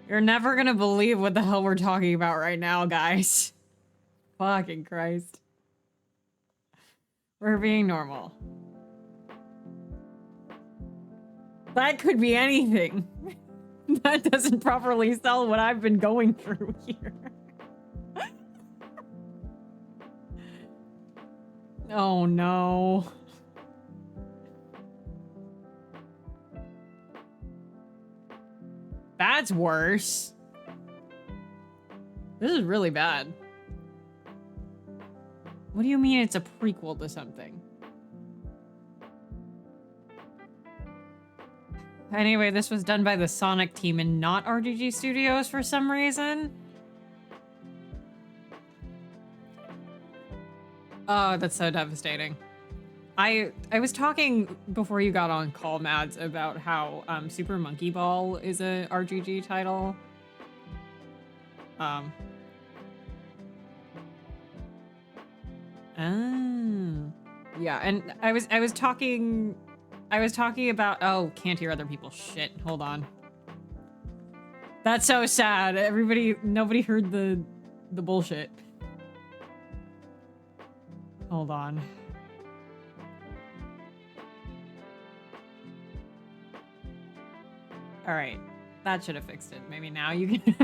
You're never gonna believe what the hell we're talking about right now, guys. Fucking Christ. We're being normal. That could be anything. That doesn't properly sell what I've been going through here. Oh no. That's worse. This is really bad. What do you mean it's a prequel to something? Anyway, this was done by the Sonic team and not RGG Studios for some reason. Oh, that's so devastating. I was talking before you got on call, Mads, about how Super Monkey Ball is a RGG title. Oh. Yeah, and I was talking about, oh, can't hear other people's shit. Hold on. That's so sad. Nobody heard the bullshit. Hold on. All right, that should have fixed it. Maybe now you can.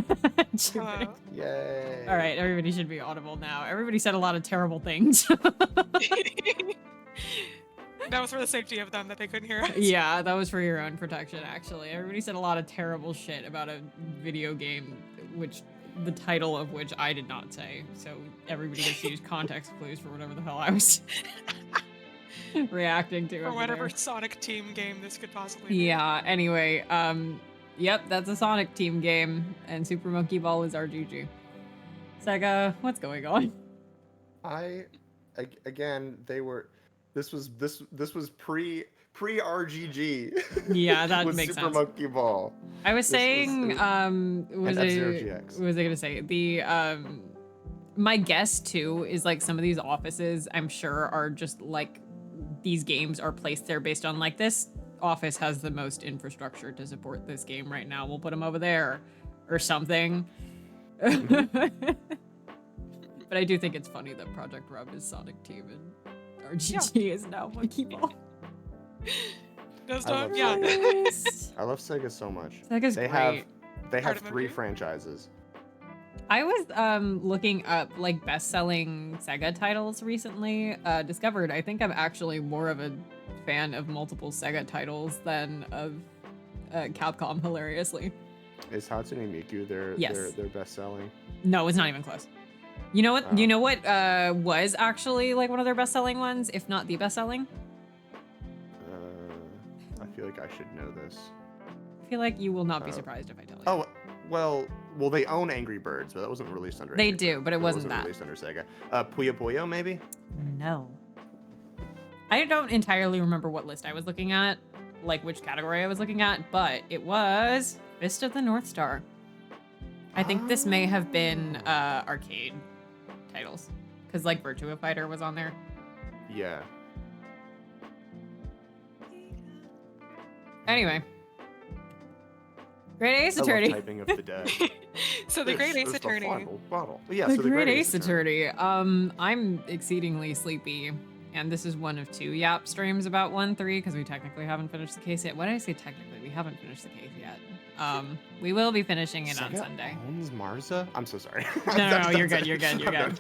Yay! All right, everybody should be audible now. Everybody said a lot of terrible things. That was for the safety of them that they couldn't hear us. Yeah, that was for your own protection, actually. Everybody said a lot of terrible shit about a video game, the title of which I did not say. So everybody gets to use context clues for whatever the hell I was reacting to. Or whatever Sonic team game this could possibly be. Yeah, anyway, yep, that's a Sonic team game, and Super Monkey Ball is RGG. Sega, what's going on? Again, this was pre RGG. Yeah, that with makes Super sense. Monkey Ball. I was saying, what was I gonna say? My guess too is like some of these offices, I'm sure, are just like these games are placed there based on like this office has the most infrastructure to support this game right now. We'll put them over there or something. But I do think it's funny that Project Rub is Sonic Team and RGG is now Monkey Ball. Yeah. I love Sega so much. Sega's great. They have 3 franchises. I was looking up like best-selling Sega titles recently. Discovered I think I'm actually more of a fan of multiple Sega titles than of Capcom, hilariously. Is Hatsune Miku their best-selling? No, it's not even close. You know what? You know what was actually like one of their best-selling ones, if not the best-selling? I feel like I should know this. I feel like you will not be surprised if I tell you. Oh, well, they own Angry Birds, but that wasn't released under. They do, but it wasn't that. Released under Sega. Puyo Puyo, maybe? No. I don't entirely remember what list I was looking at, like which category I was looking at, but it was Fist of the North Star. I think this may have been arcade titles, because like Virtua Fighter was on there. Yeah. Anyway. Great Ace Attorney. Typing of the dead. So the Great Ace Attorney. Yeah, the Great Ace Attorney. I'm exceedingly sleepy, and this is one of 2 Yap streams about 1-3 because we technically haven't finished the case yet. When I say technically, we haven't finished the case yet. We will be finishing it on Sunday. Owns Marza? I'm so sorry. No, you're good. You're good.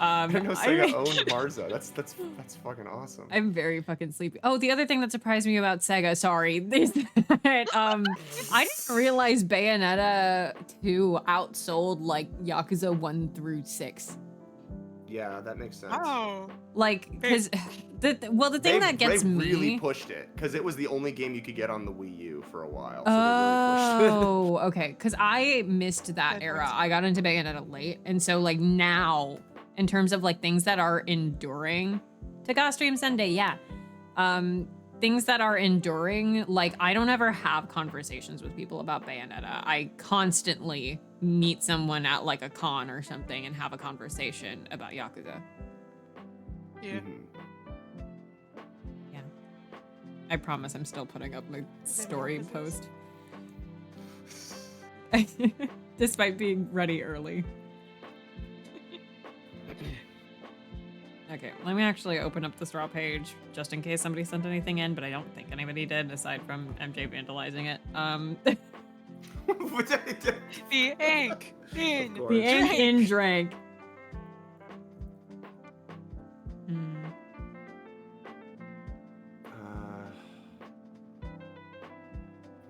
I know Sega owned Marza. That's fucking awesome. I'm very fucking sleepy. Oh, the other thing that surprised me about Sega, sorry, is that I didn't realize Bayonetta 2 outsold like Yakuza 1 through 6. Yeah, that makes sense. Oh. Like, because the thing that gets me. They really pushed it because it was the only game you could get on the Wii U for a while. So oh, okay. Because I missed that era. I got into Bayonetta late, and so like now, in terms of like things that are enduring, to God Stream Sunday, yeah. Things that are enduring, like I don't ever have conversations with people about Bayonetta. I constantly meet someone at like a con or something and have a conversation about Yakuza. Yeah. Mm-hmm. Yeah. I promise I'm still putting up my story post. Despite being ready early. Okay, let me actually open up the straw page just in case somebody sent anything in, but I don't think anybody did aside from MJ vandalizing it. The ink in course. The ink drink. in drank.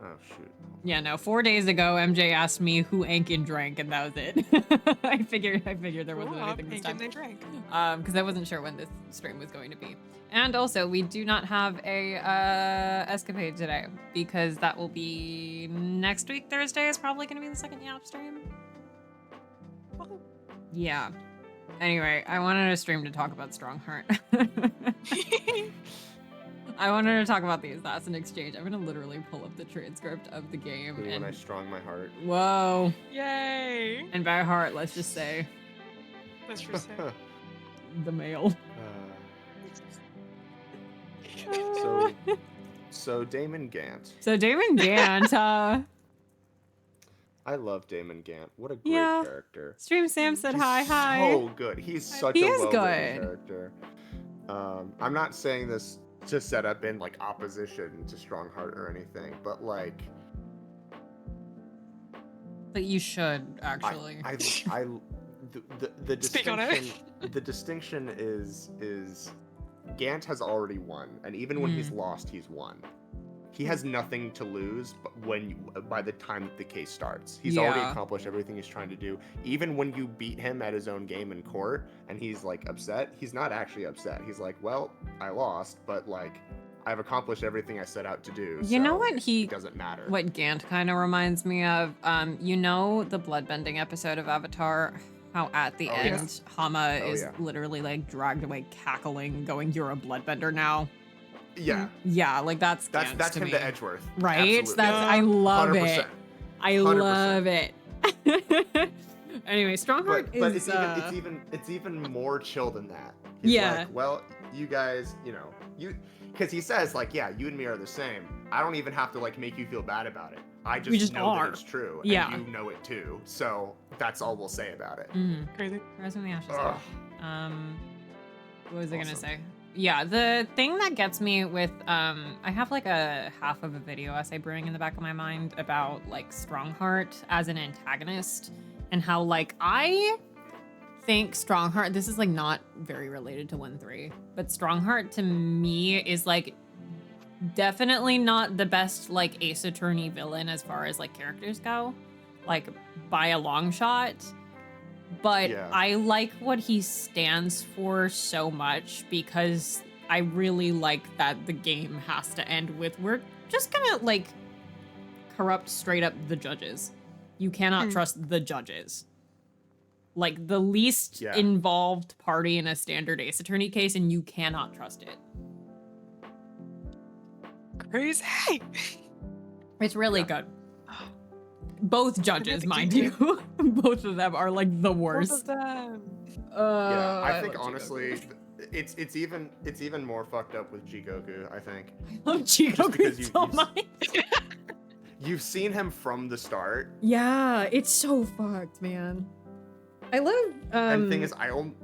Oh shoot. Yeah, no. 4 days ago, MJ asked me who ink and drank, and that was it. I figured there wasn't Grew up, anything this ink time. and they drank. Because I wasn't sure when this stream was going to be. And also, we do not have a escapade today because that will be next week. Thursday is probably going to be the second Yap stream. Yeah. Anyway, I wanted a stream to talk about Strongheart. I wanted to talk about the assassin exchange. I'm gonna literally pull up the transcript of the game. When And I strong my heart. whoa. Yay! And by heart, let's just say That's for sick. the male. So Damon Gant. So Damon Gant, I love Damon Gant. What a great Yeah. character. Stream Sam said He's hi. So good. He's such He a is well-written good. character. I'm not saying this to set up in like opposition to Strongheart or anything, but like But you should actually. the Speak on it. distinction the distinction is Gant has already won, and even when he's lost, he's won. He has nothing to lose, but by the time that the case starts, he's already Yeah. accomplished everything he's trying to do. Even when you beat him at his own game in court, and he's like upset, he's not actually upset. He's like, "Well, I lost, but like, I've accomplished everything I set out to do." You know so what it doesn't matter. What Gant kind of reminds me of? You know the bloodbending episode of Avatar? How at the Oh, end, Hama Oh, is yeah. literally like dragged away cackling, going, "You're a bloodbender now." Yeah, Yeah, like that's that's Gant that's to him me. to Edgeworth. Right? Absolutely. That's I love 100%. it. I 100%. love it. Anyway, Strongheart But is it's even more chill than that. He's Yeah. like, well, you guys, because he says like, yeah, you and me are the same. I don't even have to like make you feel bad about it. I just know are. that it's true, Yeah. and you know it too. So that's all we'll say about it. Crazy. Rise from the Ashes. Ugh. What was I gonna Awesome. say? Yeah, the thing that gets me with I have like a half of a video essay brewing in the back of my mind about like Strongheart as an antagonist and how like I think Strongheart, this is like not very related to 1-3, but Strongheart to me is like definitely not the best like Ace Attorney villain as far as like characters go, like by a long shot. But Yeah. I like what he stands for so much because I really like that the game has to end with we're just gonna like corrupt straight up the judges. You cannot trust the judges. Like the least Yeah. involved party in a standard Ace Attorney case, and you cannot trust it. Crazy. It's really Yeah. good. Both judges, the mind game. you. Both of them are like the Both worst. of them. Yeah, I think love honestly, Jigoku. it's even more fucked up with Jigoku. I think I love Just Jigoku because so you've- much. you've seen him from the start, Yeah, it's so fucked, man. I love and the thing is, on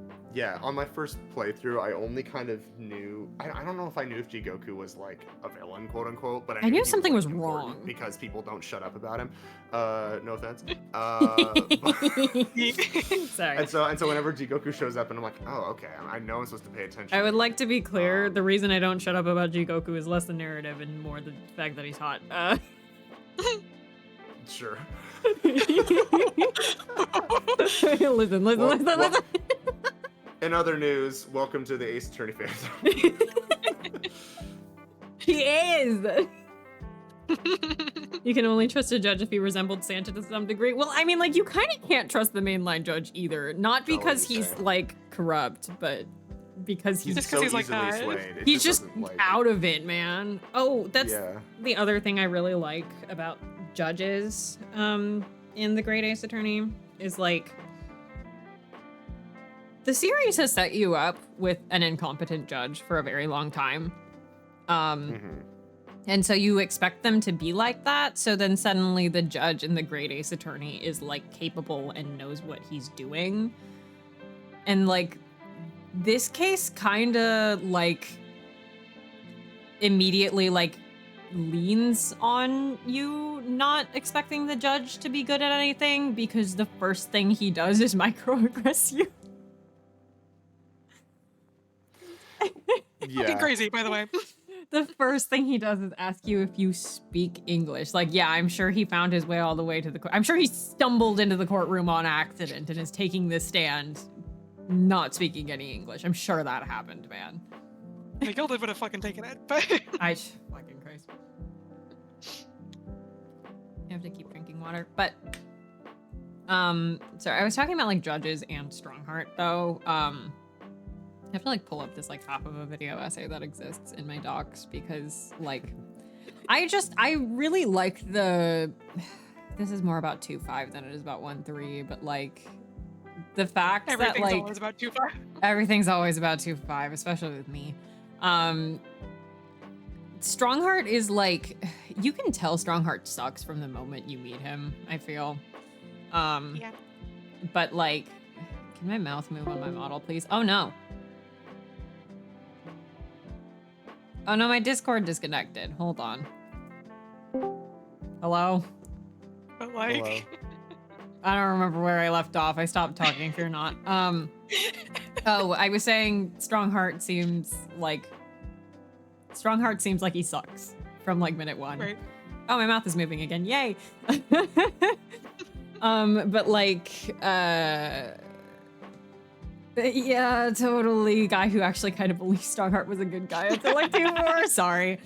my first playthrough, I only kind of knew. I don't know if I knew if Jigoku was like a villain, quote unquote, but I knew he something like, was important wrong. because people don't shut up about him. No offense. Sorry. And so whenever Jigoku shows up, and I'm like, oh, okay, I know I'm supposed to pay attention. I would like to be clear, Um, the reason I don't shut up about Jigoku is less the narrative and more the fact that he's hot. Sure. Listen. In other news, welcome to the Ace Attorney fan zone. He is! You can only trust a judge if he resembled Santa to some degree. Well, I mean, like, you kind of can't trust the mainline judge either. Not what because you're he's, saying. like, corrupt, but because he's Just so 'cause he's like easily that. swayed. It he's just doesn't, like, out of it, man. Oh, that's Yeah. the other thing I really like about judges in The Great Ace Attorney is like the series has set you up with an incompetent judge for a very long time. Mhm. And so you expect them to be like that. So then suddenly the judge and the great ace attorney is like capable and knows what he's doing. And like this case kind of like immediately like leans on you not expecting the judge to be good at anything because the first thing he does is microaggress you. Yeah. Fucking crazy, by the way. The first thing he does is ask you if you speak English. Like, yeah, I'm sure he found his way all the way to the court. I'm sure he stumbled into the courtroom on accident and is taking this stand not speaking any English. I'm sure that happened, man. Miguel would have fucking taken it, but Fucking Christ. I have to keep drinking water. But, sorry, I was talking about, like, judges and Strongheart, though. I have to, like, pull up this, like, half of a video essay that exists in my docs because, like, I really like the... This is more about 2.5 than it is about 1.3, but, like, the fact that, everything's like... always about 2-5. Everything's always about 2.5, especially with me. Strongheart is like, you can tell Strongheart sucks from the moment you meet him, I feel. Yeah. But like, can my mouth move on my model, please? Oh no. Oh no, my Discord disconnected. Hold on. Hello? But like, Hello. I don't remember where I left off. I stopped talking if you're not. Oh, I was saying Strongheart seems like he sucks from like minute 1. right. Oh, my mouth is moving again. Yay. But like, yeah, totally. Guy who actually kind of believes Strongheart was a good guy until like 2.4. Sorry.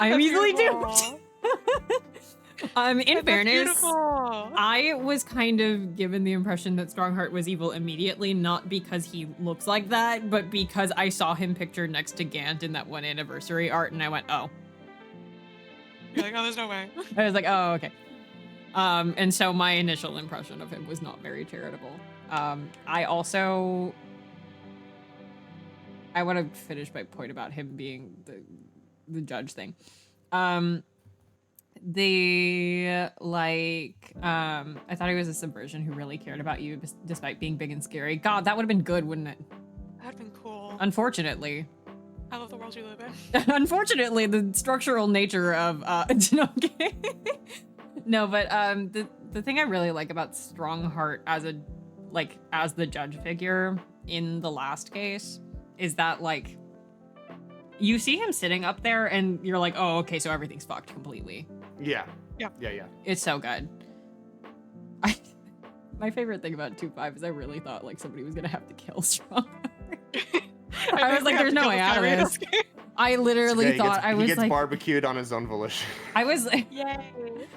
I am That's easily beautiful. duped. In That's fairness, beautiful. I was kind of given the impression that Strongheart was evil immediately, not because he looks like that, but because I saw him pictured next to Gant in that one anniversary art, and I went, oh. You're like, oh, there's no way. I was like, oh, okay. And so my initial impression of him was not very charitable. I want to finish my point about him being the judge thing. I thought he was a subversion who really cared about you despite being big and scary. God, that would have been good, wouldn't it? That'd been cool. Unfortunately. I love the world you live in. Unfortunately, the structural nature of no, okay. No, but the thing I really like about Strongheart as the judge figure in the last case is that like you see him sitting up there and you're like, oh, okay, so everything's fucked completely. Yeah. Yeah. Yeah. It's so good. My favorite thing about 2.5 is I really thought like somebody was gonna have to kill Strongheart. I was like, there's no way out of this. I literally thought he gets barbecued on his own volition. I was like, Yay.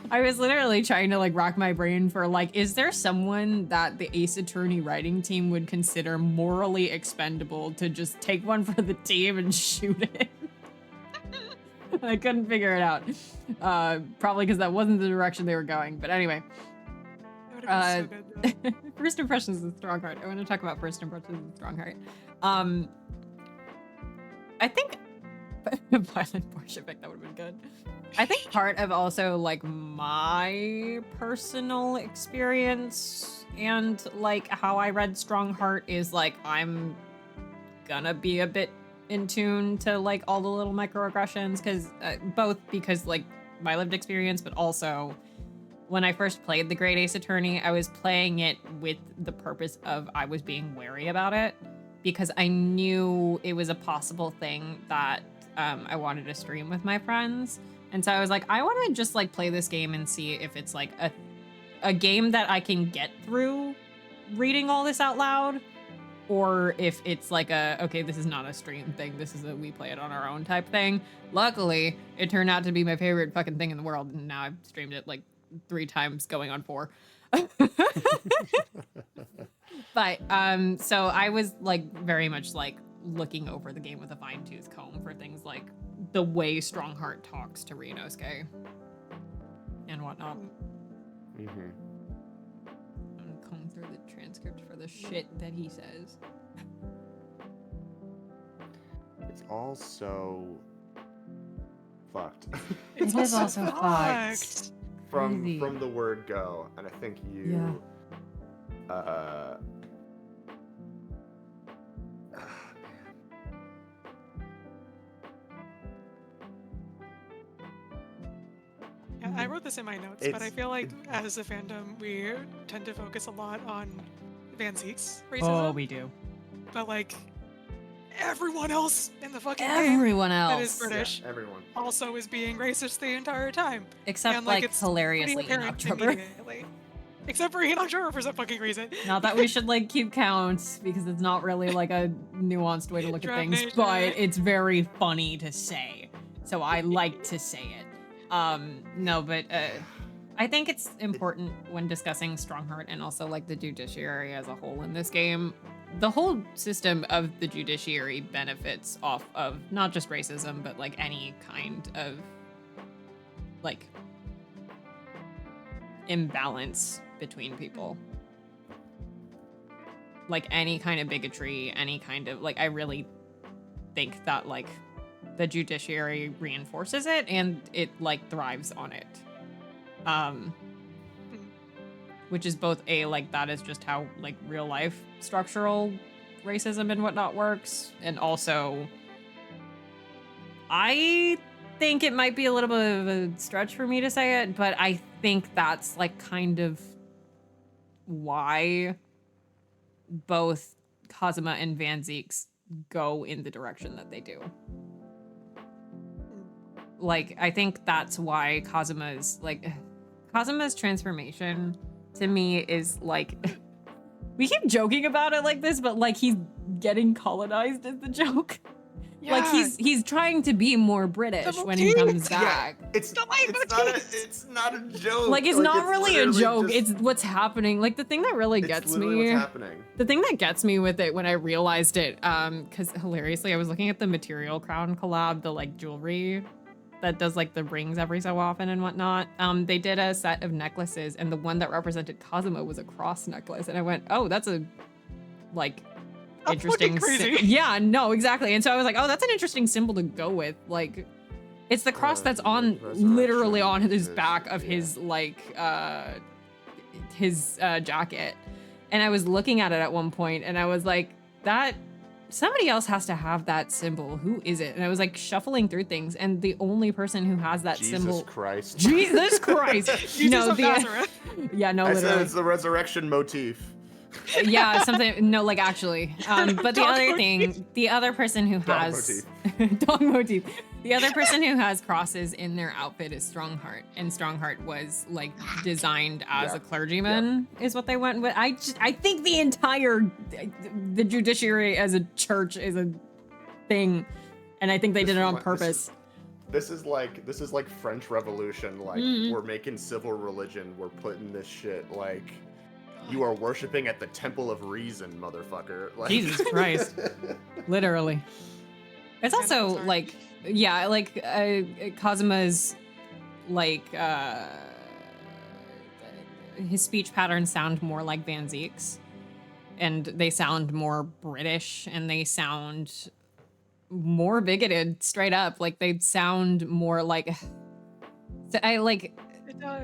I was literally trying to like rack my brain for like, is there someone that the Ace Attorney writing team would consider morally expendable to just take one for the team and shoot it? I couldn't figure it out. Probably because that wasn't the direction they were going. But anyway. That would have been so good, though. First impressions of Strongheart. I want to talk about first impressions of Strongheart. I think violent Bolshevik, that would have been good. I think part of also like my personal experience and like how I read Strongheart is like I'm gonna be a bit in tune to like all the little microaggressions because both because like my lived experience, but also when I first played the Great Ace Attorney, I was playing it with the purpose of I was being wary about it because I knew it was a possible thing that I wanted to stream with my friends. And so I was like, I want to just like play this game and see if it's like a game that I can get through reading all this out loud, or if it's like okay, this is not a stream thing. This is we play it on our own type thing. Luckily, it turned out to be my favorite fucking thing in the world. And now I've streamed it like 3 times going on 4. But so I was like very much like looking over the game with a fine-tooth comb for things like the way Strongheart talks to Ryunosuke and whatnot. Mm-hmm. I'm combing through the transcript for the shit that he says. It's all so fucked. It is also fucked. fucked. Crazy. From the word go, and I think you Yeah, I wrote this in my notes, but I feel like as a fandom, we tend to focus a lot on Van Zeke's racism. Oh, we do. But like everyone else in the fucking Everyone game that else. is British everyone. also is being racist the entire time. Except And, like it's hilariously pretty apparent Enoch Trooper. immediately. Except for Enoch Trooper for some fucking reason. Not that we should like keep count because it's not really like a nuanced way to look at Drum things, Nation. but it's very funny to say. So I like to say it. No, but I think it's important when discussing Strongheart and also like the judiciary as a whole in this game. The whole system of the judiciary benefits off of not just racism, but like any kind of like imbalance between people. Like any kind of bigotry, any kind of like, I really think that like the judiciary reinforces it and it like thrives on it. Which is both like that is just how like real life structural racism and whatnot works, and also I think it might be a little bit of a stretch for me to say it, but I think that's like kind of why both Kazuma and Van Zeeks go in the direction that they do. Like, I think that's why Kazuma's transformation to me is like, we keep joking about it like this, but like he's getting colonized is the joke. Yeah. Like he's trying to be more British when he comes back. It's not a joke. Like it's not it's really a literally joke. just- It's what's happening. Like the thing that really it's gets literally me. what's happening. The thing that gets me with it when I realized it, because hilariously, I was looking at the Material Crown collab, the like jewelry that does like the rings every so often and whatnot. They did a set of necklaces, and the one that represented Kazuma was a cross necklace, and I went, "Oh, that's a like That's interesting." fucking crazy. Yeah, no, exactly. And so I was like, "Oh, that's an interesting symbol to go with." Like, it's the cross that's on literally on his back of his like his jacket. And I was looking at it at one point, and I was like, "That." Somebody else has to have that symbol. Who is it? And I was like shuffling through things, and the only person who has that symbol. Jesus Christ. Jesus Christ. Jesus of Nazareth. Yeah, no, I said literally. it's the resurrection motif. Yeah, something. No, like actually. But the Dog other motif. thing, the other person who Dog has dog motif. The other person who has crosses in their outfit is Strongheart, and Strongheart was like designed as a clergyman, is what they went with. I think the judiciary as a church is a thing, and I think they did it on purpose. This is like French Revolution. Like we're making civil religion. We're putting this shit like. You are worshiping at the temple of reason, motherfucker. Like, Jesus Christ. Literally. It's also sorry. like, yeah, like Kazuma's like his speech patterns sound more like Van Zeek's, and they sound more British, and they sound more bigoted straight up. Like they sound more like It does.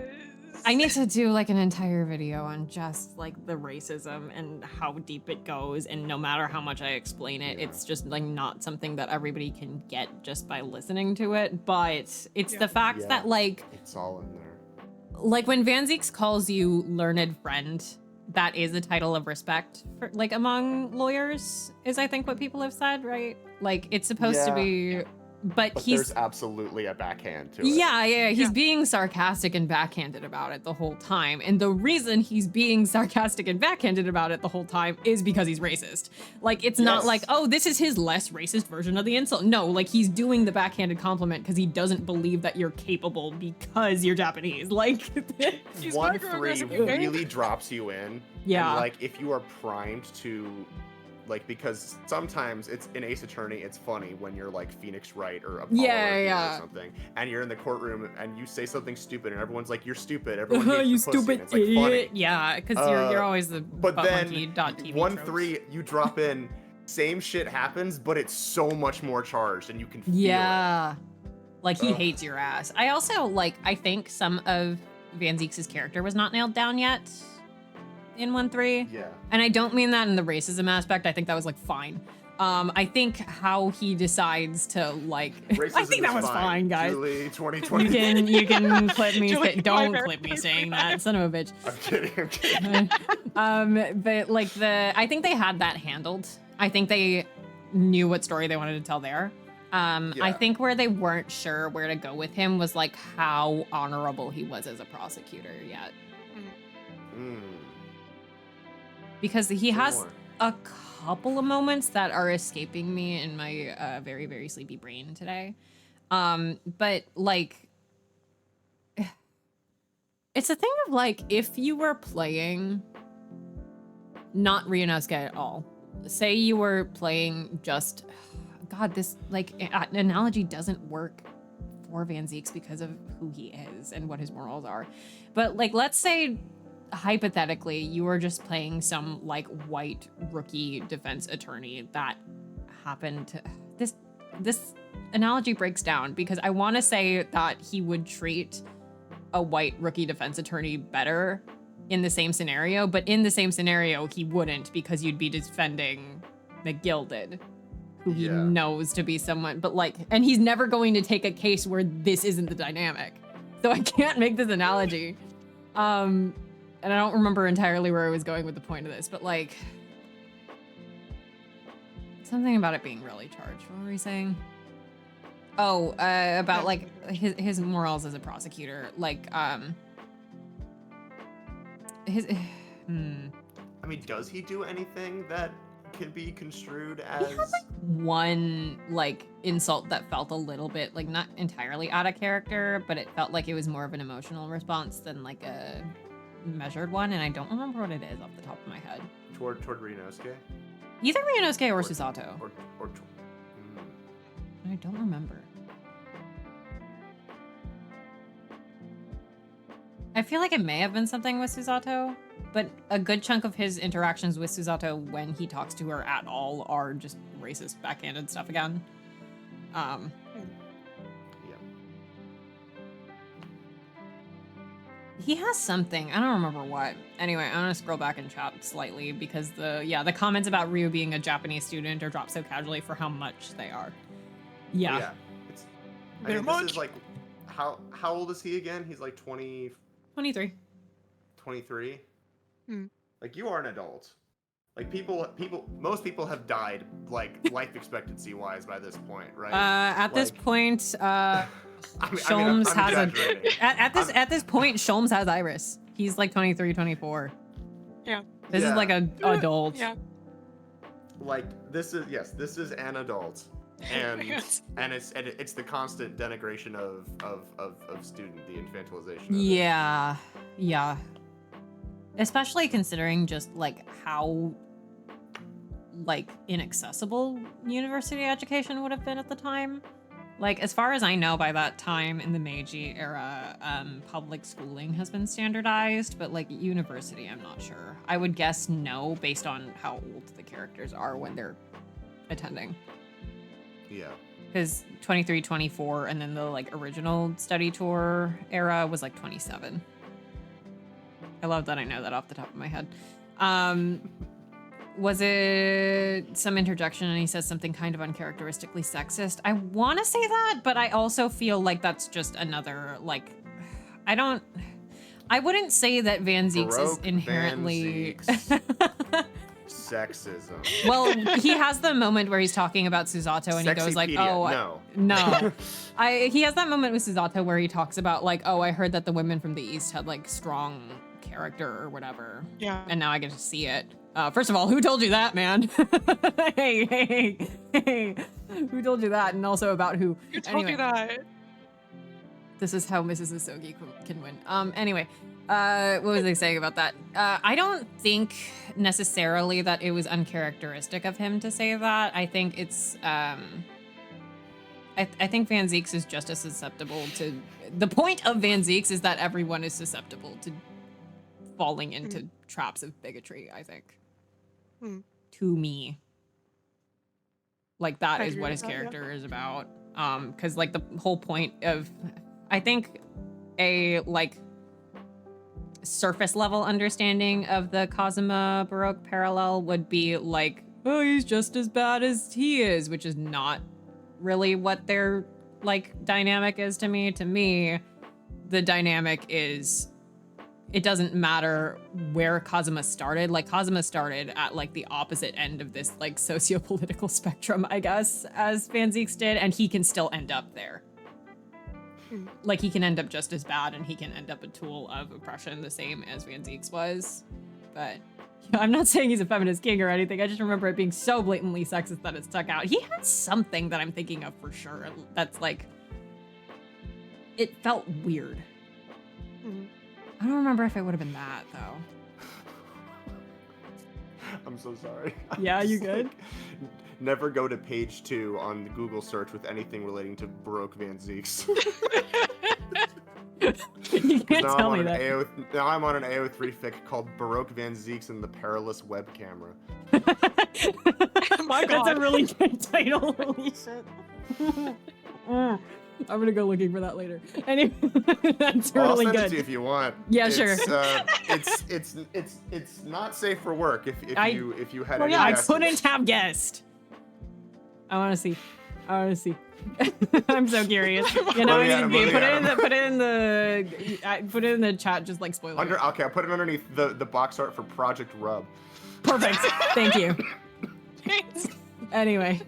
I need to do like an entire video on just like the racism and how deep it goes, and no matter how much I explain it, it's just like not something that everybody can get just by listening to it. But it's the fact that like it's all in there. like when Van Zeeks calls you learned friend, that is a title of respect for like among lawyers, is I think what people have said, right? Like it's supposed to be. But he's there's absolutely a backhand to it. yeah, he's being sarcastic and backhanded about it the whole time. And the reason he's being sarcastic and backhanded about it the whole time is because he's racist. Like, it's not like, oh, this is his less racist version of the insult. No, like, he's doing the backhanded compliment because he doesn't believe that you're capable because you're Japanese. Like, He's 1-3 microaggressive. really drops you in. Yeah. And, like, if you are primed to, like, because sometimes it's in Ace Attorney, it's funny when you're like Phoenix Wright or Apollo or something, and you're in the courtroom and you say something stupid, and everyone's like, "You're stupid." Everyone hates you your pussy, and stupid it's, like, idiot. funny. Yeah, because you're always the But then buttmonkey.tv 1-3, you drop in, same shit happens, but it's so much more charged, and you can feel it. Yeah. Like, he Ugh. hates your ass. I also, like, I think some of Van Zieks' character was not nailed down yet in 1-3. Yeah. And I don't mean that in the racism aspect. I think that was, like, fine. I think how he decides to, like... Racism I think that is was fine, guys. Julie, 2020. You can clip me. Julie, Don't whatever. clip me saying that, son of a bitch. I'm kidding. But like I think they had that handled. I think they knew what story they wanted to tell there. I Yeah. think where they weren't sure where to go with him was like how honorable he was as a prosecutor yet. Mm. Because he Say has more. a couple of moments that are escaping me in my very, very sleepy brain today. But like, it's a thing of like, if you were playing not Ryunosuke at all, say you were playing just, God, this like analogy doesn't work for Van Zieks because of who he is and what his morals are. But like, let's say hypothetically you were just playing some like white rookie defense attorney that happened to this analogy breaks down because I want to say that he would treat a white rookie defense attorney better in the same scenario, but in the same scenario he wouldn't, because you'd be defending the gilded, who he Yeah. knows to be someone, but like, and he's never going to take a case where this isn't the dynamic. So I can't make this analogy. And I don't remember entirely where I was going with the point of this, but like, something about it being really charged. What were we saying? Oh, about like his morals as a prosecutor, like his. I mean, does he do anything that can be construed as? He has like one like insult that felt a little bit like not entirely out of character, but it felt like it was more of an emotional response than like a measured one, and I don't remember what it is off the top of my head. toward Ryunosuke? Either Ryunosuke or Susato. Or I don't remember. I feel like it may have been something with Susato, but a good chunk of his interactions with Susato when he talks to her at all are just racist backhanded stuff again. yeah. He has something. I don't remember what. Anyway, I'm gonna scroll back and chat slightly because the comments about Ryu being a Japanese student are dropped so casually for how much they are. Yeah. Yeah. It's, I They're mean, this much. is like, how old is he again? He's like 20, 23. 23. Hmm. Like, you are an adult. Like, most people have died, like, life expectancy wise by this point, right? At this Like- point, I'm Sholmes has exaggerating. at this point, Sholmes has Iris. He's like 23, 24. Yeah. This is Yeah. like a adult. Yeah. Like, this is an adult, and Yes. and it's the constant denigration of student, the infantilization. Of it. Yeah. Yeah. Especially considering just like how like inaccessible university education would have been at the time. Like, as far as I know, by that time in the Meiji era, public schooling has been standardized, but like university, I'm not sure. I would guess no, based on how old the characters are when they're attending. Yeah. Because 23, 24, and then the like original study tour era was like 27. I love that I know that off the top of my head. Was it some interjection and he says something kind of uncharacteristically sexist? I want to say that, but I also feel like that's just another, like, I wouldn't say that Van Zieks is Baroque inherently... Van Zieks. Sexism. Well, he has the moment where he's talking about Susato and he goes like, Sexypedia. oh, no. no. He has that moment with Susato where he talks about like, oh, I heard that the women from the East had like strong character or whatever. Yeah. And now I get to see it. First of all, who told you that, man? hey. Who told you that? And also about who. Who told you that? This is how Mrs. Soseki can win. Anyway, what was I saying about that? I don't think necessarily that it was uncharacteristic of him to say that. I think it's, I think Van Zieks is just as susceptible to, the point of Van Zieks is that everyone is susceptible to falling into traps of bigotry, I think. To me. Like, that I is agree what with his that, yeah. character is about. Because like the whole point of, I think, a like surface level understanding of the Kazuma Baroque parallel would be like, oh, he's just as bad as he is, which is not really what their like dynamic is to me. To me, the dynamic is, it doesn't matter where Kazuma started. Like Kazuma started at like the opposite end of this like socio-political spectrum, I guess, as Van Zieks did, and he can still end up there. Like he can end up just as bad, and he can end up a tool of oppression the same as Van Zieks was. But I'm not saying he's a feminist king or anything. I just remember it being so blatantly sexist that it stuck out. He had something that I'm thinking of for sure that's like, it felt weird. I don't remember if it would have been that though. I'm so sorry. Yeah, you good? Never go to page 2 on the Google search with anything relating to Baroque Van Zieks. You can't tell me that. Now I'm on an AO3 fic called Baroque Van Zieks and the Perilous Web Camera. Oh my god. That's a really good title. Holy shit. I'm gonna go looking for that later. Anyway, that's Well, really I'll send good. it to you if you want. Yeah, It's, sure. It's not safe for work if you had. Well, any yeah, I guesses. couldn't have guessed. I want to see. I'm so curious. You know, put it in the chat. Just like spoiler. Okay, I'll put it underneath the box art for Project Rub. Perfect. Thank you. Anyway.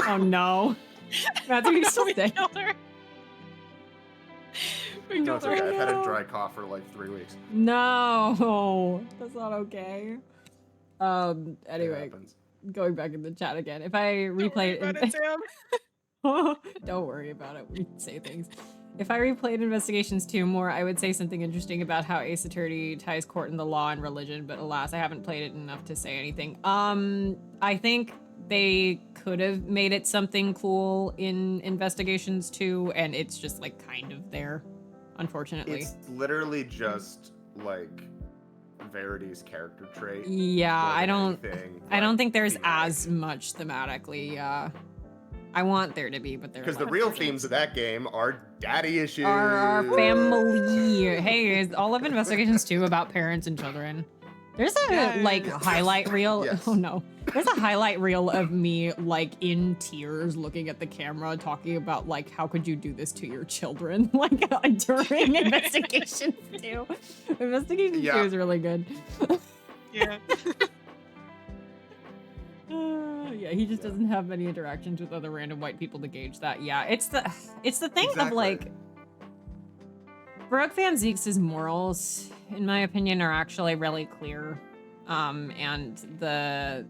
Oh no. That's what you still We say. killed her. We No, killed it's her. okay. I've had a no. dry cough for like 3 weeks. No, that's not okay. It Anyway, happens. going back in the chat again. If I replay Don't worry about it, Sam. Don't worry about it. We say things. If I replayed Investigations 2 more, I would say something interesting about how Ace Attorney ties court and the law and religion, but alas, I haven't played it enough to say anything. I think they could have made it something cool in Investigations 2, and it's just like kind of there, unfortunately. It's literally just like Verity's character trait. Yeah, more I than don't anything, I don't like, think there's thematic. as much thematically. I want there to be, but there's Because the real themes of that game are daddy issues. our family. Hey, is all of Investigations 2 about parents and children? There's a like Yes. highlight reel. Yes. Oh no. There's a highlight reel of me like in tears looking at the camera talking about like how could you do this to your children like during Investigations 2. Investigations 2 is really good. Yeah. Yeah, he just doesn't have many interactions with other random white people to gauge that. Yeah, it's the thing of Exactly. like Baroque Van Zieks' morals, in my opinion, are actually really clear. And the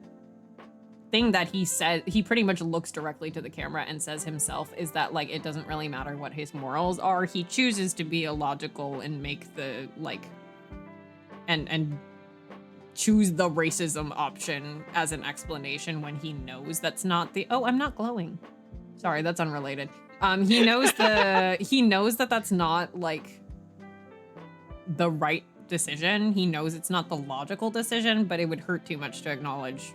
thing that he said, he pretty much looks directly to the camera and says himself, is that like it doesn't really matter what his morals are. He chooses to be illogical and make the like and choose the racism option as an explanation when he knows that's not the I'm not glowing. Sorry, that's unrelated. He knows that that's not like the right decision. He knows it's not the logical decision, but it would hurt too much to acknowledge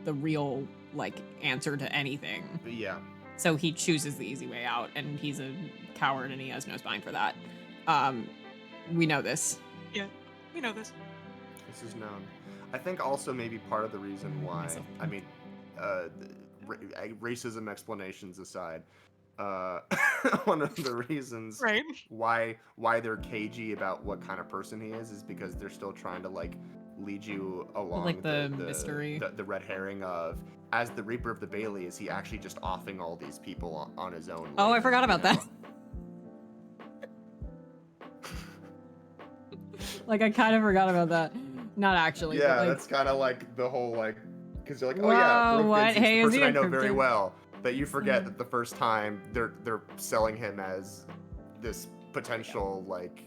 the real like answer to anything. Yeah. So he chooses the easy way out, and he's a coward and he has no spine for that. We know this. Yeah. We know this. This is known. I think also maybe part of the reason why, I mean, racism explanations aside, one of the reasons Right. why they're cagey about what kind of person he is because they're still trying to like lead you along Like the mystery. the red herring of as the Reaper of the Bailey, is he actually just offing all these people on his own? Oh, I later, forgot you about know? that. Like, I kind of forgot about that. Not actually. Yeah, but, like, that's kind of like the whole like, because you're like, oh Whoa, yeah, Brooke what? Vincent's Hey, the is person he I a know very cryptid? well. That you forget that the first time they're selling him as this potential like.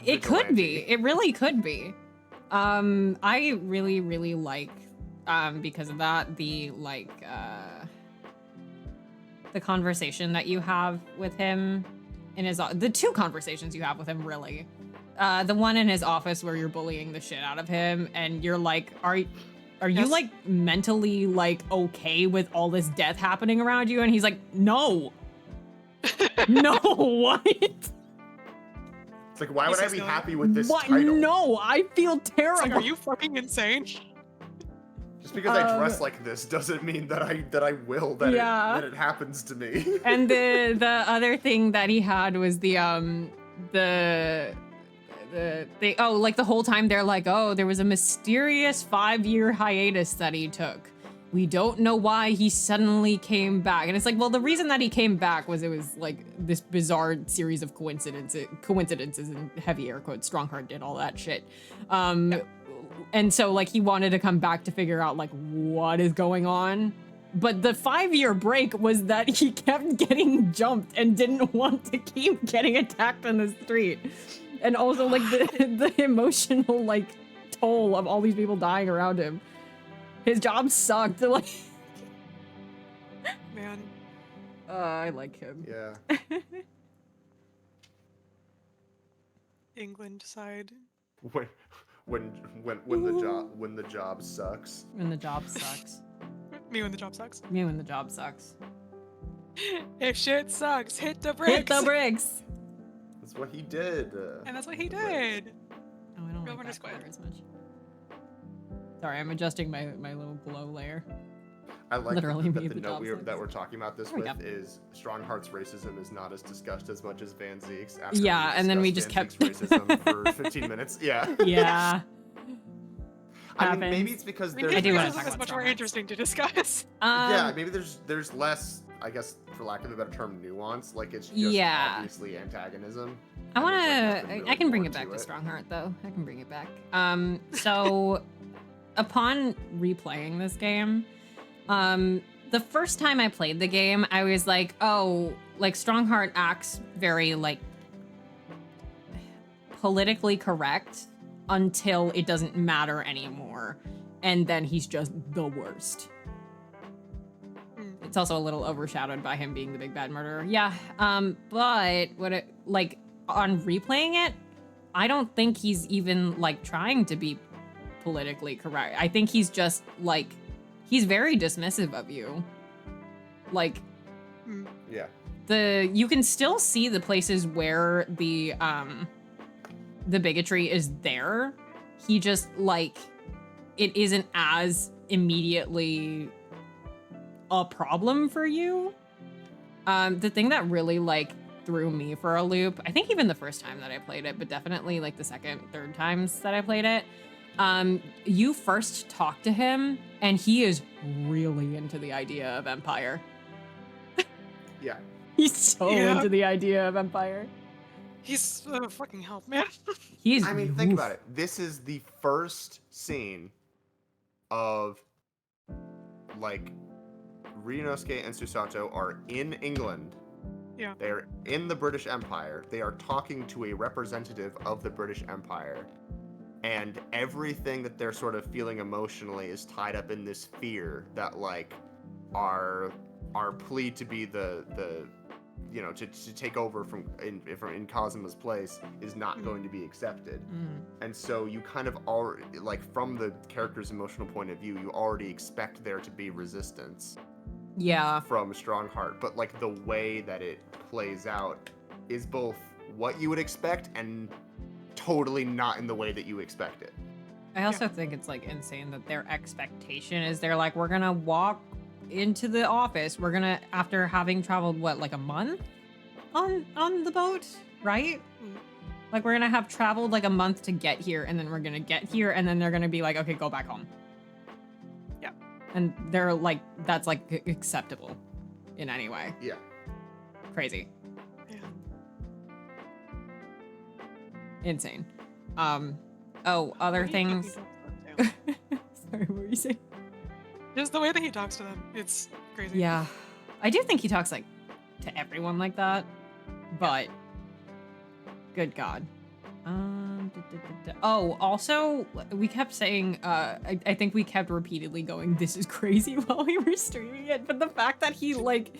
it could be. vigilante. It really could be. I really, really like, because of that, the conversation that you have with him in his, the two conversations you have with him, really. The one in his office where you're bullying the shit out of him and you're like, are you Yes. like mentally like okay with all this death happening around you? And he's like, no. No, what? It's like, why would I be happy with this What? title? No, I feel It's terrible. like, are you fucking insane? Just because I dress like this doesn't mean that I will that it happens to me. And the other thing that he had was the like the whole time they're like, oh, there was a mysterious 5-year hiatus that he took. We don't know why he suddenly came back. And it's like, well, the reason that he came back was it was like this bizarre series of coincidences in heavy air quotes. Strongheart did all that shit. And so like he wanted to come back to figure out like what is going on. But the 5-year break was that he kept getting jumped and didn't want to keep getting attacked on the street. And also like the emotional like toll of all these people dying around him. His job sucked. Like, Man. I like him. Yeah. England side. When the job sucks. When the job sucks. Me when the job sucks. Me when the job sucks. If shit sucks, hit the bricks. Hit the bricks. That's what he did. And that's what he did. Oh, I don't Real like Runner that Squad. color as much. Sorry, I'm adjusting my little glow layer. I like Literally that me the the note job that we're talking about this There we with go. is Strongheart's racism is not as discussed as much as Van Zeke's. Yeah, and then we just discussed kept- Van Zeke's racism for 15 minutes. Yeah. Yeah. I mean, maybe Happens. it's because I mean, there's I do wanna racism talk is about much more Stronghearts. interesting to discuss. yeah, maybe there's less, I guess, for lack of a better term, nuance. Like it's just Yeah. obviously antagonism. I and want there's, like, to. nothing really I can bring more it back to it. Strongheart, though. I can bring it back. So, upon replaying this game, the first time I played the game, I was like, oh, like Strongheart acts very like politically correct until it doesn't matter anymore, and then he's just the worst. It's also a little overshadowed by him being the big bad murderer. Yeah, but what it like on replaying it, I don't think he's even like trying to be politically correct. I think he's just like he's very dismissive of you. Like Yeah. you can still see the places where the bigotry is there. He just like it isn't as immediately a problem for you. The thing that really like threw me for a loop, I think even the first time that I played it, but definitely like the second, third times that I played it, you first talk to him and he is really into the idea of empire. Yeah. He's so Yeah. into the idea of empire. He's fucking help, man. He's I mean, think about it. This is the first scene of like Ryunosuke and Susato are in England. Yeah. They're in the British Empire. They are talking to a representative of the British Empire. And everything that they're sort of feeling emotionally is tied up in this fear that like our plea to be the you know, to take over from in Kazuma's place is not going to be accepted. And so you kind of already, like, from the character's emotional point of view, you already expect there to be resistance Yeah. from Strongheart. But, like, the way that it plays out is both what you would expect and totally not in the way that you expect it. I also think it's like insane that their expectation is they're like, we're gonna walk into the office. We're gonna, after having traveled what, like a month on the boat, right? Like we're gonna have traveled like a month to get here, and then we're gonna get here, and then they're gonna be like, okay, go back home. Yeah. And they're like, that's like acceptable in any way. Yeah. Crazy. Yeah. Insane. Other What do you things. fucking talk about, too? Sorry, what were you saying? Just the way that he talks to them, it's crazy. Yeah. I do think he talks like to everyone like that, but good God. Oh, also, we kept saying, I think we kept repeatedly going, this is crazy while we were streaming it, but the fact that he, like,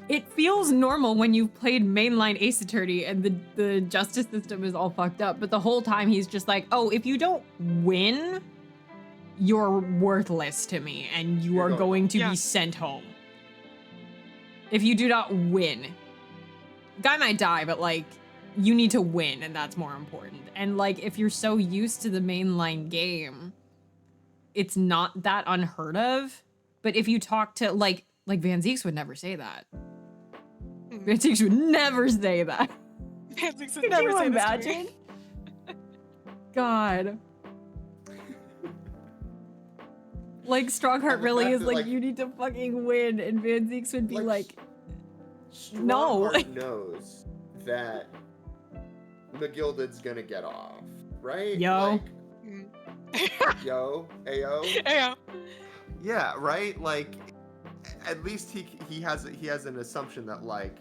it feels normal when you've played mainline Ace Attorney and the justice system is all fucked up, but the whole time he's just like, oh, if you don't win, you're worthless to me and you are going to be sent home. If you do not win. Guy might die, but like, you need to win, and that's more important. And like, if you're so used to the mainline game, it's not that unheard of. But if you talk to like Van Zieks would never say that. Van Zieks would never say that. Van Zieks would never say this to me. Imagine? God. Like Strongheart really is like, you need to fucking win, and Van Zieks would be like no. Strongheart knows that McGilded's gonna get off, right? Yo. Like, yo, ayo. Ayo. Yeah, right? Like, at least he has an assumption that like,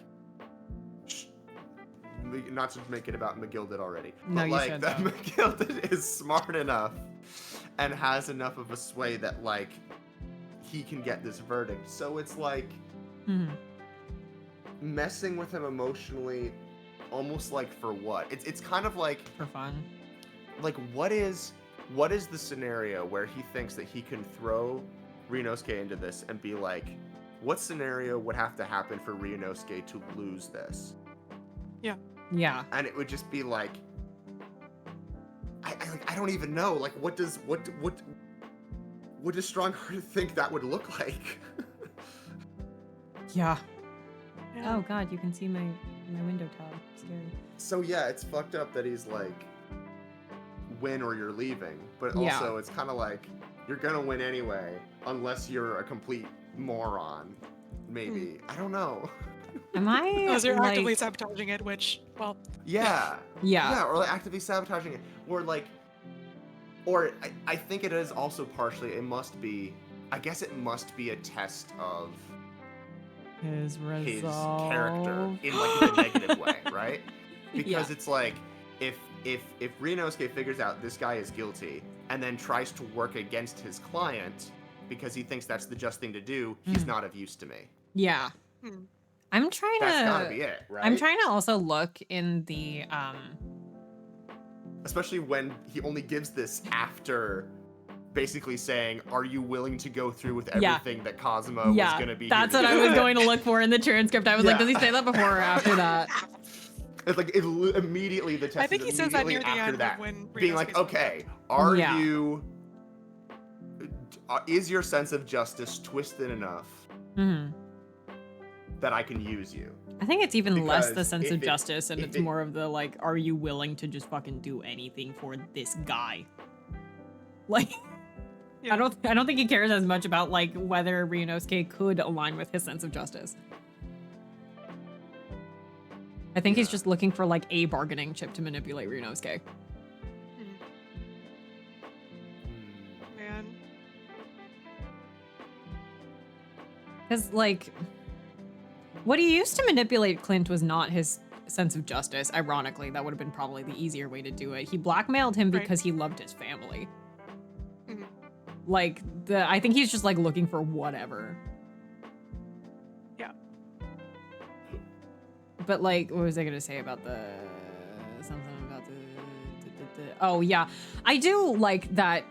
not to make it about McGilded already, no, but you like should, that McGilded is smart enough and has enough of a sway that like he can get this verdict. So it's like messing with him emotionally, almost like for what? It's kind of like for fun. Like what is the scenario where he thinks that he can throw Ryunosuke into this and be like, what scenario would have to happen for Ryunosuke to lose this? Yeah. And it would just be like, I don't even know. Like, what does Strongheart think that would look like? Yeah. Oh God, you can see my window tab. Scary. So yeah, it's fucked up that he's like, win or you're leaving. But also, it's kind of like, you're gonna win anyway, unless you're a complete moron. Maybe. I don't know. Am I? Unless you're like... actively sabotaging it, which, well. Yeah. Yeah. Or like actively sabotaging it. Or I think it is also partially, I guess it must be a test of his character in like a negative way, right? Because it's like, if Ryunosuke figures out this guy is guilty and then tries to work against his client because he thinks that's the just thing to do, he's not of use to me. Yeah. I'm trying That's gotta be it, right? I'm trying to also look in the especially when he only gives this after basically saying, are you willing to go through with everything that Kazuma was gonna be? That's what I was going to look for in the transcript. I was like, does he say that before or after that? It's like immediately the test. I think he says that near the end that, when being like, okay, is your sense of justice twisted enough that I can use you? I think it's even less the sense of justice, and it's more of the like, are you willing to just fucking do anything for this guy? Like, I don't think he cares as much about like whether Ryunosuke could align with his sense of justice. I think he's just looking for like a bargaining chip to manipulate Ryunosuke. Man. Because like, what he used to manipulate Clint was not his sense of justice. Ironically, that would have been probably the easier way to do it. He blackmailed him because he loved his family. Like, I think he's just like looking for whatever. Yeah. But like, what was I gonna say about something about oh yeah. I do like that,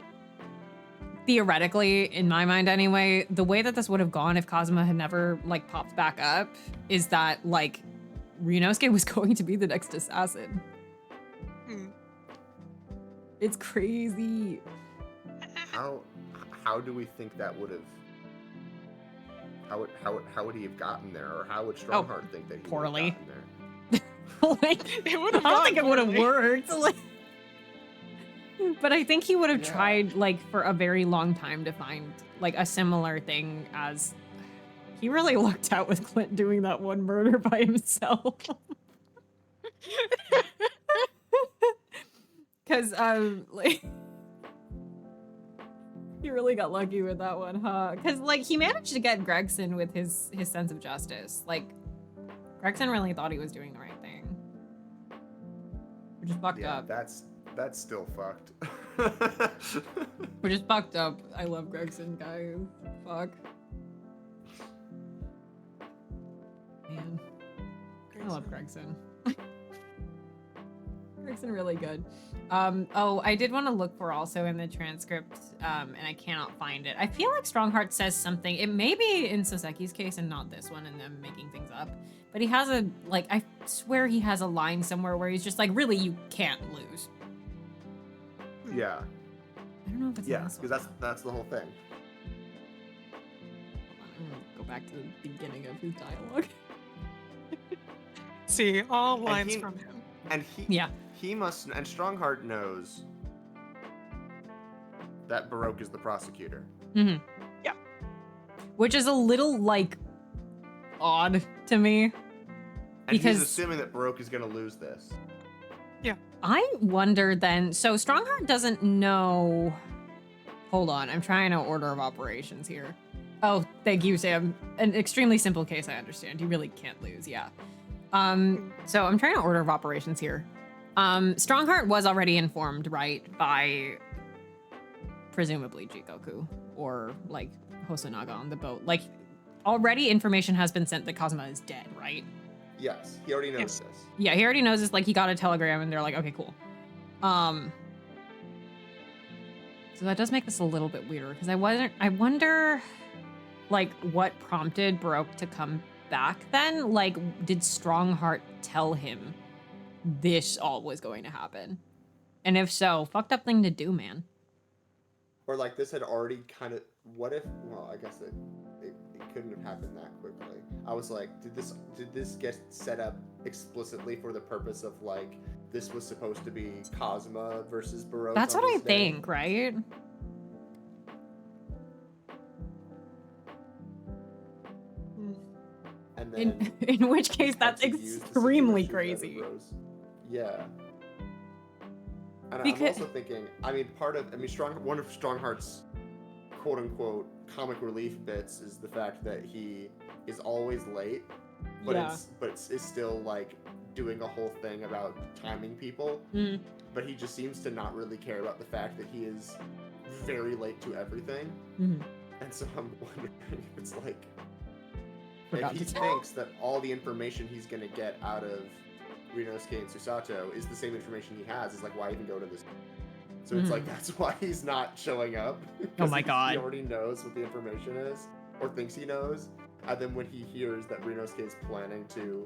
theoretically, in my mind anyway, the way that this would have gone if Kazuma had never like popped back up is that like Ryunosuke was going to be the next assassin. It's crazy. How do we think that would have? How would he have gotten there, or how would Strongheart think that he poorly would have gotten there? Like, I don't think it would have worked. Like, but I think he would have tried like for a very long time to find like a similar thing. As he really lucked out with Clint doing that one murder by himself. Because like. He really got lucky with that one, huh? Because, like, he managed to get Gregson with his sense of justice. Like, Gregson really thought he was doing the right thing. Which is fucked up. That's still fucked. Which is fucked up. I love Gregson, guys. Fuck. Man. I love Gregson. Rickson really good. Oh, I did want to look for also in the transcript, and I cannot find it. I feel like Strongheart says something. It may be in Soseki's case and not this one, and them making things up. But he has I swear he has a line somewhere where he's just like, really, you can't lose. Yeah. I don't know if it's in this because one. that's the whole thing. Hold on, I'm gonna go back to the beginning of his dialogue. See, all lines from him. And he must, and Strongheart knows that Baroque is the prosecutor. Mm-hmm. Yeah. Which is a little, like, odd to me. And because he's assuming that Baroque is going to lose this. Yeah. I wonder then, so Strongheart doesn't know... Hold on, I'm trying to order of operations here. Oh, thank you, Sam. An extremely simple case, I understand. You really can't lose, yeah. So I'm trying to order of operations here. Strongheart was already informed, right, by presumably Jikoku or like Hosonaga on the boat. Like, already information has been sent that Kazuma is dead, right? Yes, he already knows this. Yeah, he already knows this. Like, he got a telegram and they're like, okay, cool. So that does make this a little bit weirder because I wonder, like, what prompted Baroque to come back then? Like, did Strongheart tell him this all was going to happen? And if so, fucked up thing to do, man. Or like this had already kind of, what if, well, I guess it couldn't have happened that quickly. I was like, did this get set up explicitly for the purpose of like, this was supposed to be Kazuma versus Baroque? That's what I think, right? And then in which case, that's extremely crazy. Yeah. And I'm also thinking, I mean, one of Strongheart's quote-unquote comic relief bits is the fact that he is always late, but it's still like doing a whole thing about timing people. But he just seems to not really care about the fact that he is very late to everything. And so I'm wondering if it's like, if he thinks that all the information he's gonna get out of Rinosuke and Susato is the same information he has, is like, why even go to this? So it's like, that's why he's not showing up. Oh my god. He already knows what the information is, or thinks he knows. And then when he hears that Rinosuke is planning to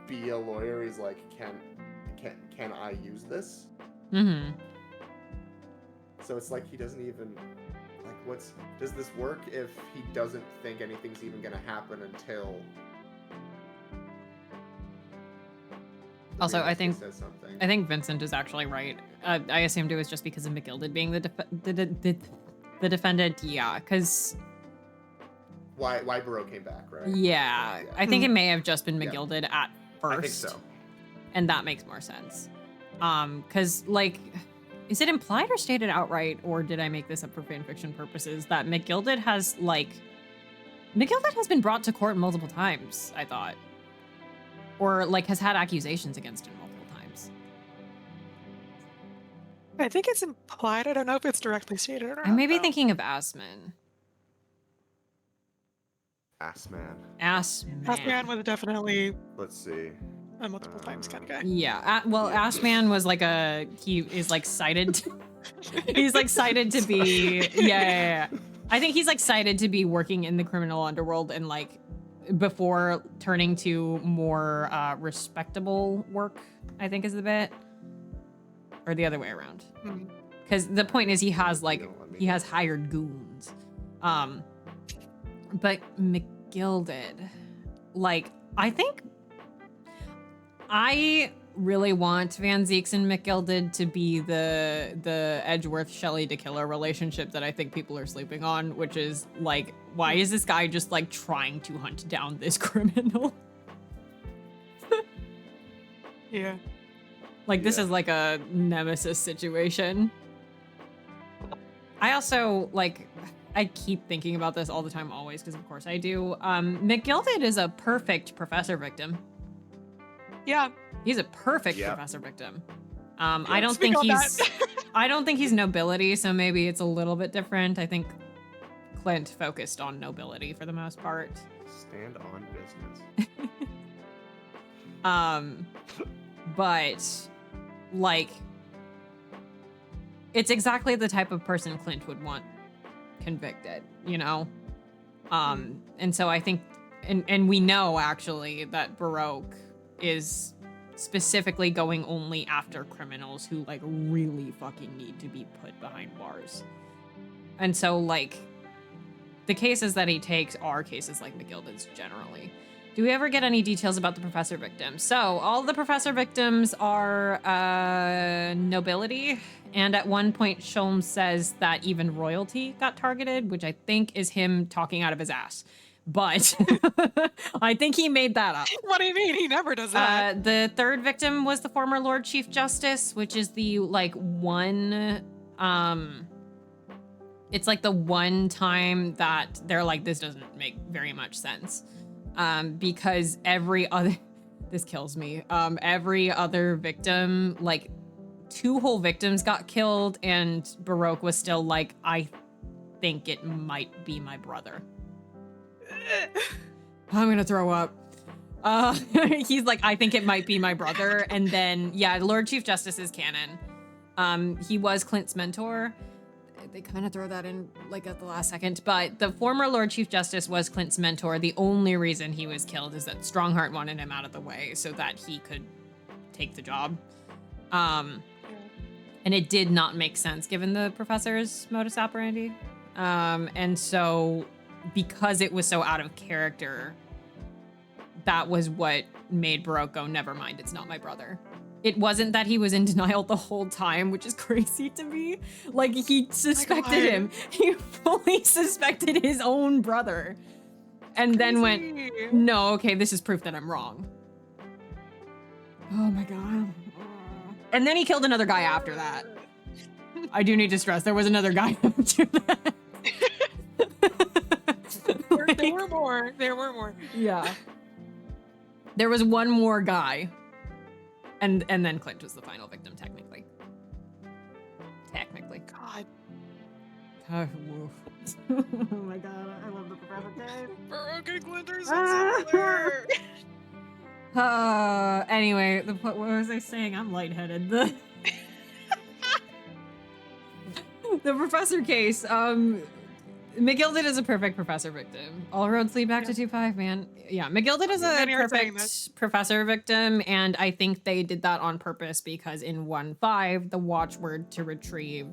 be a lawyer, he's like, can I use this? So it's like he doesn't even, like, does this work if he doesn't think anything's even gonna happen until also, I think says something? I think Vincent is actually right. I assumed it was just because of McGilded being the defendant. Yeah, because why Baroque came back, right? Yeah, I think it may have just been McGilded at first. I think so. And that makes more sense. Because, like, is it implied or stated outright, or did I make this up for fanfiction purposes, that McGilded has been brought to court multiple times, I thought. Or, like, has had accusations against him multiple times. I think it's implied. I don't know if it's directly stated or not. I may be thinking of Assman. Assman. Assman was definitely Let's see. a multiple times kind of guy. Yeah. Assman was like he is like cited. He's like cited to be. Yeah. I think he's like cited to be working in the criminal underworld and like before turning to more respectable work, I think is the bit. Or the other way around. Because the point is he has hired goons. But McGilded, like, I think I really want Van Zeeks and McGilded to be the Edgeworth Shelley DeKiller relationship that I think people are sleeping on, which is like, why is this guy just like trying to hunt down this criminal? Yeah. Like, this is like a nemesis situation. I also, like, I keep thinking about this all the time, always, because of course I do. McGilded is a perfect professor victim. Yeah. He's a perfect professor victim. Yeah, I don't think he's nobility, so maybe it's a little bit different. I think Clint focused on nobility for the most part. Stand on business. but like it's exactly the type of person Clint would want convicted, you know? And so I think, and we know actually that Baroque is specifically going only after criminals who like really fucking need to be put behind bars. And so like the cases that he takes are cases like McGilda's generally. Do we ever get any details about the professor victims? So all the professor victims are nobility. And at one point, Sholmes says that even royalty got targeted, which I think is him talking out of his ass. But I think he made that up. What do you mean? He never does that. The third victim was the former Lord Chief Justice, which is the like one, it's like the one time that they're like, this doesn't make very much sense. Because every other, this kills me. Every other victim, like 2 whole victims got killed, and Baroque was still like, I think it might be my brother. I'm gonna throw up. He's like, I think it might be my brother. And then, yeah, Lord Chief Justice is canon. He was Clint's mentor. They kind of throw that in like at the last second, but the former Lord Chief Justice was Clint's mentor. The only reason he was killed is that Strongheart wanted him out of the way so that he could take the job. And it did not make sense given the professor's modus operandi. And so because it was so out of character, that was what made Baroque go, never mind, it's not my brother. It wasn't that he was in denial the whole time, which is crazy to me. Like, he suspected him. He fully suspected his own brother. And then went, no, okay, this is proof that I'm wrong. Oh my God. And then he killed another guy after that. I do need to stress, there was another guy after that. There were more. There were more. Yeah. There was one more guy. And then Clint was the final victim, technically. God. Oh, oh my God, I love the professor game. Baroque and Clint are so similar. Anyway, what was I saying? I'm lightheaded. The professor case. McGilded is a perfect professor victim. All roads lead back to 2-5, man. Yeah, McGilded is a perfect professor victim, and I think they did that on purpose because in 1-5, the watchword to retrieve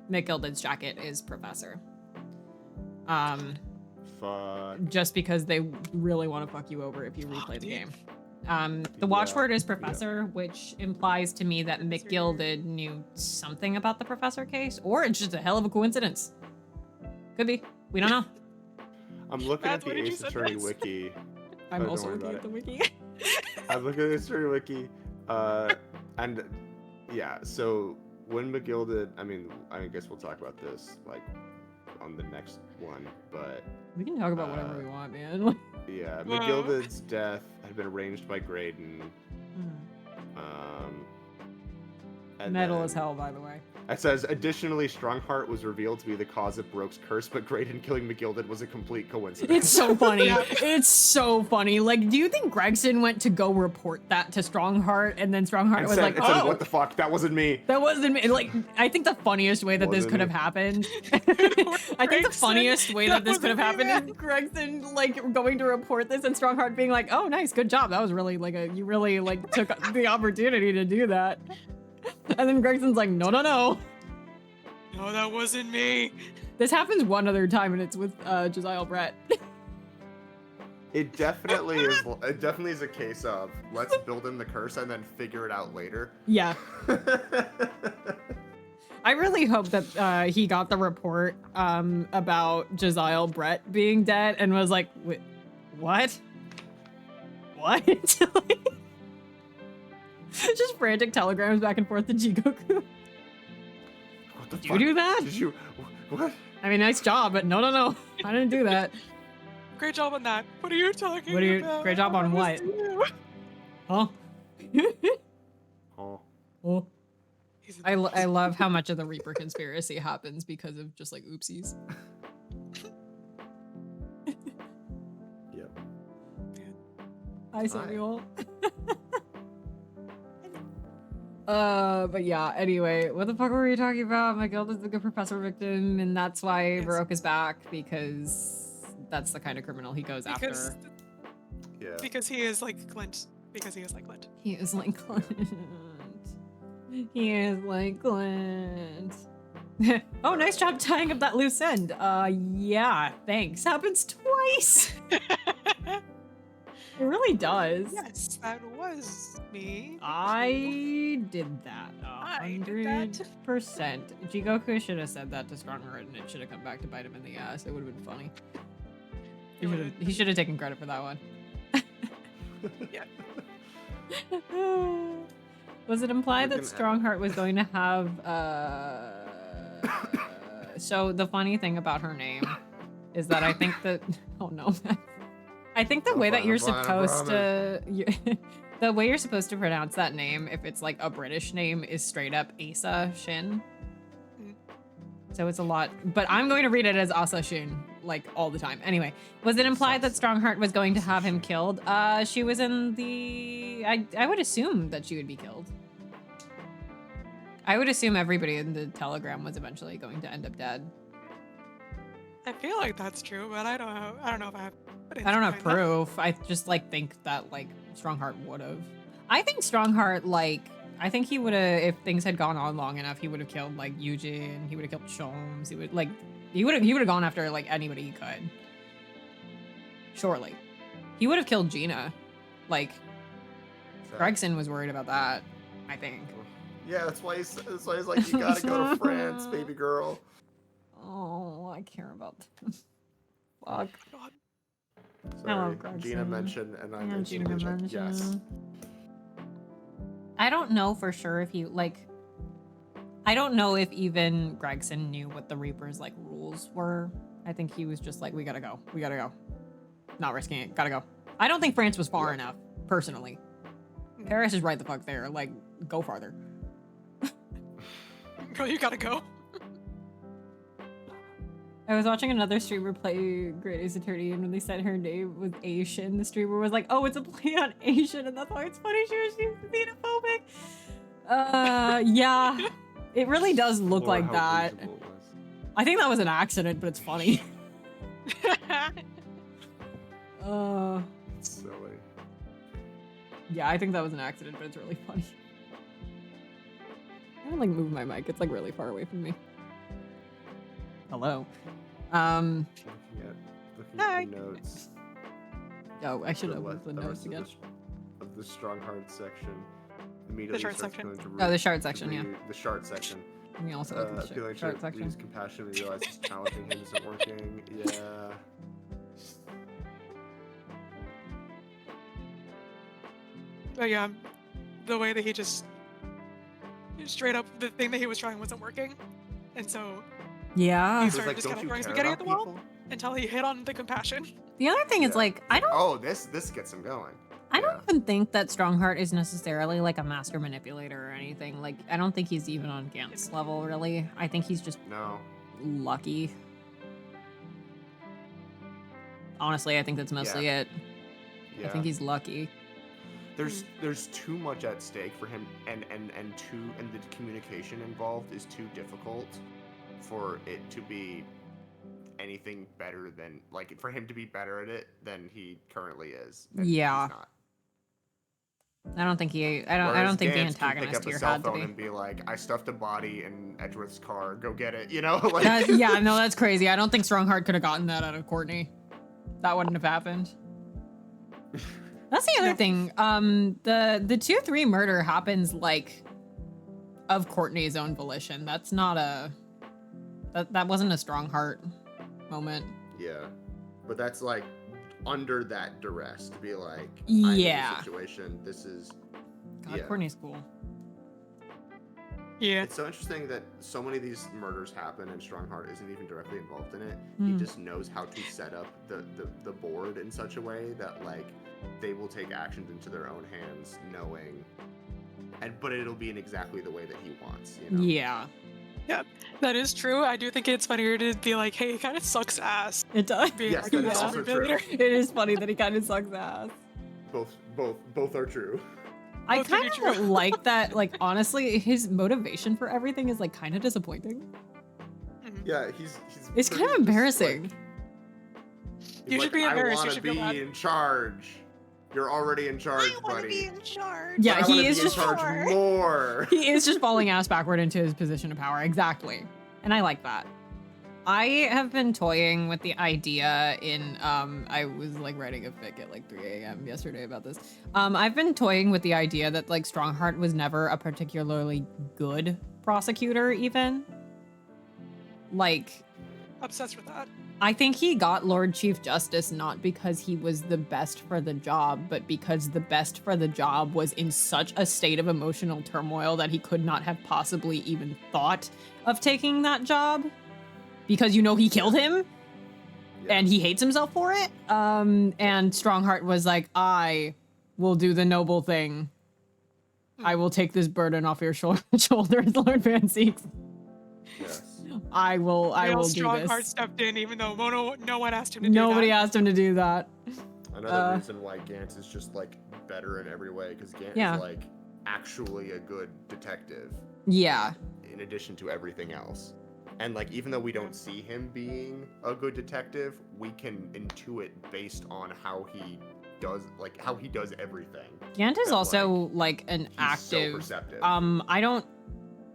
McGilded's jacket is professor. Just because they really want to fuck you over if you replay the game. The watchword is professor, which implies to me that McGilded knew something about the professor case, or it's just a hell of a coincidence. Could be. We don't know. I'm looking at the Ace Attorney wiki. I'm also looking at the wiki. I'm looking at the Attorney wiki. And yeah, so when McGilded, I guess we'll talk about this like on the next one, but we can talk about whatever we want, man. Yeah, McGilded's death had been arranged by Graydon. Metal as hell, by the way. It says, additionally, Strongheart was revealed to be the cause of Baroque's curse, but Graydon killing McGilded was a complete coincidence. It's so funny. It's so funny. Like, do you think Gregson went to go report that to Strongheart, and then Strongheart was like, said, what the fuck? That wasn't me. That wasn't me. Like, I think the funniest way that this could have happened, I think the funniest way that this could have happened is Gregson, like, going to report this and Strongheart being like, oh, nice, good job. That was really, like, you really, like, took the opportunity to do that. And then Gregson's like, no. No, that wasn't me. This happens one other time, and it's with Josiah Brett. It definitely is. It definitely is a case of let's build in the curse and then figure it out later. Yeah. I really hope that he got the report about Josiah Brett being dead and was like, wait, what? What? Just frantic telegrams back and forth to Jigoku. Did you do that? Did you? What? I mean, nice job, but no. I didn't do that. Great job on that. What are you talking about? Great job on what? Huh? Oh. I love how much of the Reaper conspiracy happens because of just like oopsies. Yep. Hi, Samuel. But yeah, anyway, what the fuck were we talking about? Miguel is the good professor victim, and that's why Yes. Baroque is back, because that's the kind of criminal he goes after. Yeah. Because he is like Clint. Because he is like Clint. He is like Clint. He is like Clint. Oh, nice job tying up that loose end. Yeah, thanks. Happens twice. It really does. Yes, that was me. I did that. I did that. 100%. Jigoku should have said that to Strongheart, and it should have come back to bite him in the ass. It would have been funny. He should have taken credit for that one. Yeah. Was it implied that Strongheart was going to have so the funny thing about her name is that I think that oh no. I think the way that you're supposed to the way you're supposed to pronounce that name, if it's like a British name, is straight up Asa Shin. So it's a lot, but I'm going to read it as Asa Shin, like all the time. Anyway, was it implied that Strongheart was going to have him killed? She was in the, I would assume that she would be killed. I would assume everybody in the telegram was eventually going to end up dead. I feel like that's true, but I don't know if I have. I don't have proof. I just like think that like Strongheart would have. I think Strongheart like I think he would have if things had gone on long enough. He would have killed like Yujin. He would have killed Shomes. He would have gone after like anybody he could. Surely, he would have killed Gina. Like Gregson was worried about that. I think. Yeah, that's why he's like, you gotta go to France, baby girl. Oh, I care about them. Fuck. Sorry, Gina mentioned, and I mentioned. Yes. I don't know for sure if he like. I don't know if even Gregson knew what the Reaper's like rules were. I think he was just like, we gotta go. We gotta go. Not risking it. Gotta go. I don't think France was far enough, personally. Paris is right the fuck there. Like, go farther. Girl, you gotta go. I was watching another streamer play Great Ace Attorney, and when they said her name was Asian, the streamer was like, oh, it's a play on Asian, and that's why it's funny she was xenophobic. Yeah. It really does look like that. I think that was an accident, but it's funny. It's silly. Yeah, I think that was an accident, but it's really funny. I don't like move my mic. It's like really far away from me. Hello. Looking Hi. at the notes. Oh, I should have moved the notes again. Of the Strongheart section. The shard section. Oh, the shard section, yeah. The shard section. Let me also look at the Feeling shard section. Use compassion and realizes challenging him isn't working. Yeah. But yeah, the way that he just straight up the thing that he was trying wasn't working, and so Yeah. he He started like, just kind don't of you throwing care spaghetti about at the wall people? until he hit on the compassion. The other thing is Yeah. like, I don't this gets him going. I don't even think that Strongheart is necessarily like a master manipulator or anything. Like, I don't think he's even on Gant's level, really. I think he's just No. lucky. Honestly, I think that's mostly it. Yeah. I think he's lucky. There's too much at stake for him, and the communication involved is too difficult for it to be anything better than, like, for him to be better at it than he currently is. And Yeah. he's not. I don't think I don't Whereas think the Gantz can antagonist pick up here a cell had to phone be. and be like, I stuffed a body in Edgeworth's car. Go get it. You know, like. Yeah, no, that's crazy. I don't think Strongheart could have gotten that out of Courtney. That wouldn't have happened. That's the other thing. The 2-3 murder happens like of Courtney's own volition. That's not that wasn't a Strongheart moment. Yeah, but that's like under that duress to be like, Yeah. I'm in a situation. This is. God, Yeah. Courtney's cool. Yeah. It's so interesting that so many of these murders happen and Strongheart isn't even directly involved in it. Mm. He just knows how to set up the board in such a way that, like, they will take actions into their own hands, knowing, but it'll be in exactly the way that he wants. You know? Yeah. Yeah, that is true. I do think it's funnier to be like, hey, he kind of sucks ass. It does. Being Yes, like, that is "Yeah, also manipulator." true. It is funny that he kind of sucks ass. Both are true. I Both can be kind of true. like that. Like, honestly, his motivation for everything is like kind of disappointing. Mhm. Yeah, he's It's pretty kind of just, embarrassing. Like, You he's should like, be embarrassed, I you want to should feel be bad. in charge. You're already in charge, I want to buddy. be in charge. Yeah, But I wanna he is be just in charge Sure. more. he is just falling ass backward into his position of power. Exactly. And I like that. I have been toying with the idea in I was like writing a fic at like 3 a.m. yesterday about this. I've been toying with the idea that like Strongheart was never a particularly good prosecutor even. Like, Obsessed with that. I think he got Lord Chief Justice not because he was the best for the job, but because the best for the job was in such a state of emotional turmoil that he could not have possibly even thought of taking that job. Because you know he killed him Yeah. and he hates himself for it. And Strongheart was like, I will do the noble thing. I will take this burden off your shoulders, Lord Van Seeks. Yes. I will do Strongheart this. stepped in, even though no one asked him to do Nobody that. asked him to do that. Another reason why Gant is just like better in every way, because Gant Yeah. is like actually a good detective Yeah. in addition to everything else. And like even though we don't see him being a good detective, we can intuit based on how he does everything. Gant is That, also like an He's active. so perceptive.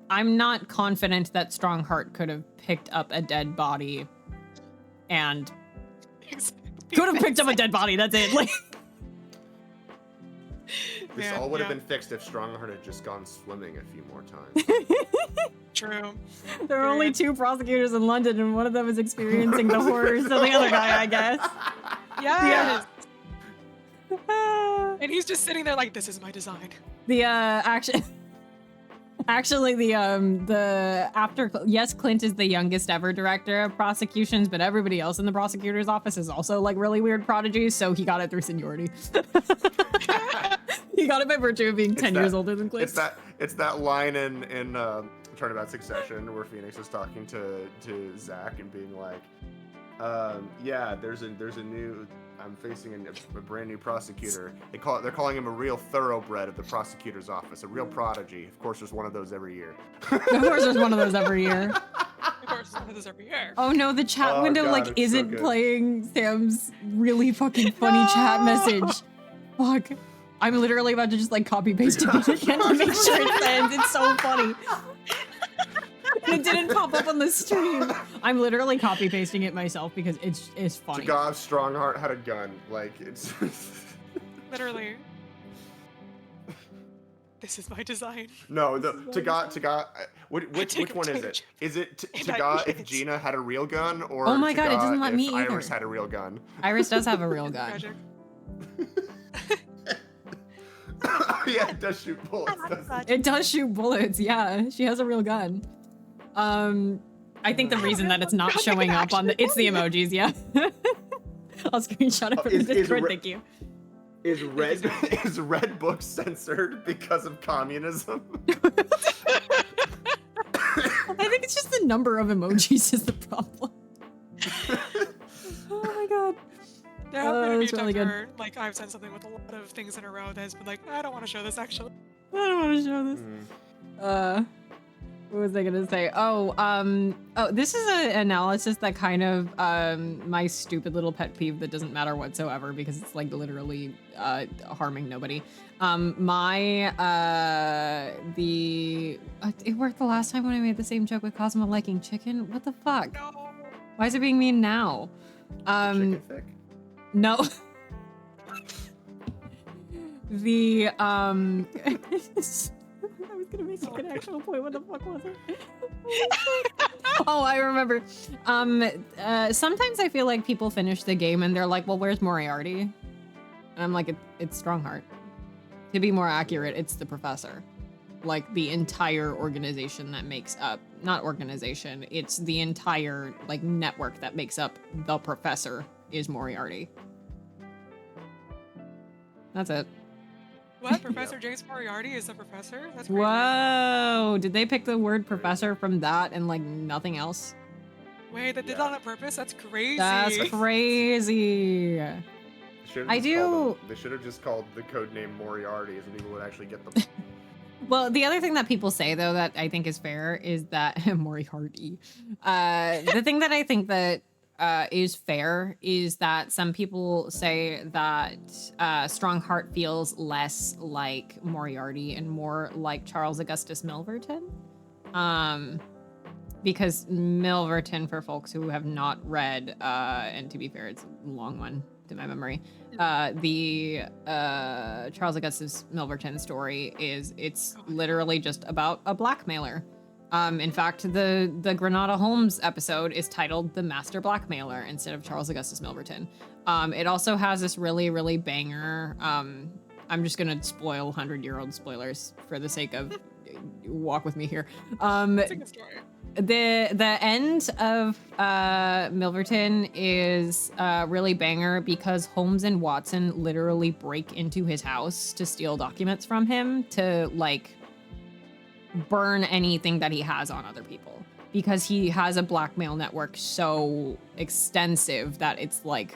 I'm not confident that Strongheart could have picked up a dead body and could have picked up a dead body. That's it. Like, This Yeah, all would have yeah. been fixed if Strongheart had just gone swimming a few more times. True. there are only 2 prosecutors in London, and one of them is experiencing the horrors of the other guy, I guess. Yes. And he's just sitting there like, this is my design. The actually the after yes, Clint is the youngest ever director of prosecutions, but everybody else in the prosecutor's office is also like really weird prodigies, so he got it through seniority. He got it by virtue of being 10 years older than Clint. It's that line in Turnabout Succession where Phoenix is talking to Zach and being like, yeah, there's a new. I'm facing a brand new prosecutor. They're calling him a real thoroughbred of the prosecutor's office, a real prodigy. Of course, there's one of those every year. Of course, there's one of those every year. Of course, one of those every year. Oh no, the chat Oh, window God, like it's so isn't good. playing Sam's really fucking funny chat message. Fuck. I'm literally about to just like copy paste it again to make sure it sends. It's so funny. And it didn't pop up on the stream. I'm literally copy pasting it myself because it's funny. Tagav Strongheart had a gun. Like it's. Literally. This is my design. No, Tagav. Which one is it? Is it Tagav if Gina had a real gun, or Oh my God, it doesn't let if me either. Iris had a real gun? Iris does have a real gun. Magic. Yeah, it does shoot bullets. doesn't it? It does shoot bullets, yeah. She has a real gun. I think the reason that it's not How did showing it up on the it's the emojis, yeah. I'll screenshot it from the Discord, thank you. Is red book censored because of communism? I think it's just the number of emojis is the problem. Oh my god. There have been a few that's really times good. where, like, I've sent something with a lot of things in a row that has been like, I don't want to show this actually. I don't want to show this. What was I gonna say? Oh, this is an analysis that kind of my stupid little pet peeve that doesn't matter whatsoever because it's like literally harming nobody. It worked the last time when I made the same joke with Cosmo liking chicken. What the fuck? No. Why is it being mean now? Chicken thick. No. The I was gonna make like an actual point. What the fuck was it? Oh, I remember. Sometimes I feel like people finish the game and they're like, "Well, where's Moriarty?" And I'm like, "It's Strongheart." To be more accurate, it's the professor. Like the entire organization that makes up, not organization, it's the entire like network that makes up the professor is Moriarty. That's it. What? Professor James Moriarty is the professor? That's crazy. Whoa! Did they pick the word professor from that and like nothing else? Wait, they did Yeah. that on purpose? That's crazy. That's crazy. They should have just called the codename Moriarty, so people would actually get them. Well, the other thing that people say though that I think is fair is that Moriarty. The thing that I think that is fair is that some people say that Strongheart feels less like Moriarty and more like Charles Augustus Milverton. Because Milverton, for folks who have not read, and to be fair, it's a long one to my memory, the Charles Augustus Milverton story it's literally just about a blackmailer. In fact, the Granada Holmes episode is titled The Master Blackmailer instead of Charles Augustus Milverton. It also has this really, really banger, I'm just gonna spoil 100-year-old spoilers for the sake of walk with me here. It's a good story. The end of Milverton is really banger because Holmes and Watson literally break into his house to steal documents from him to like burn anything that he has on other people because he has a blackmail network so extensive that it's like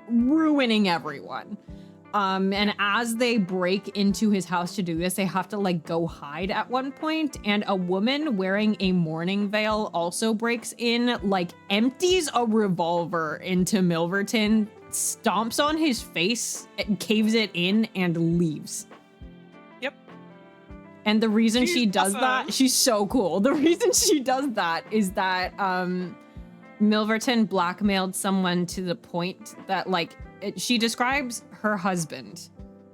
ruining everyone. And as they break into his house to do this, they have to like go hide at one point, and a woman wearing a mourning veil also breaks in, like empties a revolver into Milverton, stomps on his face, caves it in, and leaves. Yep. And the reason she does awesome. that, she's so cool. The reason she does that is that Milverton blackmailed someone to the point that like she describes her husband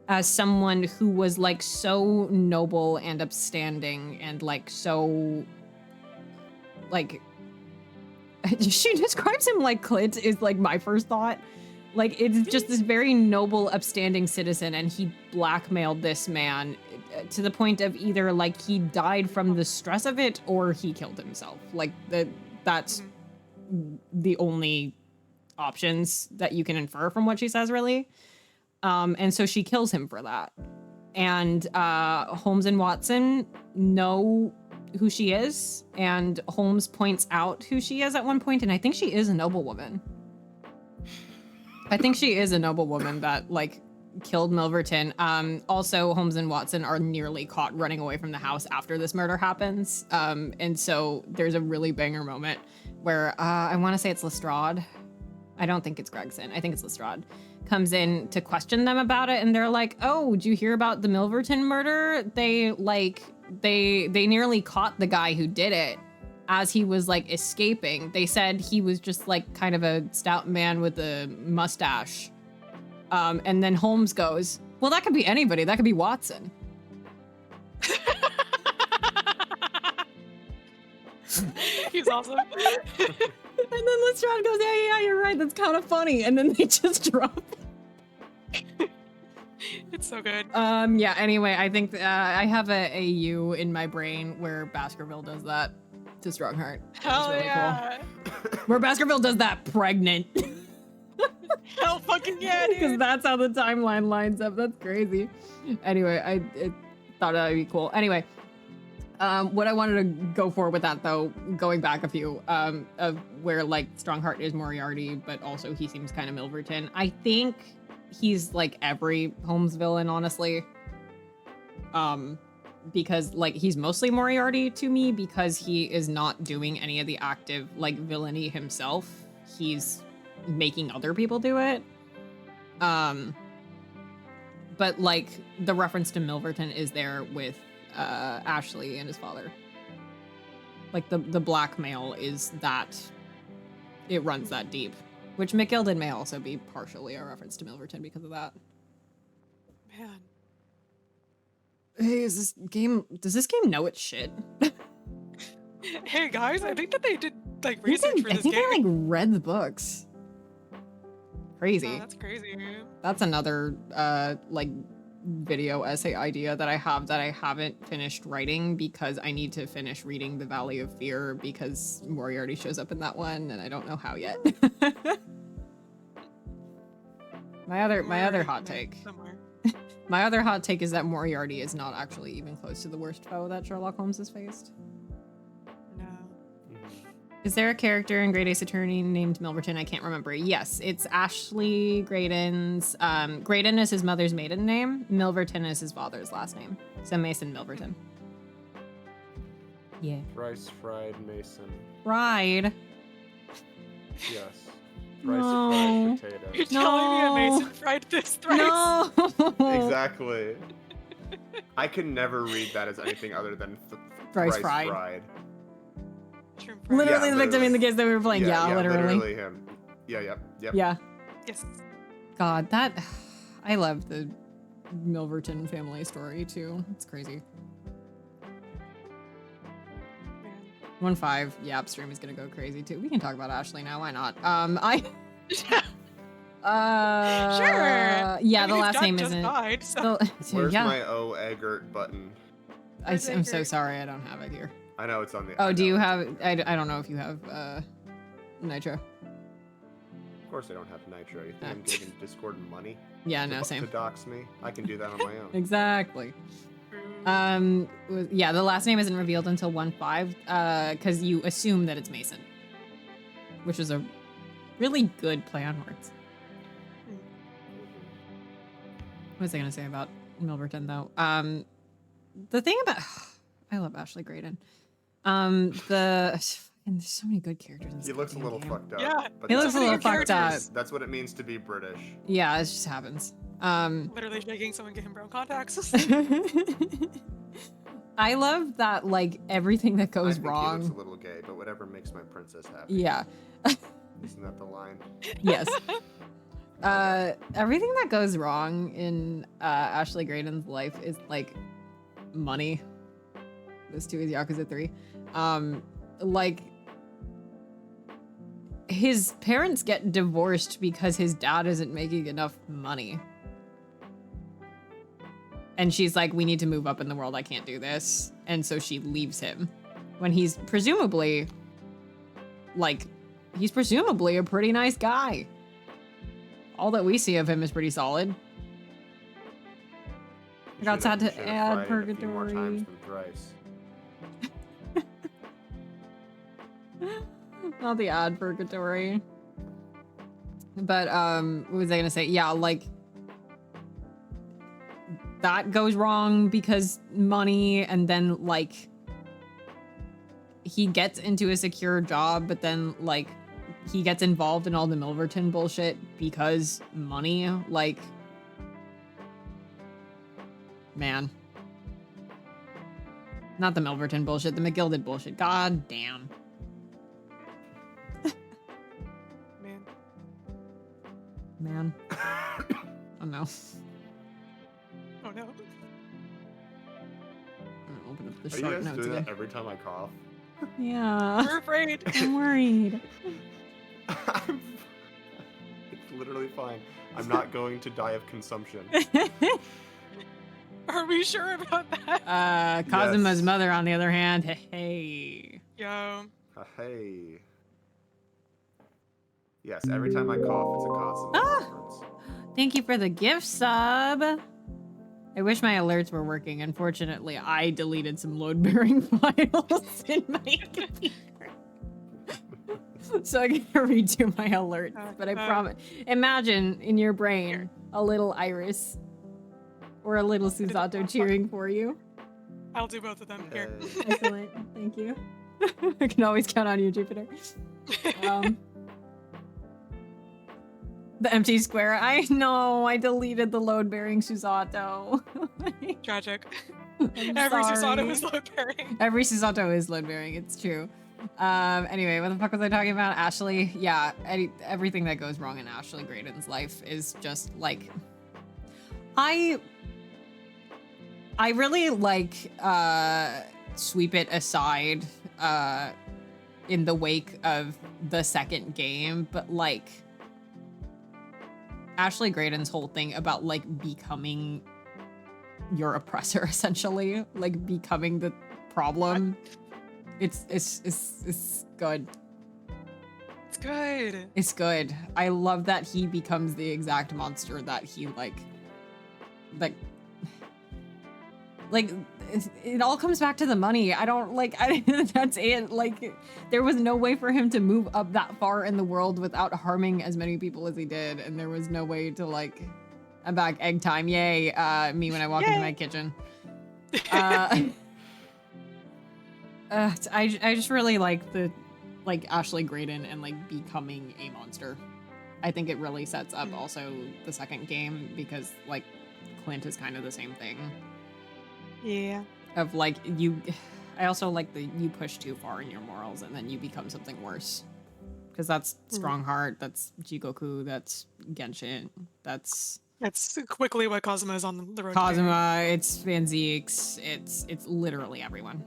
as someone who was like so noble and upstanding and like so like she describes him like Clint is like my first thought. Like it's just this very noble, upstanding citizen, and he blackmailed this man to the point of either like he died from the stress of it or he killed himself. Like that's the only options that you can infer from what she says, really. And so she kills him for that. And Holmes and Watson know who she is, and Holmes points out who she is at one point, and I think she is a noblewoman. I think she is a noblewoman that like killed Milverton. Also, Holmes and Watson are nearly caught running away from the house after this murder happens. And so there's a really banger moment where I want to say it's Lestrade. I don't think it's Gregson. I think it's Lestrade. Comes in to question them about it, and they're like, "Oh, did you hear about the Milverton murder? They nearly caught the guy who did it as he was like escaping. They said he was just like kind of a stout man with a mustache." And then Holmes goes, "Well, that could be anybody. That could be Watson." He's awesome. And then Lestrade goes, yeah, you're right. That's kind of funny. And then they just drop. It's so good. Yeah, anyway, I think I have a U in my brain where Baskerville does that to Strongheart. Hell really yeah. Cool. Where Baskerville does that pregnant. Hell fucking yeah, dude. Because that's how the timeline lines up. That's crazy. Anyway, I thought that would be cool. Anyway. What I wanted to go for with that, though, going back a few, of where, like, Strongheart is Moriarty, but also he seems kind of Milverton. I think he's, like, every Holmes villain, honestly. Because, like, he's mostly Moriarty to me because he is not doing any of the active, like, villainy himself. He's making other people do it. But, like, the reference to Milverton is there with Ashley and his father. Like the blackmail is that it runs that deep, which McGilden may also be partially a reference to Milverton because of that. Man. Hey, does this game know its shit? Hey guys, I think that they did like research for this game. I think they like read the books. Crazy. Oh, that's crazy. That's another like video essay idea that I have that I haven't finished writing because I need to finish reading The Valley of Fear because Moriarty shows up in that one and I don't know how yet. My other hot take. My other hot take is that Moriarty is not actually even close to the worst foe that Sherlock Holmes has faced. No. Is there a character in Great Ace Attorney named Milverton? I can't remember. Yes, it's Ashley Graydon's. Graydon is his mother's maiden name. Milverton is his father's last name. So Mason Milverton. Yeah. Thrice fried Mason. Fried. Yes. Thrice No. fried You're potatoes. telling me that No. Mason fried this thrice? No. Exactly. I can never read that as anything other than Thrice thrice fried. fried. Shrimp fried. Literally Yeah, the victim in the case that we were playing. Yeah, literally. him. Yeah, yep. Yeah. Yes. God, that I love the Milverton family story too. It's crazy. Man. 1-5. Yeah, upstream is gonna go crazy too. We can talk about Ashley now. Why not? Sure. Yeah, I the mean, his last dad name just isn't. died, so. Where's yeah. my O Eggert button? I'm so sorry. I don't have it here. I know it's on the. Oh, I do know you it's have? on the- I don't know if you have Nitro. Of course, I don't have Nitro. You think I'm giving Discord money? Yeah, to, no, to same. dox me? I can do that on my own. Exactly. True. Yeah, the last name isn't revealed until 1-5, because you assume that it's Mason, which is a really good play on words. What was I gonna say about Milverton though? The thing about I love Ashley Graydon. There's so many good characters in this He looks a goddamn little game. fucked up. Yeah, but He that's looks a what little it fucked up. means- That's what it means to be British. Yeah, it just happens. Literally shaking someone get him brown contacts. I love that like everything that I goes think he wong. looks a little gay, but whatever makes my princess happy. Yeah. Isn't that the line? Yes. Everything that goes wrong in Ashley Graydon's life is like money. This too is Yakuza 3. Like his parents get divorced because his dad isn't making enough money. And she's like, we need to move up in the world. I can't do this. And so she leaves him when he's presumably a pretty nice guy. All that we see of him is pretty solid. I got sad to add Purgatory. More times Purgatory. than thrice. Not the ad Purgatory. But what was I gonna say? Yeah, like that goes wrong because money, and then like he gets into a secure job, but then like he gets involved in all the Milverton bullshit because money. Like, man. Not the Milverton bullshit, the McGilded bullshit. God damn. Man. Man. Oh no. Oh no. I'm gonna open up the Are you short guys notes doing again. that every time I cough? Yeah. We're afraid. I'm worried. It's literally fine. I'm not going to die of consumption. Are we sure about that? Kazuma's Yes. mother, on the other hand, hey. Yo. Hey. Yes, every time I cough, it's a Katsuma reference. Thank you for the gift sub. I wish my alerts were working. Unfortunately, I deleted some load-bearing files in my computer. So I can redo my alerts. But I promise. Imagine in your brain a little Iris or a little Susato cheering for you. I'll do both of them here. Excellent. Thank you. I can always count on you, Jupiter. The empty square. I know. I deleted the load-bearing Susato. Tragic. I'm Every sorry. Susato is load bearing. Every Susato is load-bearing. It's true. Anyway, what the fuck was I talking about? Ashley. Yeah. Everything that goes wrong in Ashley Graydon's life is just like, I really like sweep it aside in the wake of the second game, but like Ashley Graydon's whole thing about like becoming your oppressor, essentially, like becoming the problem. It's good. It's good. It's good. I love that he becomes the exact monster that he like it all comes back to the money. I don't like, that's it. Like, there was no way for him to move up that far in the world without harming as many people as he did. And there was no way to like, I'm back, egg time. Yay. Me when I walk into my kitchen. I just really like the, like Ashley Graydon and like becoming a monster. I think it really sets up also the second game because like Clint is kind of the same thing. Yeah. Of like I also like the you push too far in your morals and then you become something worse. Because that's Strongheart, that's Jigoku, that's Genshin, that's quickly what Kazuma is on the road. Kazuma, it's Van Zieks, it's literally everyone.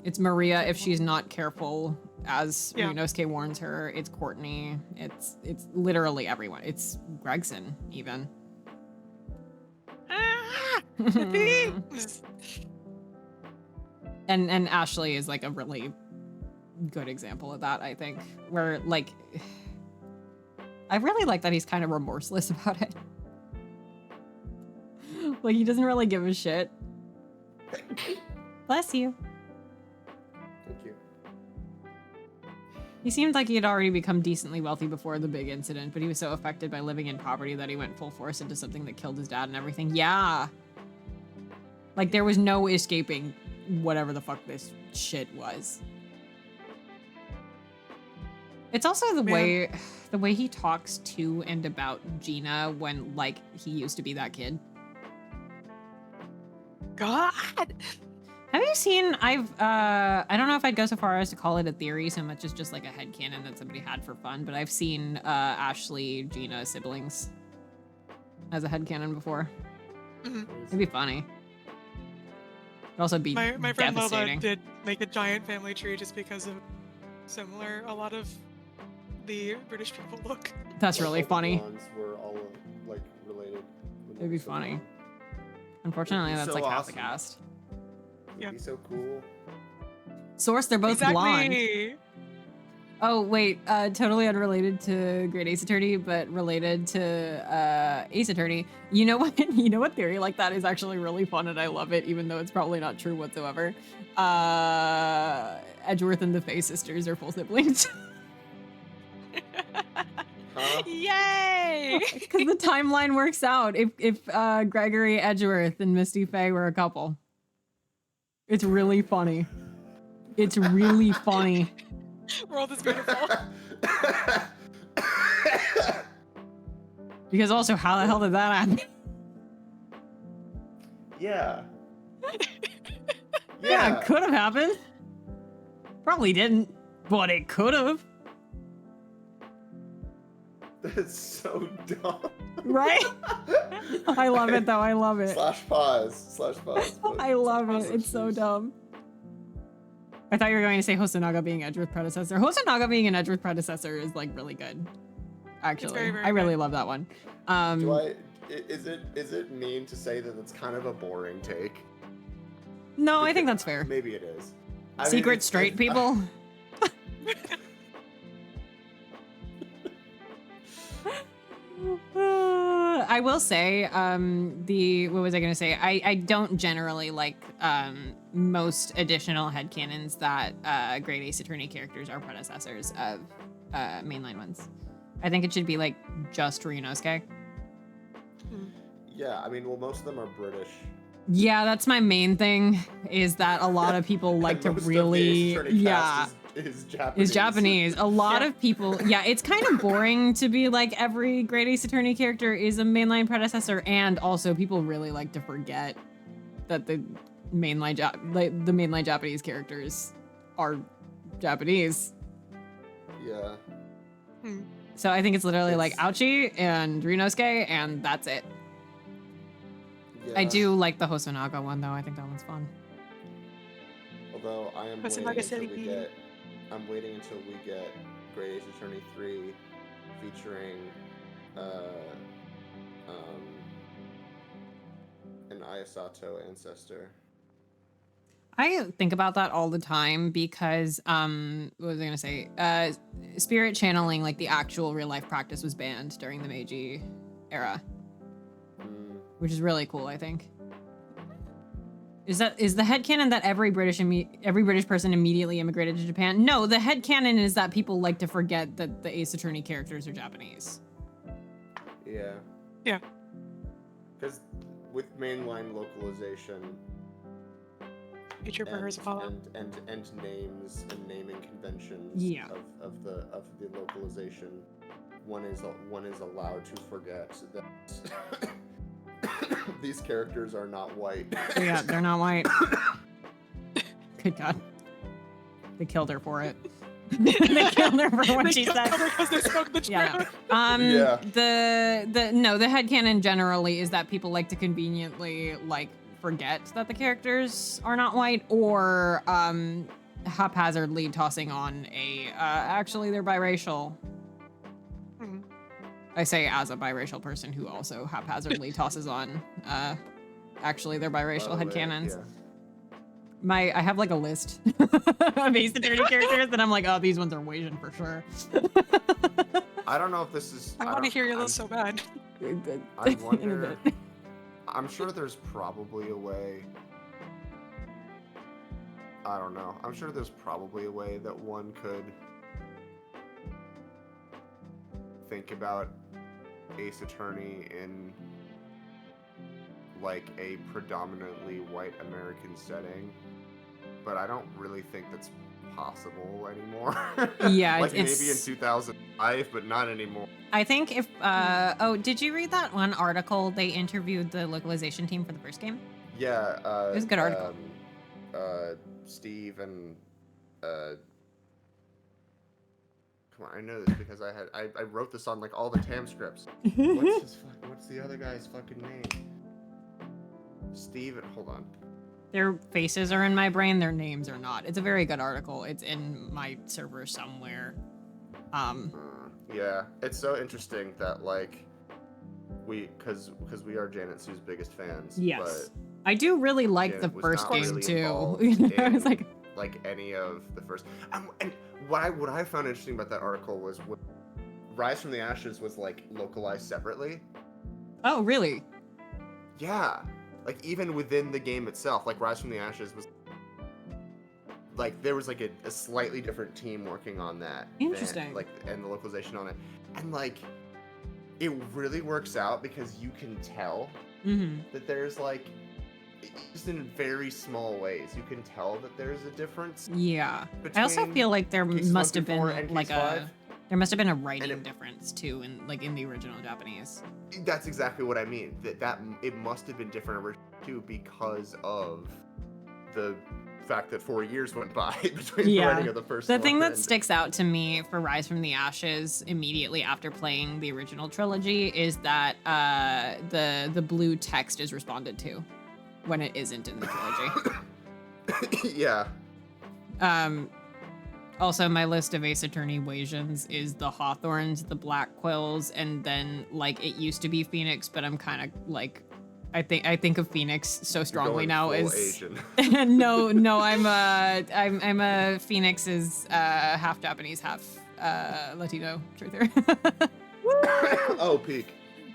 It's Maria if she's not careful, as Ryunosuke warns her. It's Courtney. It's literally everyone. It's Gregson even. and Ashley is like a really good example of that, I think. Where like I really like that he's kind of remorseless about it. Like he doesn't really give a shit. Bless you. Thank you. He seemed like he had already become decently wealthy before the big incident, but he was so affected by living in poverty that he went full force into something that killed his dad and everything. Yeah. Like, there was no escaping whatever the fuck this shit was. It's also the way he talks to and about Gina when, like, he used to be that kid. God! Have you seen, I don't know if I'd go so far as to call it a theory so much as just like a headcanon that somebody had for fun, but I've seen Ashley, Gina siblings as a headcanon before. It'd be funny. It'd also be my friend Lola devastating. did make a giant family tree just because of similar a lot of the British people look. That's really funny. Ones were all like related. It'd be funny. Unfortunately, that's so like half the awesome. cast. It'd be so cool. Source, they're both blonde. Exactly. Oh, wait, totally unrelated to Great Ace Attorney, but related to Ace Attorney. You know what? You know what theory like that is actually really fun, and I love it, even though it's probably not true whatsoever. Edgeworth and the Faye sisters are full siblings. Huh? Yay! Because the timeline works out. If Gregory Edgeworth and Misty Faye were a couple. It's really funny. It's really funny. World is beautiful. Because also, how the hell did that happen? Yeah. Yeah, it could have happened. Probably didn't, but it could have. That's so dumb. Right? I love it though. I love it. Slash pause. I love it. It's so dumb. I thought you were going to say Hosonaga being Edgeworth's predecessor. Hosonaga being an Edgeworth predecessor is like really good. Actually, very, very I really good. love that one. Is it mean to say that it's kind of a boring take? No, I think that's fair. Maybe it is. Secret straight people. I will say, what was I going to say? I don't generally like most additional headcanons that Great Ace Attorney characters are predecessors of mainline ones. I think it should be like just Ryunosuke. Yeah, I mean, well, most of them are British. Yeah, that's my main thing, is that a lot of people like to Most of the really, Ace Attorney cast is Japanese. is Japanese. A lot of people, it's kind of boring to be like every Great Ace Attorney character is a mainline predecessor, and also people really like to forget that the mainline Japanese characters are Japanese. Yeah. So I think it's literally like Ouchi and Ryunosuke, and that's it. Yeah. I do like the Hosonaga one though. I think that one's fun. Although I am I'm waiting until we get Great Ace Attorney 3 featuring an Ayasato ancestor. I think about that all the time because, what was I gonna say? Spirit channeling, like the actual real life practice, was banned during the Meiji era, which is really cool, I think. Is the headcanon that every British person immediately immigrated to Japan? No, the headcanon is that people like to forget that the Ace Attorney characters are Japanese. Yeah. Yeah. Because with mainline localization Feature burgers follow. and names and naming conventions Yeah. of the localization, one is allowed to forget that these characters are not white. Yeah, they're not white. Good God. They killed her for it. They killed her for what she said. Because they spoke the truth. Yeah. Yeah. The headcanon generally is that people like to conveniently like forget that the characters are not white, or haphazardly tossing on a actually they're biracial. Mhm. I say as a biracial person who also haphazardly tosses on actually they're biracial headcanons. Yeah. I have like a list of Ace Attorney characters that I'm like, oh, these ones are Asian for sure. I don't know if this is. I want to hear your list so bad. I wonder. I'm sure there's probably a way. I don't know. I'm sure there's probably a way that one could think about Ace Attorney in like a predominantly white American setting, but I don't really think that's possible anymore. Yeah, like it's maybe in 2005, but not anymore. I think if did you read that one article? They interviewed the localization team for the first game. Yeah, It was a good article. Steve and come on, I know this because I wrote this on like all the TAM scripts. What's the other guy's fucking name? Steve and hold on. Their faces are in my brain, their names are not. It's a very good article. It's in my server somewhere. Yeah, it's so interesting that like because we are Janet Sue's biggest fans. Yes. I do really like Janet the was first not game really too. involved I was in, like any of the first. And what I found interesting about that article was when Rise from the Ashes was like localized separately. oh, really? Yeah, like even within the game itself, like Rise from the Ashes was like there was like a slightly different team working on that. Interesting. And the localization on it, and like it really works out because you can tell that there's like just in very small ways you can tell that there's a difference. Yeah. I also feel like there Case must have 1 been and like Case 5. there must have been a writing difference too in the original Japanese. That's exactly what I mean. That it must have been different originally too because of the fact that 4 years went by between the writing of the first one. The thing that and- sticks out to me for Rise from the Ashes immediately after playing the original trilogy is that the blue text is responded to when it isn't in the trilogy. Yeah. Also, my list of Ace Attorney Wasians is the Hawthorns, the Black Quills, and then like it used to be Phoenix, but I'm kind of like, I think of Phoenix so strongly Going now full as Asian. no, I'm a Phoenix is half Japanese, half Latino truther. Oh, peak.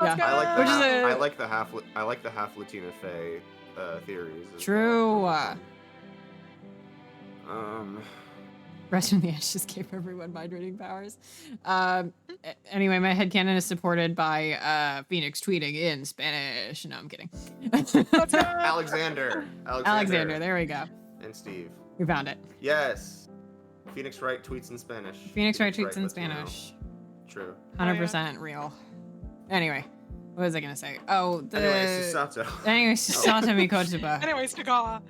Yeah. I like the half Latina Fae theories. As True. well. Rest from the Ashes gave everyone mind reading powers. Anyway, my headcanon is supported by Phoenix tweeting in Spanish. No, I'm kidding. Alexander, there we go. and Steve. We found it. Yes. Phoenix Wright tweets in Spanish. Phoenix Wright tweets in lets me know. Spanish. True. 100% real. Anyway, what was I gonna say? Oh, Anyway, Susato. Anyway, Susato Mikotoba. Anyways, Tagawa.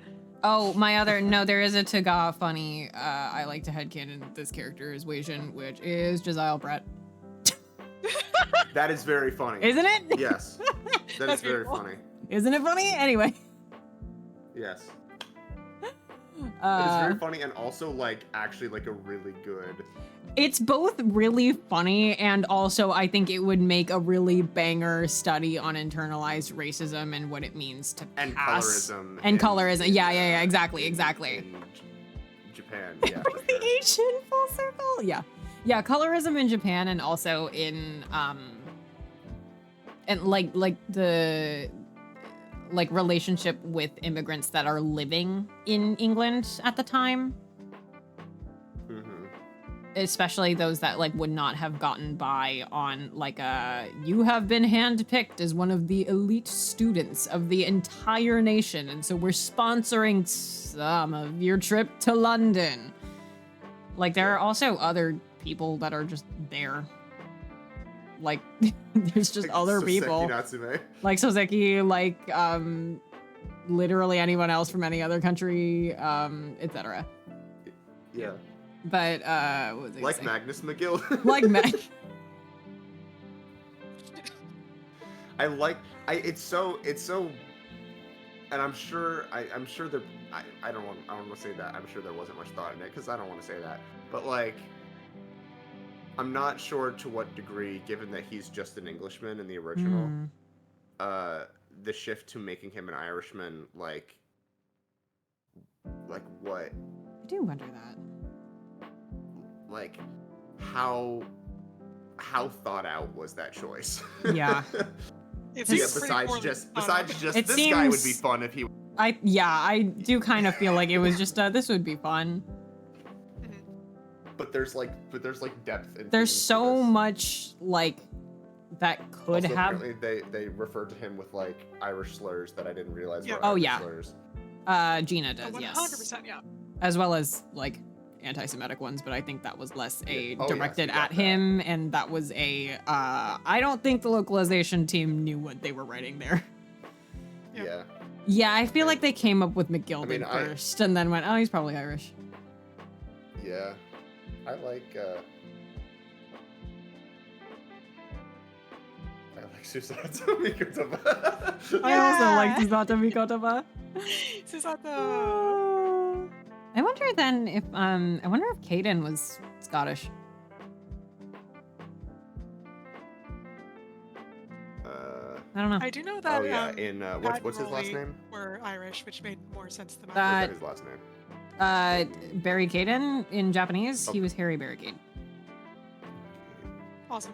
Oh, my other there is a Taga funny. I like to headcanon this character is Wasian, which is Josiah Brett. That is very funny. Isn't it? Yes. That is very beautiful. funny. Isn't it funny? Anyway. Yes. It is very funny and also like actually like a really good. It's both really funny and also I think it would make a really banger study on internalized racism and what it means to And pass. colorism. And in- colorism. Yeah, exactly. in Japan. Yeah. for The sure. Asian full circle. Yeah. Yeah, colorism in Japan and also in and like the like relationship with immigrants that are living in England at the time, especially those that like would not have gotten by on like you have been handpicked as one of the elite students of the entire nation, and so we're sponsoring some of your trip to London. Like there are also other people that are just there. Like there's just Like other Soseki people. Natsume. Like Soseki, like literally anyone else from any other country, etc. Yeah. But what was I Like gonna say? Magnus McGill. Like it's so and I'm sure there I don't want to say that. I'm sure there wasn't much thought in it because I don't want to say that. But like I'm not sure to what degree, given that he's just an Englishman in the original, the shift to making him an Irishman, like what? I do wonder that. Like how thought out was that choice? Yeah. It Yeah, seems pretty poorly besides thought just It this guy would be seems- fun if he. I do kind of feel like it was just this would be fun. out. Mhm. But there's like depth. And There's themes to so this. much like that could Also, have. apparently they referred to him with like Irish slurs that I didn't realize Yeah. were Oh, Irish yeah. slurs. Gina does, 100%, yes, yeah. as well as like anti-Semitic ones, but I think that was less a Yeah. Oh, yes, directed you got at that. him, and that was a. I don't think the localization team knew what they were writing there. Yeah. Yeah. Yeah, I feel like they came up with I McGilden mean, first, and then went, oh, he's probably Irish. Yeah. I like Susato Mikutama. I also like Susato Mikotaba. Susato. I wonder then if I wonder if Kaden was Scottish. I don't know. I do know that. Oh yeah, in Pat what's his last Rowley name? Were Irish, which made more sense to me. What Uh, is that his last name? Barry Kaden in Japanese, he Okay. was Harry Barricade. Awesome.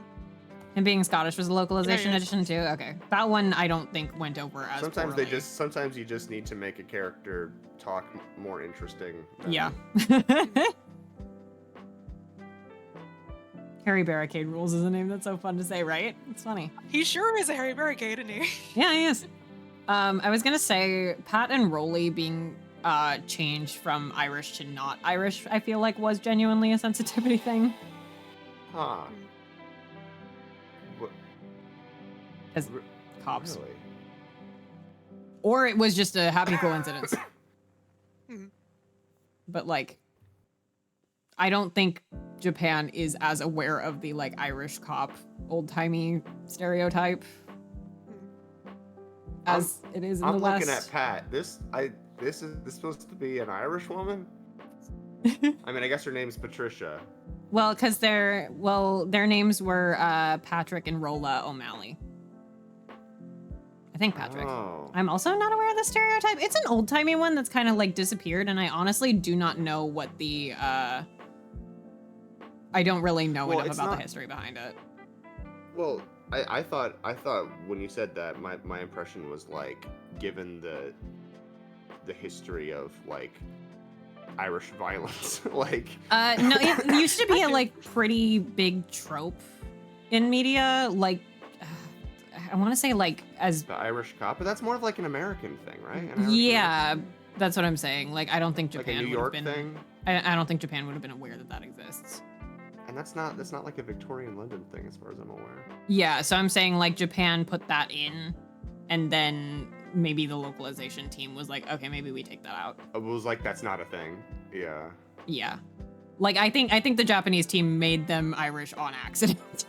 And being Scottish was a localization Yeah, yeah. addition too. Okay, that one I don't think went over as. Sometimes poorly. sometimes you just need to make a character talk more interesting. than- Yeah. Harry Barricade Rules is a name that's so fun to say, right? It's funny. He sure is a Harry Barricade, isn't he? Yeah, he is. I was gonna say Pat and Rowley being changed from Irish to not Irish, I feel like was genuinely a sensitivity thing. Huh. What? As Re- cops. Really? Or it was just a happy coincidence. Mhm. But like I don't think Japan is as aware of the like Irish cop old-timey stereotype as it is in I'm the West. looking at Pat. This is this supposed to be an Irish woman? I mean, I guess her name's Patricia. Well, because their names were Patrick and Rolla O'Malley. I think Patrick. Oh. I'm also not aware of the stereotype. It's an old-timey one that's kind of like disappeared, and I honestly do not know what the I don't really know Well, enough it's about not- the history behind it. Well, I thought when you said that, my impression was like, given the history of like Irish violence, like No, it used to be a like pretty big trope in media. Like, I want to say like as the Irish cop, but that's more of like an American thing, right? An Irish yeah, that's what I'm saying. Like, I don't think American- Japan like a New would have York been. thing. I don't think Japan would have been aware that that exists. And that's not like a Victorian London thing, as far as I'm aware. Yeah, so I'm saying like Japan put that in, and then maybe the localization team was like, okay, maybe we take that out. It was like that's not a thing. Yeah. Yeah, like I think the Japanese team made them Irish on accident.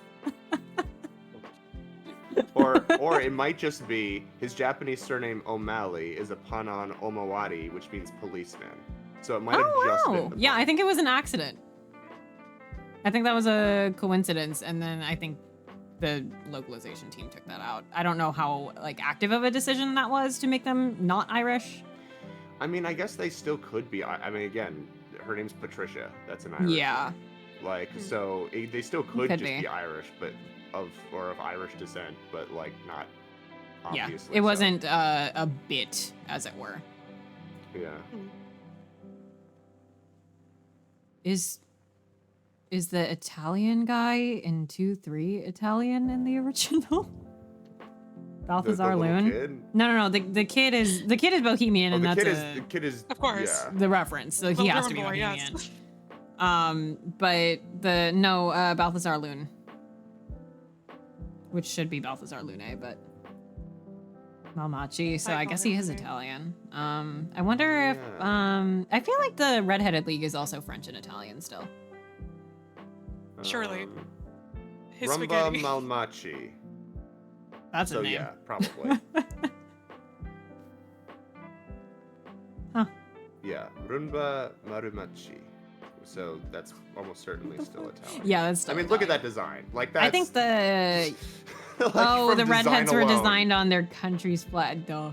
Or it might just be his Japanese surname O'Malley is a pun on Omawari, which means policeman. So it might have just been the Yeah, pun. I think it was an accident. I think that was a coincidence, and then I think the localization team took that out. I don't know how like active of a decision that was to make them not Irish. I mean, I guess they still could be. I mean, again, her name's Patricia. That's an Irish. Yeah. name. Like, so they still could Could just be. be Irish, but of Irish descent, but like not Yeah, obviously. it so. wasn't a bit, as it were. Yeah. Is the Italian guy in 2-3 Italian in the original? Balthazar the little Loon? kid? No. The kid is Bohemian, Oh, and the that's kid is. Of course. Yeah. the reference. So he Little has to German be boy, Bohemian. yes. But Balthazar Loon, which should be Balthazar Lune, but Malmachi. So I call guess him he is Lune. Italian. I wonder if I feel like the Redheaded League is also French and Italian still. Surely. His Rumba spaghetti. Malmachi. That's a So name. yeah, probably. Huh. Yeah, Rumba Marumachi. So that's almost certainly still Italian. Yeah, that's still I mean, look at Italian. that design. Like that's. I think the like, the from redheads design were alone. designed on their country's flag. Duh.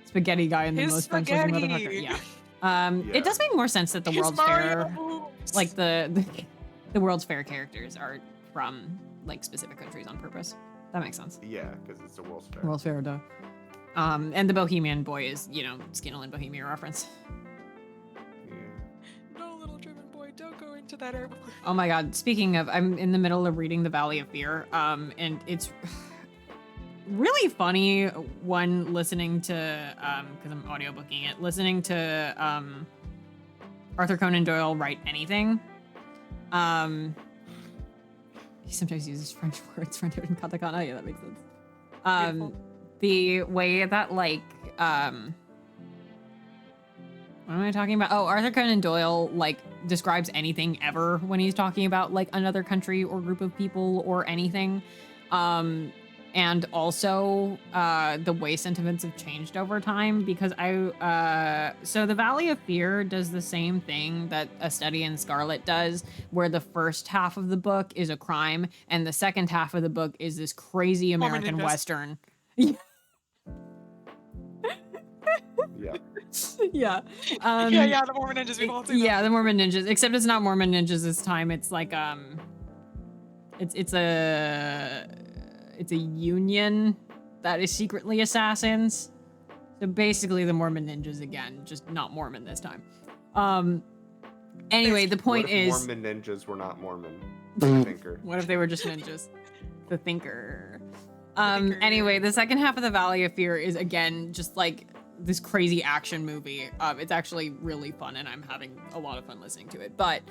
Spaghetti guy in the His most French looking spaghetti. motherfucker. Yeah. Yeah. It does make more sense that the His World's Mario Fair, moves. like the World's Fair characters are from like specific countries on purpose. That makes sense. Yeah, because it's a World's Fair. World's Fair, duh. And the Bohemian boy is, Skinner and Bohemia reference. Yeah. No, little German boy, don't go into that airport. Oh my god, speaking of, I'm in the middle of reading The Valley of Fear, and it's really funny when listening to, because I'm audiobooking it, listening to Arthur Conan Doyle write anything. He sometimes uses French words, French and katakana, yeah, that makes sense. Beautiful. The way that, like, what am I talking about? Oh, Arthur Conan Doyle, like, describes anything ever when he's talking about, like, another country or group of people or anything. And also, the way sentiments have changed over time, because so The Valley of Fear does the same thing that A Study in Scarlet does, where the first half of the book is a crime, and the second half of the book is this crazy American ninjas. Western. Yeah. Yeah. Yeah, the Mormon ninjas, we've all seen Yeah, them. the Mormon ninjas. Except it's not Mormon ninjas this time. It's like it's a union that is secretly assassins. So basically the Mormon ninjas again, just not Mormon this time. Anyway, the point What if is, Mormon ninjas were not Mormon? The thinker. what if they were just ninjas? The thinker. Thinker. Anyway, the second half of The Valley of Fear is again just like this crazy action movie. It's actually really fun, and I'm having a lot of fun listening to it. But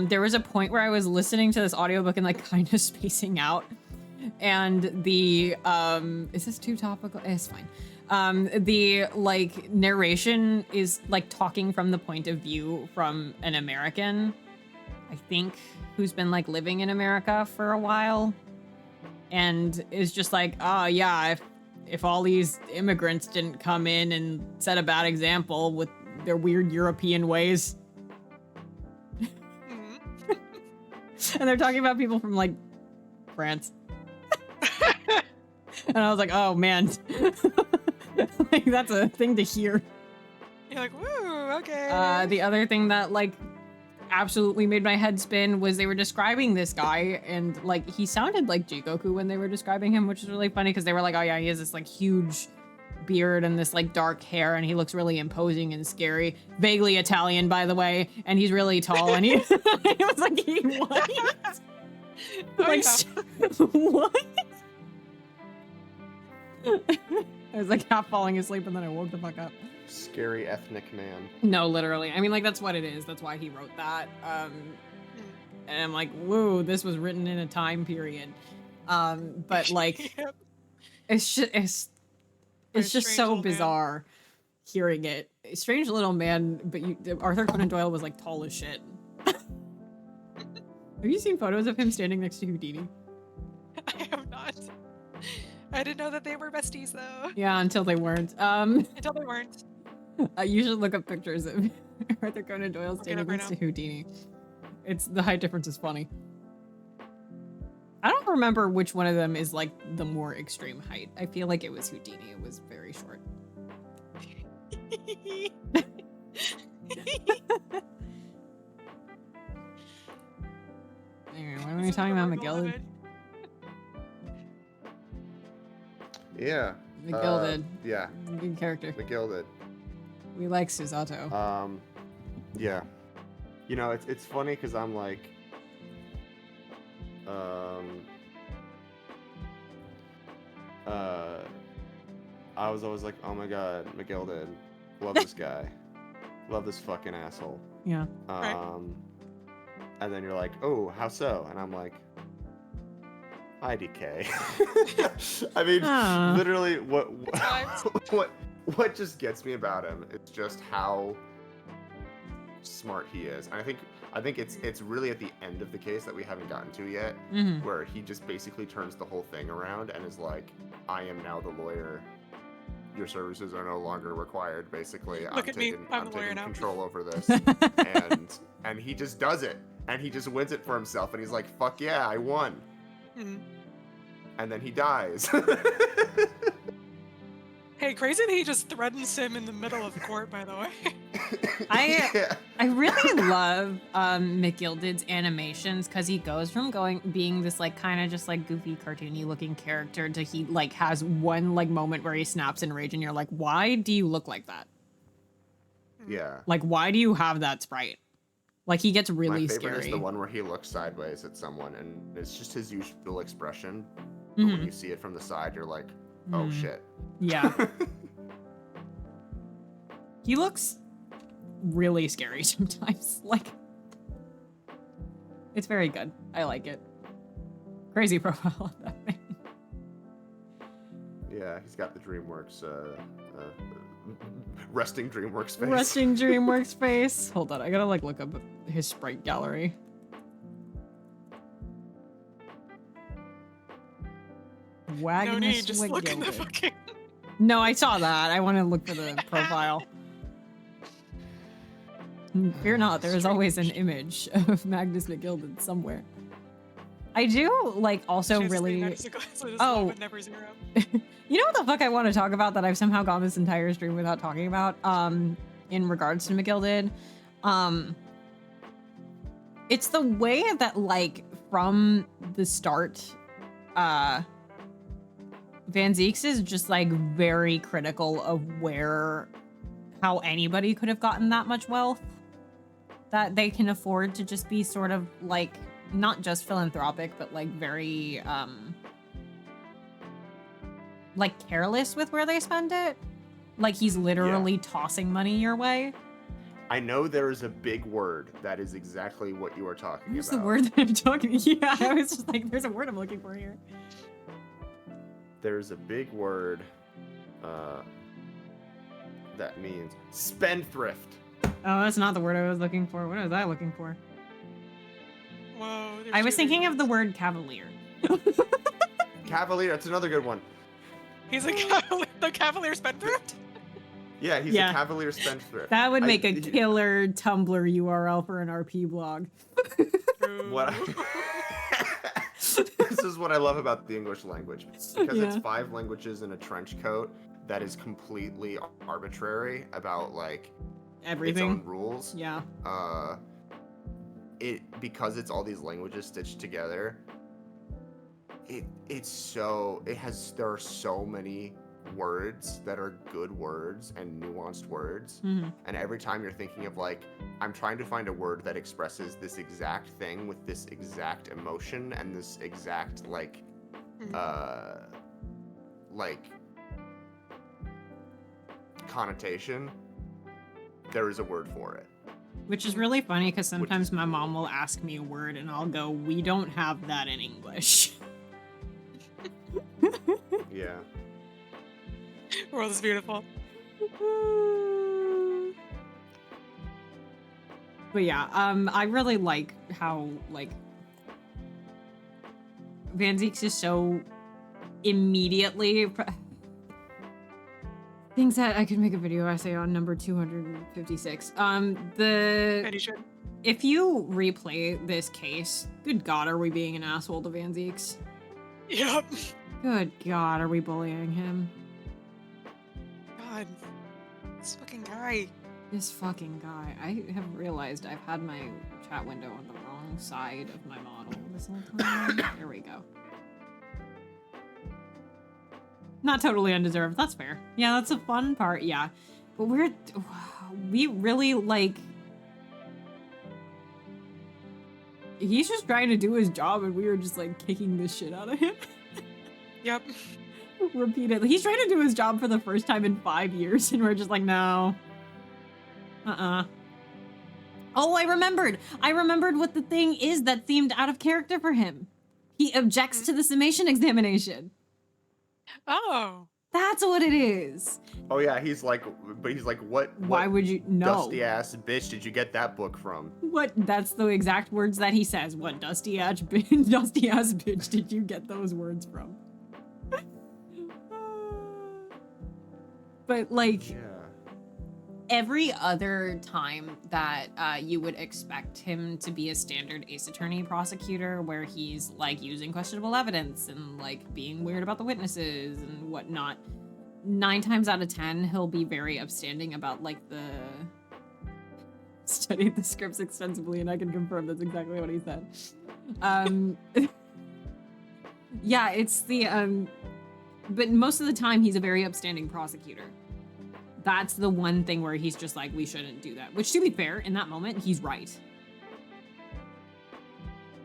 there was a point where I was listening to this audiobook and like kind of spacing out, and the is this too topical? It's fine. The like narration is like talking from the point of view from an American, I think, who's been like living in America for a while, and is just like, oh yeah, if all these immigrants didn't come in and set a bad example with their weird European ways. Mhm. And they're talking about people from like France. And I was like, oh man. Like that's a thing to hear. You're like, woo, okay. The other thing that like absolutely made my head spin was they were describing this guy, and like he sounded like Jikoku when they were describing him, which is really funny because they were like, oh yeah, he has this like huge beard and this like dark hair, and he looks really imposing and scary. Vaguely Italian, by the way, and he's really tall, and he it was like, he what? Oh, Like yeah. what? I was like half falling asleep, and then I woke the fuck up. Scary ethnic man. No, literally. I mean, like, that's what it is. That's why he wrote that. And I'm like, whoa, this was written in a time period. But like, Yep. it's just, it's just strange so little man. bizarre hearing it. Strange little man, but Arthur Conan Doyle was like tall as shit. Have you seen photos of him standing next to Houdini? I have not. I didn't know that they were besties though. Yeah, until they weren't. Until they weren't. You should look up pictures of Arthur Conan Doyle Look it standing up right next now. to Houdini. The height difference is funny. I don't remember which one of them is like the more extreme height. I feel like it was Houdini. It was very short. Anyway, what are we talking about, McGill? Yeah. McGilded. Yeah. Good character. McGilded. We like Susato. Yeah. You know, it's funny because I'm like, I was always like, oh my god, McGilded, love this guy, love this fucking asshole. Yeah. And then you're like, oh, how so? And I'm like, IDK. I mean, literally, what just gets me about him is just how smart he is. And I think it's really at the end of the case that we haven't gotten to yet, where he just basically turns the whole thing around and is like, I am now the lawyer. Your services are no longer required. Basically, I'm taking control over this, and he just does it, and he just wins it for himself, and he's like, fuck yeah, I won. And then he dies. Hey, crazy that he just threatens him in the middle of court, by the way. I really love McGilded's animations because he goes from being this like kind of just like goofy cartoony looking character to he like has one like moment where he snaps in rage and you're like, why do you look like that? Yeah. Like, why do you have that sprite? Like, he gets really scary. My favorite is the one where he looks sideways at someone and it's just his usual expression. But when you see it from the side, you're like, oh shit. Yeah. He looks really scary sometimes. Like, it's very good. I like it. Crazy profile of that man. Yeah, he's got the DreamWorks, resting DreamWorks face. Resting DreamWorks face. Hold on, I gotta like look up his sprite gallery. No need, just look in the fucking... No, I saw that. I want to look for the profile. Fear not, there is always an image of Magnus McGilded somewhere. I do, like, also really... Oh. You know what the fuck I want to talk about that I've somehow gone this entire stream without talking about? In regards to McGilded? It's the way that, like, from the start, Van Zieks is just like very critical of how anybody could have gotten that much wealth, that they can afford to just be sort of like, not just philanthropic, but like very, like careless with where they spend it. Like he's literally tossing money your way. I know there is a big word that is exactly what you are talking Where's about. the word that I'm talking? Yeah, I was just like, there's a word I'm looking for here. There's a big word that means spendthrift. Oh, that's not the word I was looking for. What was I looking for? Whoa. I was thinking of the word cavalier. Cavalier, that's another good one. He's a the cavalier spendthrift? Yeah, he's a cavalier spendthrift. That would make a killer Tumblr URL for an RP blog. What? This is what I love about the English language. Because it's 5 languages in a trench coat that is completely arbitrary about, like, everything. Its own rules. Yeah. Because it's all these languages stitched together, there are so many words that are good words and nuanced words. And every time you're thinking of like, I'm trying to find a word that expresses this exact thing with this exact emotion and this exact like connotation, there is a word for it. Which is really funny because sometimes my mom will ask me a word and I'll go, we don't have that in English. Yeah. The world is beautiful. But yeah, I really like how, like, Van Zieks is so immediately... Things that I could make a video essay on, number 256. If you replay this case, good God, are we being an asshole to Van Zieks? Yep. Good God, are we bullying him? God, this fucking guy. This fucking guy. I have realized I've had my chat window on the wrong side of my model this whole time. There we go. Not totally undeserved. That's fair. Yeah, that's a fun part. Yeah. But we really, like, he's just trying to do his job and we were just, like, kicking the shit out of him. Yep. Repeatedly. He's trying to do his job for the first time in 5 years and we're just like, no. Oh, I remembered. I remembered what the thing is that seemed out of character for him. He objects to the summation examination. Oh. That's what it is. Oh yeah, he's like, what? Why would you? No. Dusty ass bitch, did you get that book from? What? That's the exact words that he says. What dusty ass bitch did you get those words from? But like, Yeah. every other time that you would expect him to be a standard Ace Attorney prosecutor, where he's like using questionable evidence and like being weird about the witnesses and whatnot, 9 times out of 10 he'll be very upstanding about like the studied the scripts extensively, and I can confirm that's exactly what he said. Yeah, it's the but most of the time he's a very upstanding prosecutor. That's the one thing where he's just like, we shouldn't do that. Which, to be fair, in that moment, he's right.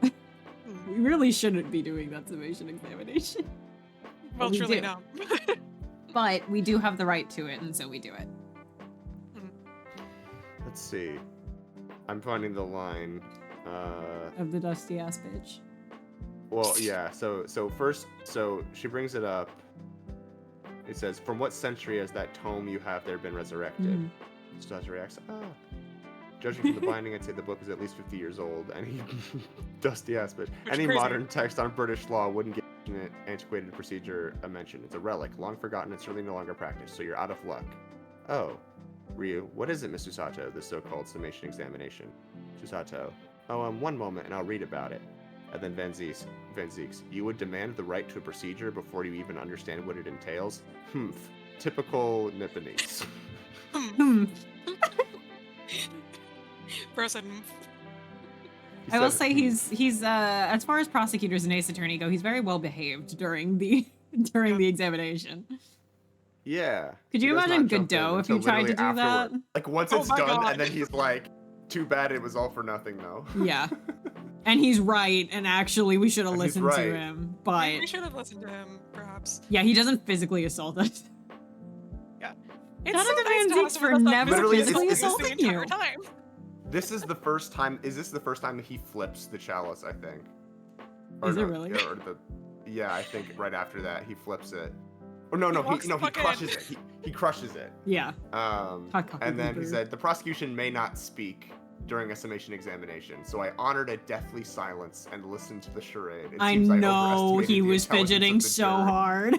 We really shouldn't be doing that summation examination. Well, we truly do. no. But we do have the right to it, and so we do it. Let's see. I'm finding the line. Of the dusty ass bitch. Well, yeah. So first, she brings it up. It says, "From what century has that tome you have there been resurrected?" Mhm. Stas reacts, "Judging from the binding, I'd say the book is at least 50 years old." Any dusty ass bitch. Which Any crazy. modern text on British law wouldn't give an antiquated procedure a mention. It's a relic, long forgotten. It's really no longer practiced, so you're out of luck. Oh, Ryu, what is it, Miss Susato? The so-called summation examination. Susato. Oh, one moment, and I'll read about it. And then Van Zieks, you would demand the right to a procedure before you even understand what it entails? Typical Nipponese. Bro said, I will say he's as far as prosecutors and Ace Attorney go, he's very well behaved during the examination. Yeah. Could you He does imagine not jump Godot in if you until tried to do literally that? afterward. Like once Oh it's my done, God. and then he's like, "Too bad it was all for nothing, though." Yeah. And he's right, and actually we should have And he's listened to right. him. But we should have listened to him, perhaps. yeah, he doesn't physically assault us. It's Shout out so to nice Van to have Zieks someone for that's not never Literally, physically is this assaulting the entire you. time. This is the first time. Is this the first time that he flips the chalice? I think. Is it really? Yeah, I think right after that he flips it. Oh no, walks he the fuck crushes in. it. He crushes it. Yeah. And then he said the prosecution may not speak during a summation examination, so I honored a deathly silence and listened to the charade. It I seems know overestimated he the was intelligence fidgeting of the so jury. hard.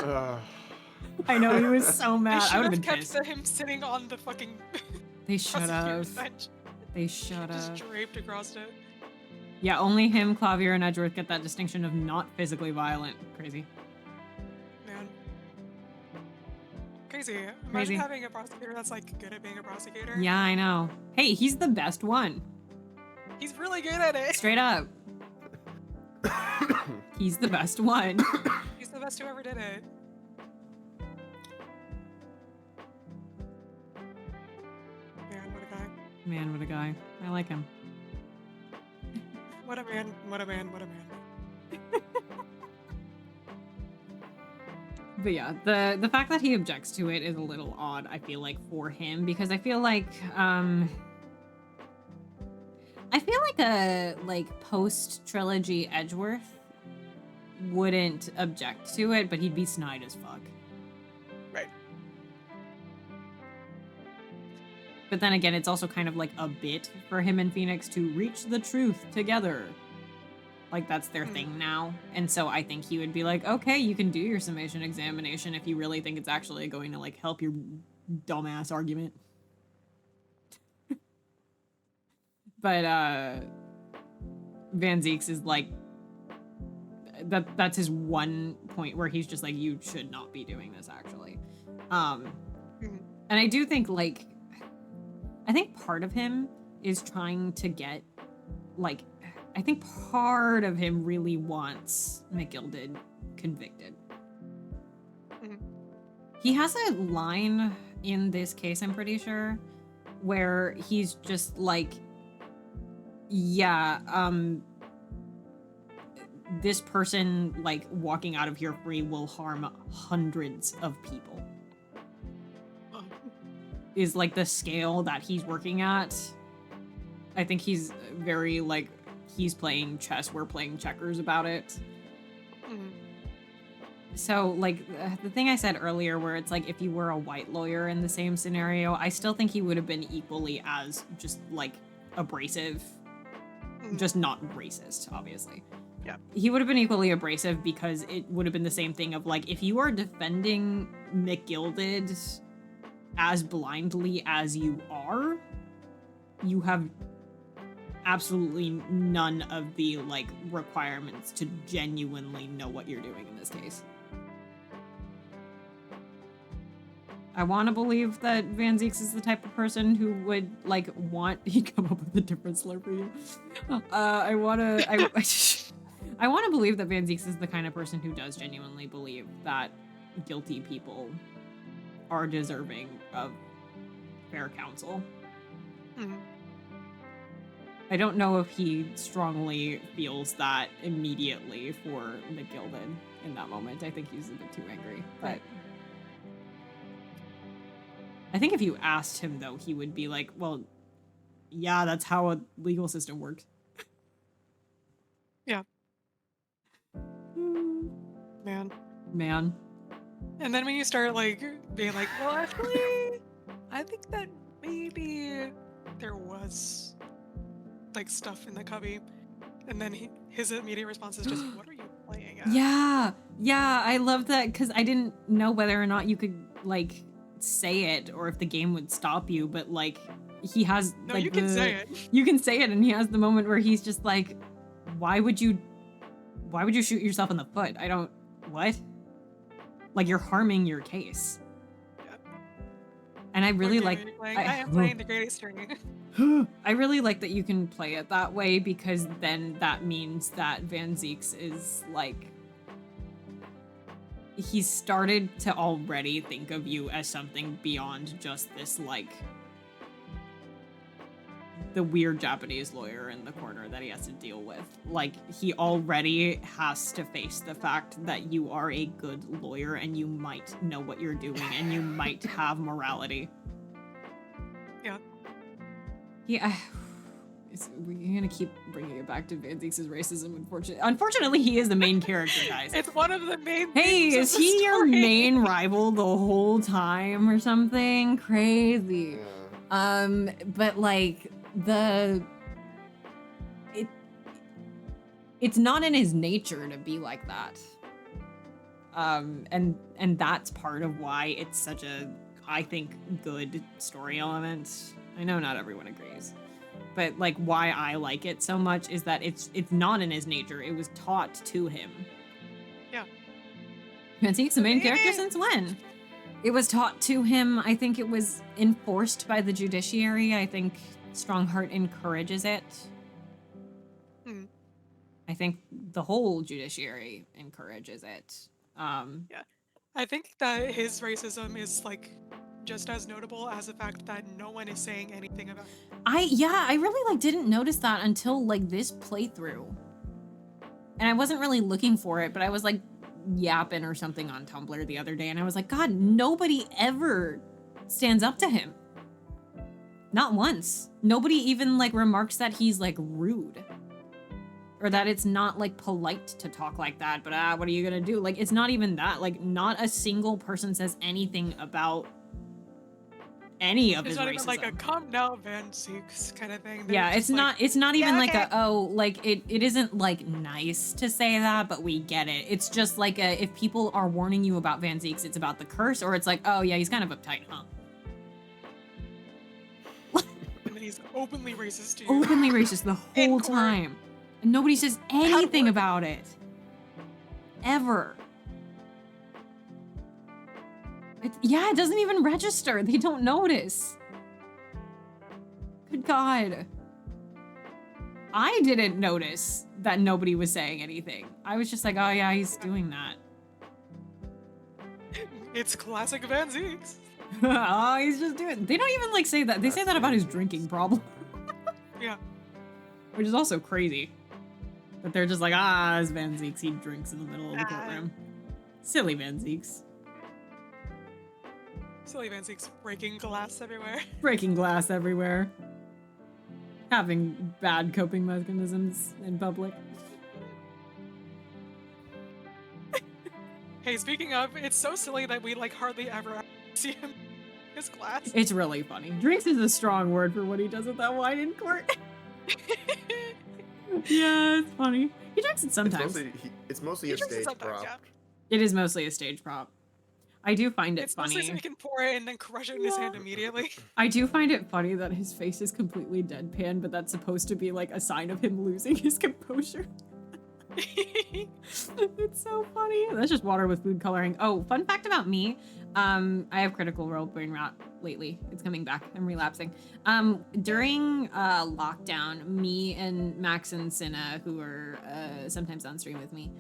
Ugh. I know he was so They mad. I should would have have been kept pissed. him sitting on the fucking They should prosecutor's have. bench, They should just have. draped across it. Yeah, only him, Clavier, and Edgeworth get that distinction of not physically violent. Crazy. Man. Crazy. Imagine Crazy. having a prosecutor that's like good at being a prosecutor. Yeah, I know. Hey, he's the best one. He's really good at it. Straight up. He's the best one. He's the best who ever did it. Man, what a guy. Man, what a guy. I like him. What a man, what a man, what a man. But yeah, the fact that he objects to it is a little odd, I feel like, for him, because I feel like a post trilogy Edgeworth wouldn't object to it, but he'd be snide as fuck. Right. But then again, it's also kind of like a bit for him and Phoenix to reach the truth together. Like, that's their thing now. And so I think he would be like, okay, you can do your summation examination if you really think it's actually going to, like, help your dumbass argument. But, Van Zieks is like, that's his one point where he's just like, you should not be doing this, actually. And I do think, like, I think part of him is trying to get, like, I think part of him really wants McGilded convicted. He has a line in this case, I'm pretty sure, where he's just like, yeah, this person like walking out of here free will harm hundreds of people. Is like the scale that he's working at. I think he's very like, he's playing chess, we're playing checkers about it. Mhm. So like the thing I said earlier where it's like if you were a white lawyer in the same scenario, I still think he would have been equally as just like abrasive, just not racist, obviously. Yeah. He would have been equally abrasive because it would have been the same thing of like, if you are defending McGilded as blindly as you are, you have absolutely none of the like requirements to genuinely know what you're doing in this case. I want to believe that Van Zieks is the type of person who would like want he come up with a different slur for you. I want to believe that Van Zieks is the kind of person who does genuinely believe that guilty people are deserving of fair counsel. Mhm. I don't know if he strongly feels that immediately for McGilded in that moment. I think he's a bit too angry, but Right. I think if you asked him though, he would be like, well, yeah, that's how a legal system works. Yeah. Man. Man. And then when you start like being like, well, actually, I think that maybe there was like stuff in the cubby, and then his immediate response is just, "What are you playing at?" Yeah, I love that because I didn't know whether or not you could like say it or if the game would stop you, but like he has No, like you can say it. You can say it, and he has the moment where he's just like, why would you shoot yourself in the foot? I don't what? Like you're harming your case. Yeah. And I really What like game are you playing? I am playing the greatest journey. I really like that you can play it that way because then that means that Van Zieks is like he's started to already think of you as something beyond just this like the weird Japanese lawyer in the corner that he has to deal with. Like he already has to face the fact that you are a good lawyer and you might know what you're doing and you might have morality. Yeah. Yeah. We're gonna keep bringing it back to Van Zieks' racism. Unfortunately, he is the main character, guys. It's one of the main. Hey, themes of is the he your story. main rival the whole time or something? Crazy. Yeah. But like it's not in his nature to be like that. And that's part of why it's such a, I think, good story element. I know not everyone agrees, but like why I like it so much is that it's not in his nature. It was taught to him. Yeah. Van Zieks the main character Maybe. since when? It was taught to him. I think it was enforced by the judiciary. I think Strongheart encourages it. Hmm. I think the whole judiciary encourages it. I think that his racism is like just as notable as the fact that no one is saying anything about it. I really like didn't notice that until like this playthrough. And I wasn't really looking for it, but I was like yapping or something on Tumblr the other day and I was like, God, nobody ever stands up to him. Not once. Nobody even like remarks that he's like rude. Or that it's not like polite to talk like that, but what are you gonna do? Like it's not even that. Like not a single person says anything about any of It's his not racism. even like a "come now, Van Zieks" kind of thing. They're Yeah, just it's not even "Yeah, like okay." it isn't like nice to say that, but we get it. It's just like if people are warning you about Van Zieks, it's about the curse, or it's like, oh yeah, he's kind of uptight, huh? And then he's openly racist to you. Openly racist the In whole court. time. And nobody says anything work. about it. Ever. It doesn't even register. They don't notice. Good God. I didn't notice that nobody was saying anything. I was just like, oh yeah, he's doing that. It's classic Van Zeeks. Oh, he's just doing. They don't even like say that. They say that about his drinking problem. Yeah. Which is also crazy. But they're just like, it's Van Zeeks. He drinks in the middle of the courtroom. Silly Van Zeeks. Silly Van Zeeks breaking glass everywhere. Breaking glass everywhere. Having bad coping mechanisms in public. Hey, speaking of, it's so silly that we like hardly ever see him in his class. It's really funny. Drinks is a strong word for what he does with that wine in court. Yeah, it's funny. He drinks it sometimes. It's mostly a stage prop. Yeah. It is mostly a stage prop. I do find it It's funny. mostly so he can pour it and then crush it in his hand immediately. I do find it funny that his face is completely deadpan, but that's supposed to be like a sign of him losing his composure. It's so funny. That's just water with food coloring. Oh, fun fact about me. I have critical role brain rot lately. It's coming back. I'm relapsing. During lockdown, me and Max and Cinna, who are sometimes on stream with me,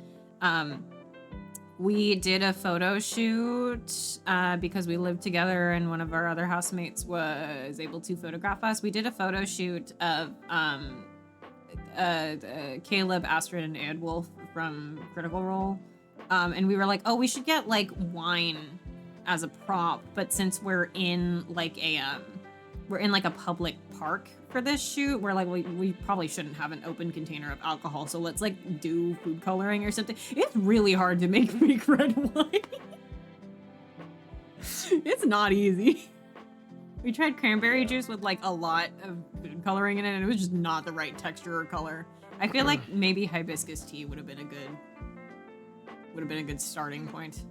we did a photo shoot because we lived together and one of our other housemates was able to photograph us. We did a photo shoot of Caleb, Astrid, and Adwolf from Critical Role. And we were like, oh, we should get like wine as a prop, but since we're in like a public park for this shoot, we're like, we probably shouldn't have an open container of alcohol, so let's like do food coloring or something. It's really hard to make fake red wine. It's not easy. We tried cranberry juice with like a lot of food coloring in it, and it was just not the right texture or color. I feel like maybe hibiscus tea would have been a good starting point.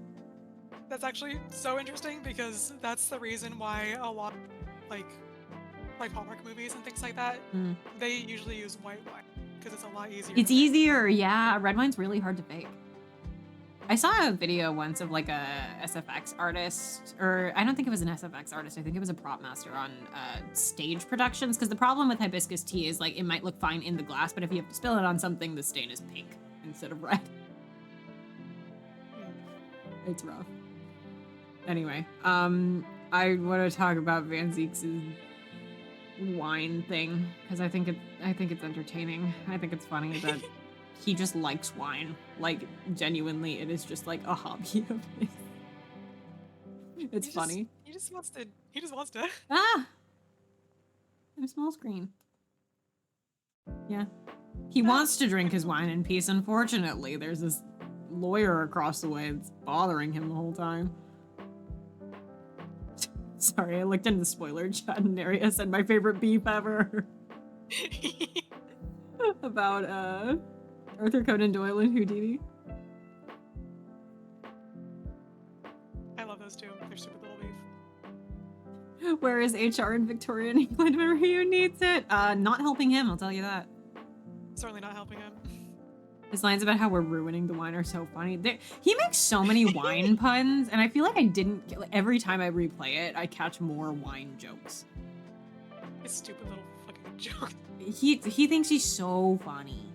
That's actually so interesting because that's the reason why a lot like Hallmark movies and things like that, they usually use white wine because it's a lot easier. It's easier, yeah. Red wine's really hard to fake. I saw a video once of like a SFX artist, or I don't think it was an SFX artist. I think it was a prop master on stage productions. Because the problem with hibiscus tea is like it might look fine in the glass, but if you have to spill it on something, the stain is pink instead of red. It's rough. Anyway, I want to talk about Van Zeeks' wine thing because I think it's entertaining. I think it's funny that he just likes wine. Like genuinely, it is just like a hobby of his. It's funny. He just wants to. I'm small screen. Yeah. He wants to drink his wine in peace. Unfortunately, there's this lawyer across the way that's bothering him the whole time. Sorry, I looked into the spoiler chat and Neria said my favorite beef ever. About Arthur Conan Doyle and Houdini. I love those two. They're stupid little beef. Where is HR in Victorian England where he needs it? Not helping him, I'll tell you that. Certainly not helping him. His lines about how we're ruining the wine are so funny. He makes so many wine puns, and I feel like I didn't. Like, every time I replay it, I catch more wine jokes. His stupid little fucking joke. He thinks he's so funny,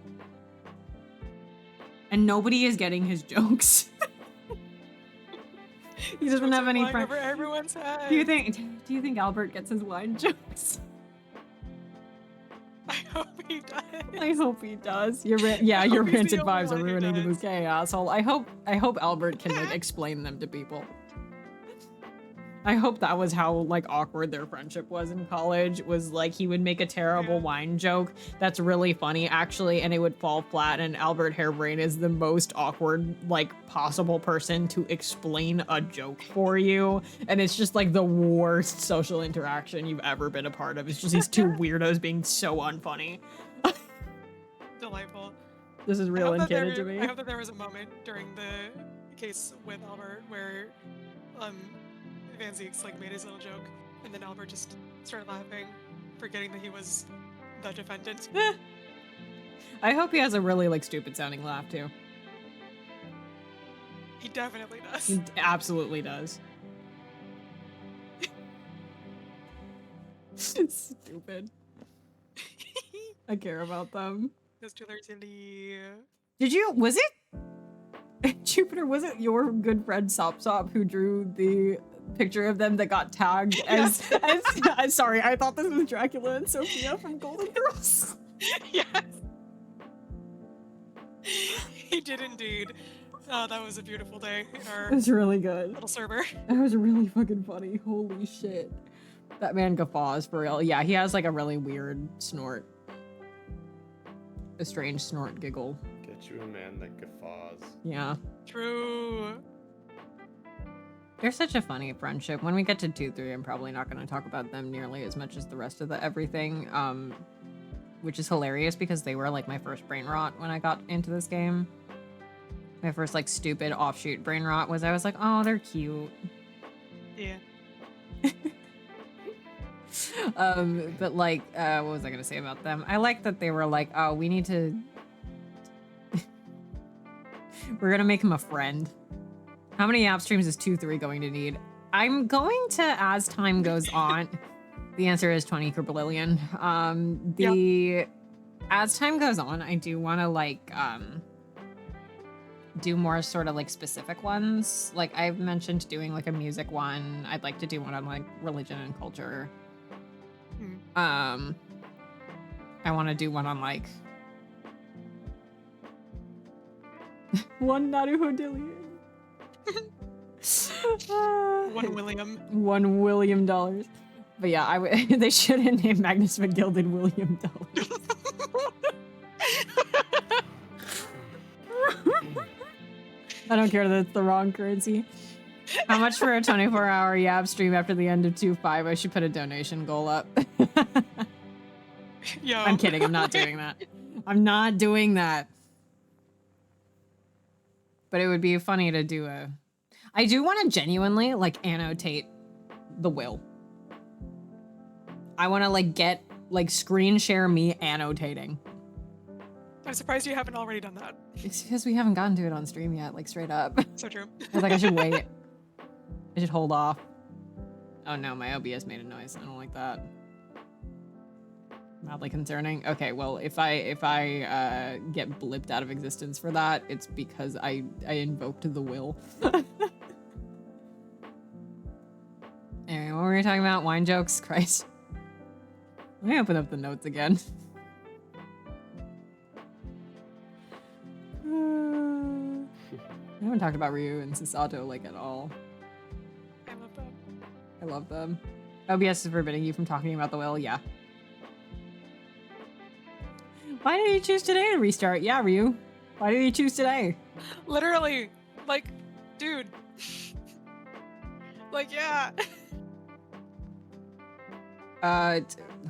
and nobody is getting his jokes. He doesn't have any friends. Over everyone's head. Do you think Albert gets his wine jokes? I hope he does. I hope he does. Your ranted vibes are ruining the bouquet, asshole. I hope Albert can like explain them to people. I hope that was how like awkward their friendship was in college. Was like he would make a terrible wine joke that's really funny actually, and it would fall flat. And Albert Hairbrain is the most awkward like possible person to explain a joke for you, and it's just like the worst social interaction you've ever been a part of. It's just these two weirdos being so unfunny. Delightful. This is real and canon to me. I hope that there was a moment during the case with Albert where Van Zeeks like made his little joke, and then Albert just started laughing, forgetting that he was the defendant. I hope he has a really like stupid sounding laugh too. He definitely does. He absolutely does. Stupid. I care about them. Those two are silly. Was it? Jupiter, was it your good friend Sop Sop who drew the picture of them that got tagged as, I'm sorry, I thought this was Dracula and Sophia from Golden Girls. Yes. He did indeed. Oh, that was a beautiful day in our It was really good. little server. That was really fucking funny. Holy shit. That man guffaws for real. Yeah, he has like a really weird snort. A strange snort giggle. Get you a man that guffaws. Yeah. True. They're such a funny friendship. When we get to 2-3, I'm probably not going to talk about them nearly as much as the rest of the everything. Which is hilarious because they were like my first brain rot when I got into this game. My first like stupid offshoot brain rot was I was like, oh, they're cute. Yeah. But like, what was I gonna say about them? I like that they were like, oh, we need to... We're gonna make him a friend. How many app streams is 2-3 going to need? I'm going to, as time goes on, the answer is 20 quadrillion. As time goes on, I do want to like, do more sort of like specific ones. Like I've mentioned doing like a music one. I'd like to do one on like religion and culture. I want to do one on like one Naruhodillion. One William. $1 William. But yeah, they should have named Magnus McGilded William Dollars. I don't care that it's the wrong currency. How much for a 24-hour Yab stream after the end of 2.5? I should put a donation goal up. Yo. I'm kidding. I'm not doing that. I'm not doing that. But it would be funny to do a... I do want to genuinely, like, annotate the will. I want to, like, get, like, screen share me annotating. I'm surprised you haven't already done that. It's because we haven't gotten to it on stream yet, like, straight up. So true. I was like, I should wait. I should hold off. Oh no, my OBS made a noise. I don't like that. Mildly concerning. Okay, well, if I get blipped out of existence for that, it's because I invoked the will. Anyway, what were we talking about? Wine jokes? Christ. Let me open up the notes again. I haven't talked about Ryu and Sasato like at all. I love that. I love them. OBS is forbidding you from talking about the will. Yeah. Why did you choose today to restart? Yeah, Ryu. Why did you choose today? Literally, like, dude. Like, yeah.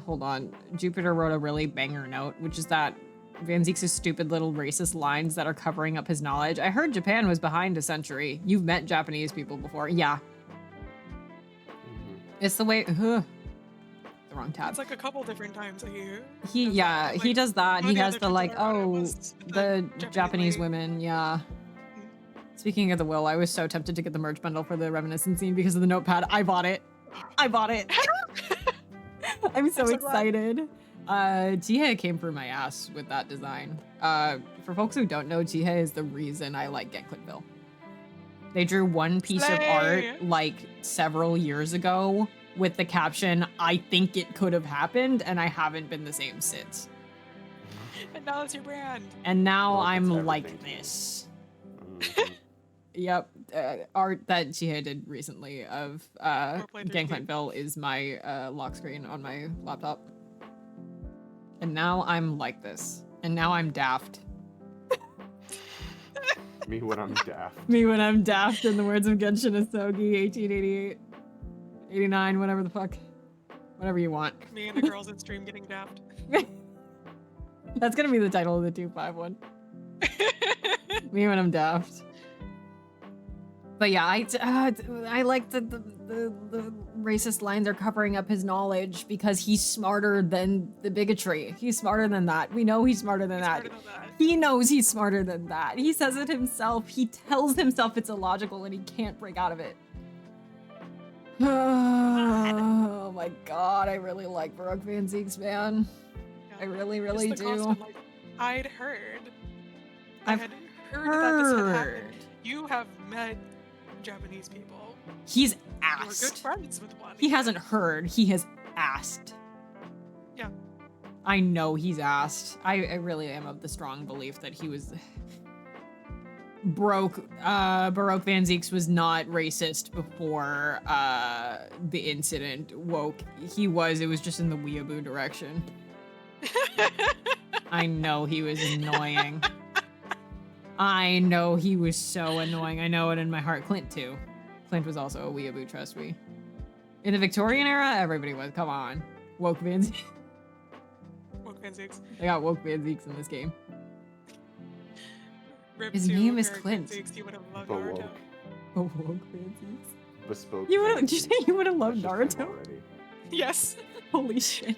Hold on. Jupiter wrote a really banger note, which is that Van Zieks' stupid little racist lines that are covering up his knowledge. I heard Japan was behind a century. You've met Japanese people before. Yeah. It's the way... the wrong tab. It's like a couple different times that he does yeah, that. Like, he does that. one He of has other the like, people I read oh, was the Japanese lady. women, yeah. Speaking of the will, I was so tempted to get the merch bundle for the reminiscence scene because of the notepad. I bought it. I bought it. I'm so glad. excited. Jihei came for my ass with that design. For folks who don't know, Jihei is the reason I like Get Clickville. They drew one piece of Slay! art like several years ago with the caption, I think it could have happened, and I haven't been the same since. And now it's your brand. And now Well, I'm it's like everything to me. this. Mhm. Yep, art that Jihei did recently of Or played through Gangplank is my lock screen on my laptop. And now I'm like this. And now I'm daft. Me when I'm daft. Me when I'm daft, in the words of Genshin Asogi, 1888, 89, whatever the fuck. Whatever you want. Me and the girls in stream getting daft. That's gonna be the title of the 2.5 one. Me when I'm daft. But yeah, I like the racist lines are covering up his knowledge because he's smarter than the bigotry. He's smarter than that. We know he's smarter than that. Smarter than that. He knows he's smarter than that. He says it himself. He tells himself it's illogical and he can't break out of it. Oh my god, I really like Baroque Van Zieks, man. I really, really Just the do. constant, like, I'd heard. I I've had heard that this had happened. You have met Japanese people. He's You are good asked. friends with one. He hasn't heard. He has asked. Yeah. I know he's asked. I really am of the strong belief that he was Baroque Van Zeeks was not racist before the incident woke. He was. It was just in the weeaboo direction. I know he was annoying. I know he was so annoying. I know it in my heart. Clint too. Clint was also a weeaboo, trust me. In the Victorian era, everybody was. Come on. Woke Van Zeeks. Woke Van Zeeks. I got woke Van Zeeks in this game. Rip His to name is Eric Clint. Van Zeeks, you would have loved Bawoke. Naruto. Oh, woke Van Zeeks. Bespoke. You would have, Van did you say Zeeks. you would have loved That's just him Naruto? already. Yes. Holy shit.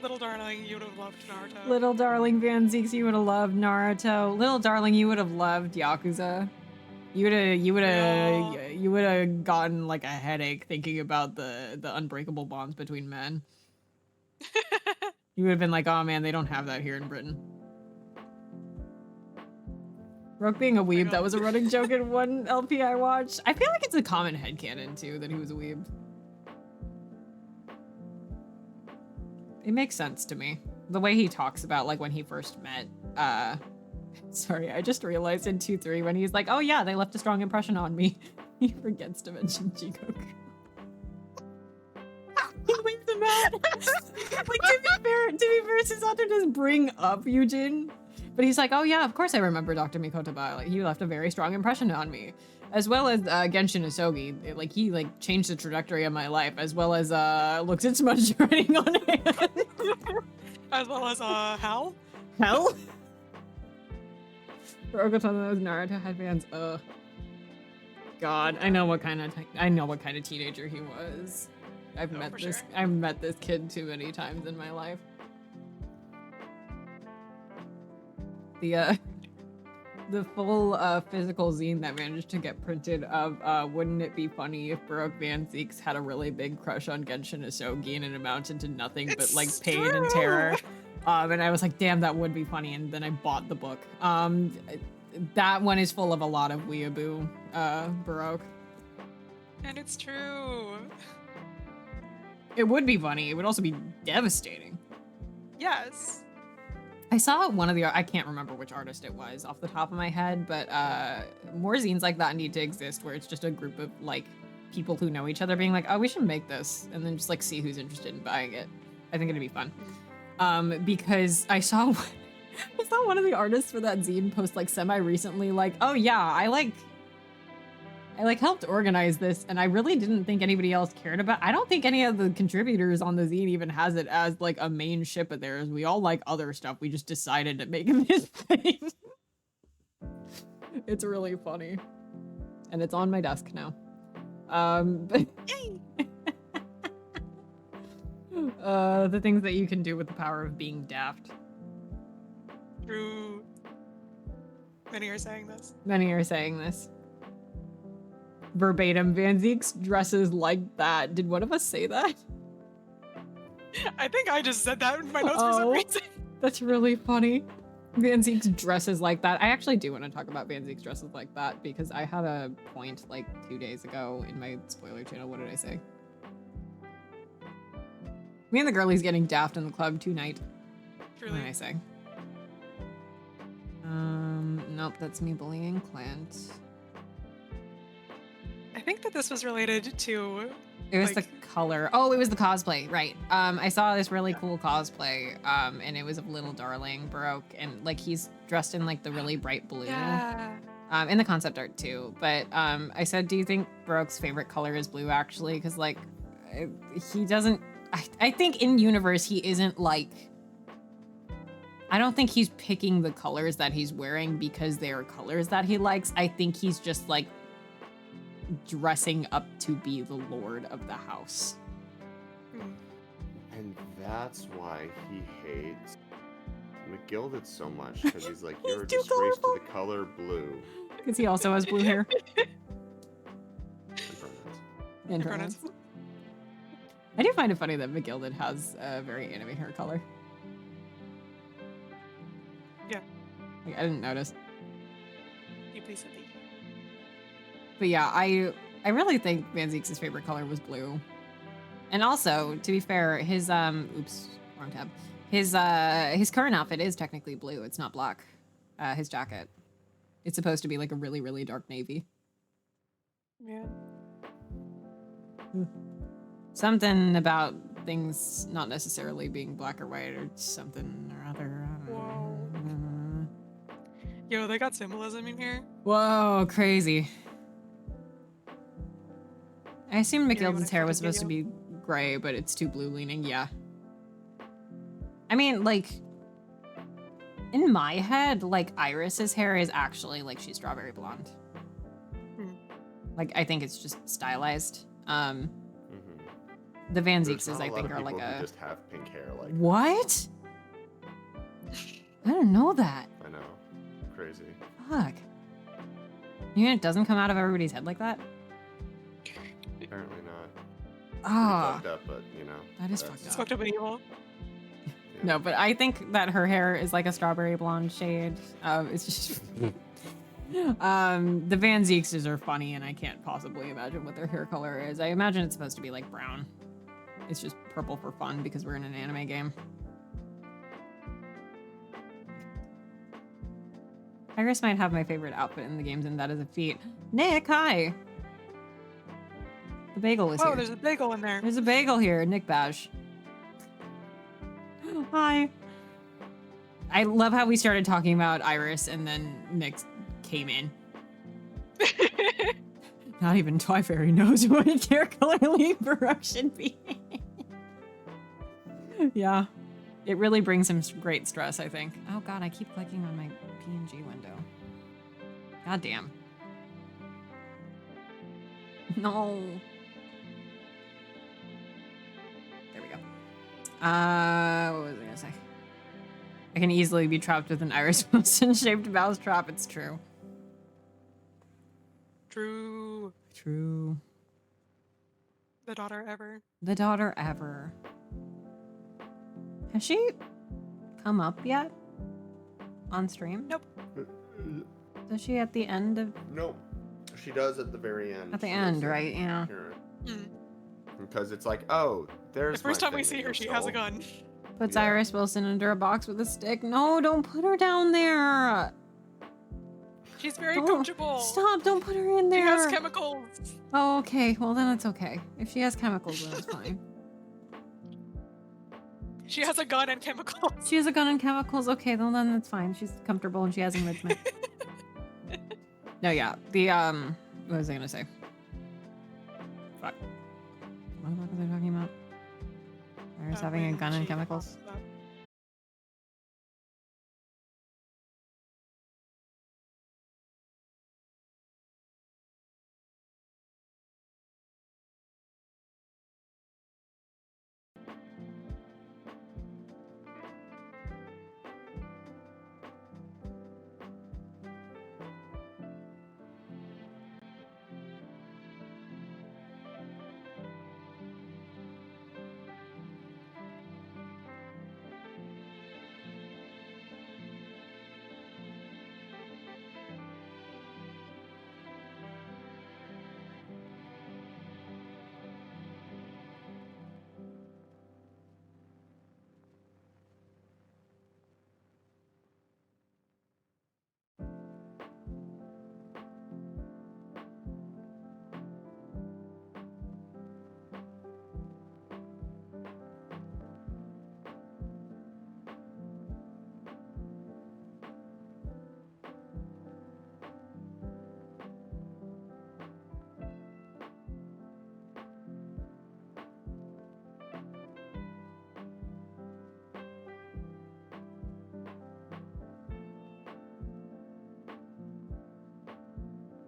Little darling, you would have loved Naruto. Little darling Van Zeeks, you would have loved Naruto. Little darling, you would have loved Yakuza. You would have gotten like a headache thinking about the unbreakable bonds between men. You would have been like, oh man, they don't have that here in Britain. Rook being a weeb, that was a running joke in one LP I watched. I feel like it's a common headcanon too, that he was a weeb. It makes sense to me. The way he talks about like when he first met, sorry, I just realized in 2-3 when he's like, oh yeah, they left a strong impression on me. He forgets to mention Jikoku. He leaves him out. Like to be fair, Susato does bring up Yujin, but he's like, oh yeah, of course I remember Dr. Mikotaba. Like he left a very strong impression on me, as well as Genshin Isogi. Like he like changed the trajectory of my life, as well as looked at smudge writing on it. As well as Hal. Hell. For Ogatono's Naruto headbands. God, I know what kind of teenager he was. I've met this kid too many times in my life. The full physical zine that managed to get printed of wouldn't it be funny if Baroque Van Zeeks had a really big crush on Genshin Isogi and it amounted to nothing but like pain and terror. And I was like, damn, that would be funny, and then I bought the book. That one is full of a lot of weeaboo Baroque. And it's true. It would be funny. It would also be devastating. Yes. I saw one of the, I can't remember which artist it was off the top of my head, but more zines like that need to exist where it's just a group of like people who know each other being like, oh, we should make this, and then just like see who's interested in buying it. I think it'd be fun. Because I saw one of the artists for that zine post like semi-recently like, oh yeah, I helped organize this, and I really didn't think anybody else cared about. I don't think any of the contributors on the zine even has it as like a main ship of theirs. We all like other stuff. We just decided to make this thing. It's really funny, and it's on my desk now. But the things that you can do with the power of being daft. True. Many are saying this. Many are saying this. Verbatim, Van Zeeks dresses like that. Did one of us say that? I think I just said that in my notes for some reason. That's really funny. Van Zeeks dresses like that. I actually do want to talk about Van Zeeks dresses like that because I had a point like 2 days ago in my spoiler channel. What did I say? Me and the girlies getting daft in the club tonight. Truly. What did I say? Nope, that's me bullying Clint. I think that this was related to. It was like, the color. Oh, it was the cosplay, right. I saw this really cool cosplay, and it was of Little Darling Baroque, and like he's dressed in like the really bright blue. Yeah. In the concept art too. But I said, do you think Baroque's favorite color is blue actually? Because like he doesn't. I think in universe he isn't like. I don't think he's picking the colors that he's wearing because they are colors that he likes. I think he's just like dressing up to be the lord of the house. And that's why he hates McGilded so much, because he's like, you're a disgrace to the color blue. Because he also has blue hair. And pronouns. And pronouns. I do find it funny that McGilded has a very anime hair color. Yeah. Like, I didn't notice. You please, Cynthia. But yeah, I really think Van Zeke's favorite color was blue. And also, to be fair, his oops, wrong tab. His current outfit is technically blue. It's not black. His jacket. It's supposed to be like a really, really dark navy. Yeah. Something about things not necessarily being black or white or something or other. Whoa. Yo, they got symbolism in here. Whoa, crazy. I assumed Here, you wanna McGilden's hair was fucking supposed to video? be gray, but it's too blue leaning. Yeah. I mean, like, in my head, like, Iris's hair is actually like she's strawberry blonde. Hmm. Like, I think it's just stylized. Mhm. The Van There's Zeekses, not I a lot think, of are like people who a. just have pink hair like. What? I don't know that. I know. Crazy. Fuck. You mean it doesn't come out of everybody's head like that? Apparently not. Ah, Pretty fucked up, but you know. that is that's- fucked It's up. fucked up and evil. yeah. No, but I think that her hair is like a strawberry blonde shade. It's just. The Van Zeekses are funny, and I can't possibly imagine what their hair color is. I imagine it's supposed to be like brown. It's just purple for fun because we're in an anime game. Iris might have my favorite outfit in the games, and that is a feat. Nick, hi! The bagel is Oh, here. there's a bagel in there. There's a bagel here, Nick Bash. Hi. I love how we started talking about Iris and then Nick came in. Not even Twyfairy knows what a hair color leaf Baruch should be. Yeah. It really brings him great stress, I think. Oh god, I keep clicking on my PNG window. God damn. No. There we go. What was I gonna say? I can easily be trapped with an Iris Wilson-shaped mouse trap. It's true. True. True. The daughter ever. The daughter ever. Has she come up yet? On stream? Nope. Does she at the end of... Nope. She does at the very end. At the She end, does it. right? Yeah. Here. Mm. Because it's like, oh, there's The first my time we thing see that her, you she has a stole. gun. Puts Yeah. Iris Wilson under a box with a stick. No, don't put her down there. She's very Don't- comfortable. Stop, don't put her in She there. has chemicals. Oh, okay. Well, then it's okay. If she has chemicals, then it's fine. She has a gun and chemicals. She has a gun and chemicals. Okay, well, then that's fine. She's comfortable and she has enrichment. No, yeah. The, what was I gonna say? Fuck. What the fuck was I talking about? Iris having a when gun and she chemicals? crosses that.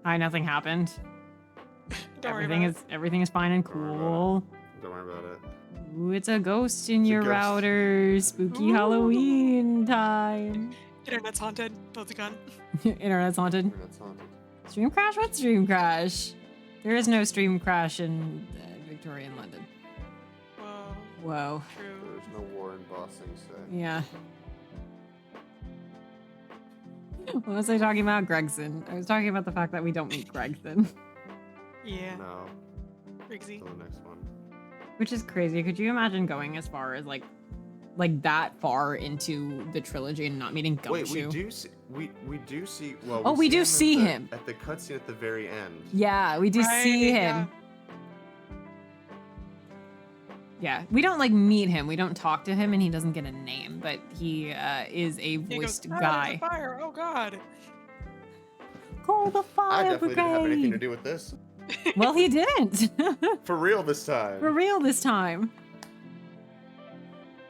Hi, nothing happened. Don't worry Everything about is everything is fine and Don't worry about cool. Don't worry about it. Ooh, it's a ghost in It's a your ghost. router. Spooky Ooh. Halloween time. it. Internet's haunted. Build a gun. Internet's haunted. That's haunted. Stream crash? What stream crash? There is no stream crash in Victorian London. Whoa. Whoa. True. There's no war in Boston, say. Yeah. What was I talking about? Gregson. I was talking about the fact that we don't meet Gregson. Yeah. No. Rigsy. Till the next one. Which is crazy. Could you imagine going as far as like that far into the trilogy and not meeting Gumshoe? Wait, we do see. We do see. Well, Oh, we do see him at the cutscene at the very end. Yeah, we do see him. Yeah, we don't like meet him. We don't talk to him, and he doesn't get a name, but he is a voiced guy. There's a fire! Oh God! Call the fire I definitely didn't have anything to brigade. do with this. Well, he didn't. For real this time. For real this time.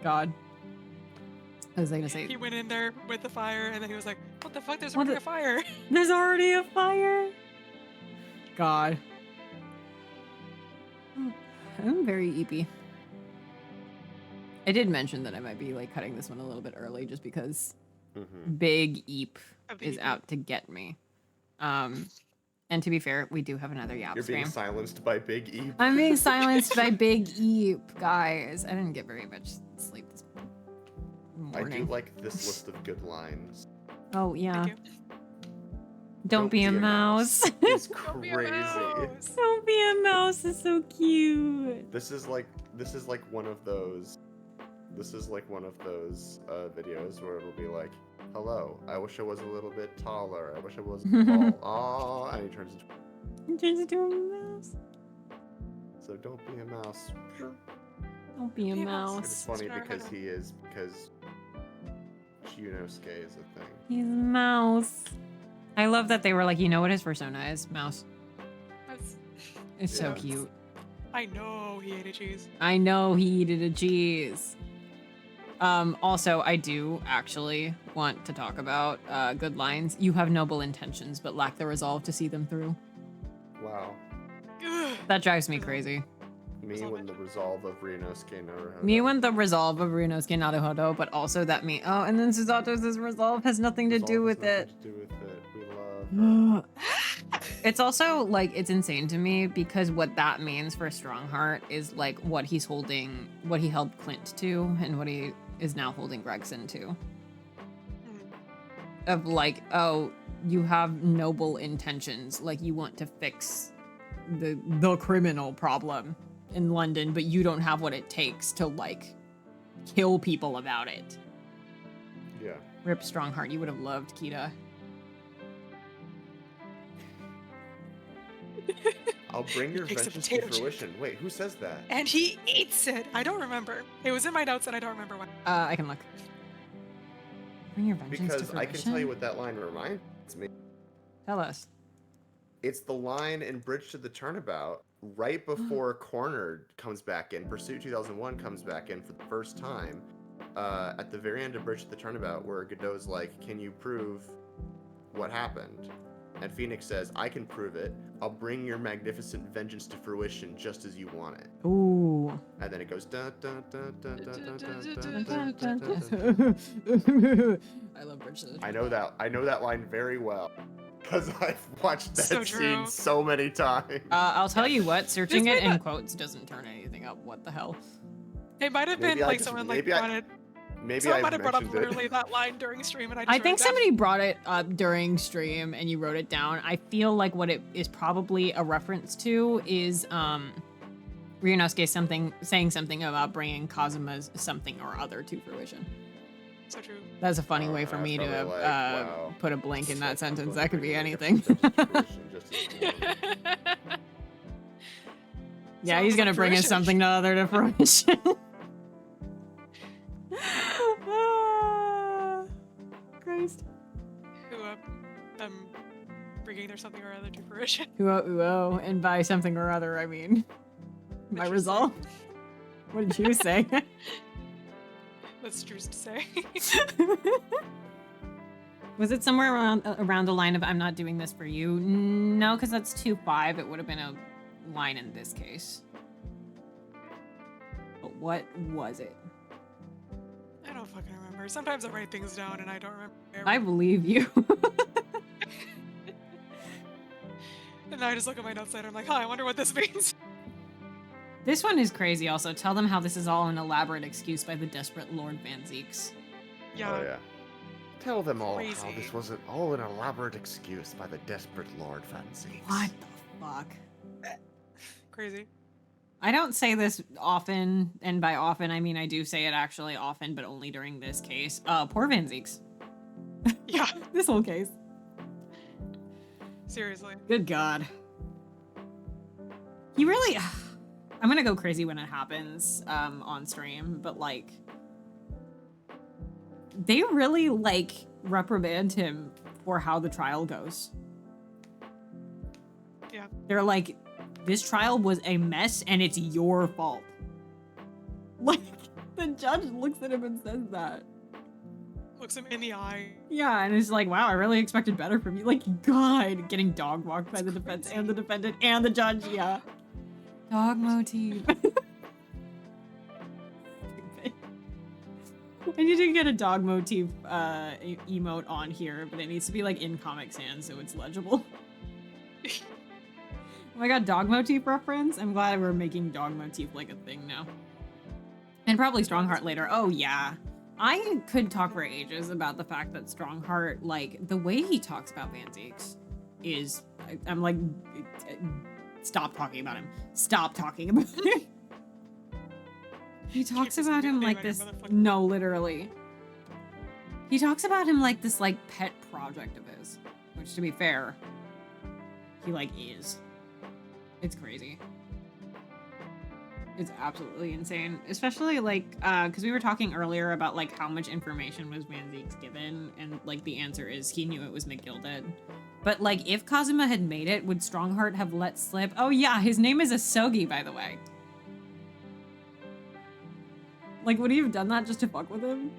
God. I was gonna say. He went in there with the fire, and then he was like, "What the fuck? There's What already the- a fire." There's already a fire. God. I'm very eepy. I did mention that I might be like cutting this one a little bit early just because Big Eep is out to get me. And to be fair, we do have another Yap You're stream. being silenced by Big E. I'm being silenced by Big Eep, guys. I didn't get very much sleep this morning. I do like this list of good lines. Oh yeah. Thank you. Don't be a mouse. It's Don't be a crazy. mouse. Don't be a mouse. It's so cute. This is like one of those. This is like one of those videos where it'll be like, "Hello, I wish I was a little bit taller. I wish I wasn't tall." Aw, and he turns into. He turns into a mouse. So don't be a mouse. Don't be a Be a mouse. mouse. It's funny Sure, because I he is because Yunosuke is a thing. He's a mouse. I love that they were like, you know what his persona is? Mouse. That's- It's so Yeah. cute. I know he ate a cheese. I know he eated a cheese. Also, I do actually want to talk about good lines. You have noble intentions, but lack the resolve to see them through. Wow. Ugh. That drives me crazy. Me when the resolve of Ryunosuke Naruhodo. Me when the resolve of Ryunosuke Naruhodo, but also that me. Oh, and then Susato's resolve has nothing to do with it. To do with it. We love her. It's also like it's insane to me because what that means for Strongheart is like what he's holding, what he held Clint to, and what he is now holding Gregson to. Of like, oh, you have noble intentions, like you want to fix the criminal problem in London, but you don't have what it takes to like kill people about it. Yeah. Rip Strongheart, you would have loved Kita. I'll bring your Takes a vengeance potato to chip. fruition. Wait, who says that? And he eats it. I don't remember. It was in my notes, and I don't remember what. I can look. Bring your vengeance to Because fruition. I can tell you what that line reminds me. Tell us. It's the line in Bridge to the Turnabout right before Cornered comes back in. Pursuit 2001 comes back in for the first time. At the very end of Bridge to the Turnabout, where Godot's like, "Can you prove what happened?" And Phoenix says, "I can prove it. I'll bring your magnificent vengeance to fruition just as you want it." Ooh. And then it goes dun dun dun dun dun dun dun dun dun dun dun. I love Bridge to the I know that line very well. Because I've watched that So scene true. so many times. I'll tell you what, searching This it made in that- quotes doesn't turn anything up. What the hell? It might have been Maybe I like just- someone like maybe I- brought it. Maybe Someone I might have brought up mentioned literally it. that line during stream, and I just I think wrote it down. somebody brought it up during stream and you wrote it down. I feel like what it is probably a reference to is Ryunosuke saying something about bringing Kazuma's something or other to fruition. So true. That's a funny Oh, way for that's me to probably like, wow. put a blank in that So I'm sentence. gonna That could bring be your anything. magnificent vengeance to fruition just as you want it. Yeah, Sounds he's gonna like bring us fruition. something to other to fruition. Ah, Christ. Who bringing their something or other to fruition. Ooh, and by something or other, I mean my resolve. What did you say? That's Drew's to say. Was it somewhere around the line of "I'm not doing this for you"? No, because that's 2-5. It would have been a line in this case. But what was it? I don't fucking remember. Sometimes I write things down and I don't remember. I believe you. And then I just look at my notes later. I'm like, huh, I wonder what this means. This one is crazy. Also, tell them how this is all an elaborate excuse by the desperate Lord Van Zeeks. Yeah. Oh yeah. Tell them all how Crazy. this wasn't all an elaborate excuse by the desperate Lord Fancy. What the fuck? Crazy. I don't say this often, and by often I mean I do say it actually often, but only during this case. Poor Van Zieks. Yeah. This whole case. Seriously. Good God. He really... I'm gonna go crazy when it happens on stream, but like... They really, like, reprimand him for how the trial goes. Yeah. They're like, this trial was a mess and it's your fault. Like, the judge looks at him and says that. Looks him in the eye. Yeah, and it's like, wow, I really expected better from you. Like, God, getting dog walked by the defense crazy. and the defendant and the judge, yeah. Dog motif. I need to get a dog motif emote on here, but it needs to be like in Comic Sans so it's legible. Oh my god, dog motif reference? I'm glad we're making dog motif like a thing now. And probably Strongheart later. Oh yeah. I could talk for ages about the fact that Strongheart, like, the way he talks about Van Zieks is... I'm like... Stop talking about him. Stop talking about him. He talks about him like this... No, literally. He talks about him like this, like, pet project of his. Which, to be fair, he, like, is. It's crazy. It's absolutely insane. Especially, like, because we were talking earlier about, like, how much information was Van Zieks given, and, like, the answer is he knew it was McGilded. But, like, if Kazuma had made it, would Strongheart have let slip? Oh, yeah, his name is Asogi, by the way. Like, would he have done that just to fuck with him?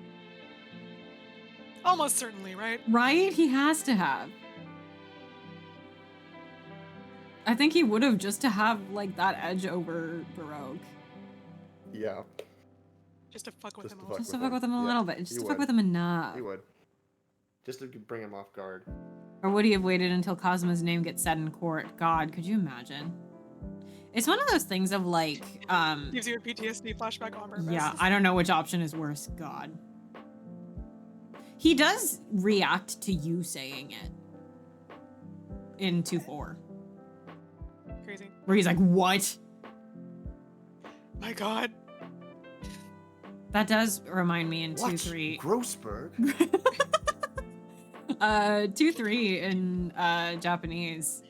Almost certainly, right? Right? He has to have. I think he would have just to have, like, that edge over Baroque. Yeah. Just to fuck with Just him to a little. Just to fuck with him a Yeah, little bit. he Just to fuck would. with him enough. He would. Just to bring him off guard. Or would he have waited until Kazuma's name gets said in court? God, could you imagine? It's one of those things of, like, Gives you a PTSD flashback on purpose. yeah, I don't know which option is worse. God. He does react to you saying it in 2-4. Crazy. Where he's like, what? My God. That does remind me in What? 2-3. Grossberg? 2-3 in Japanese.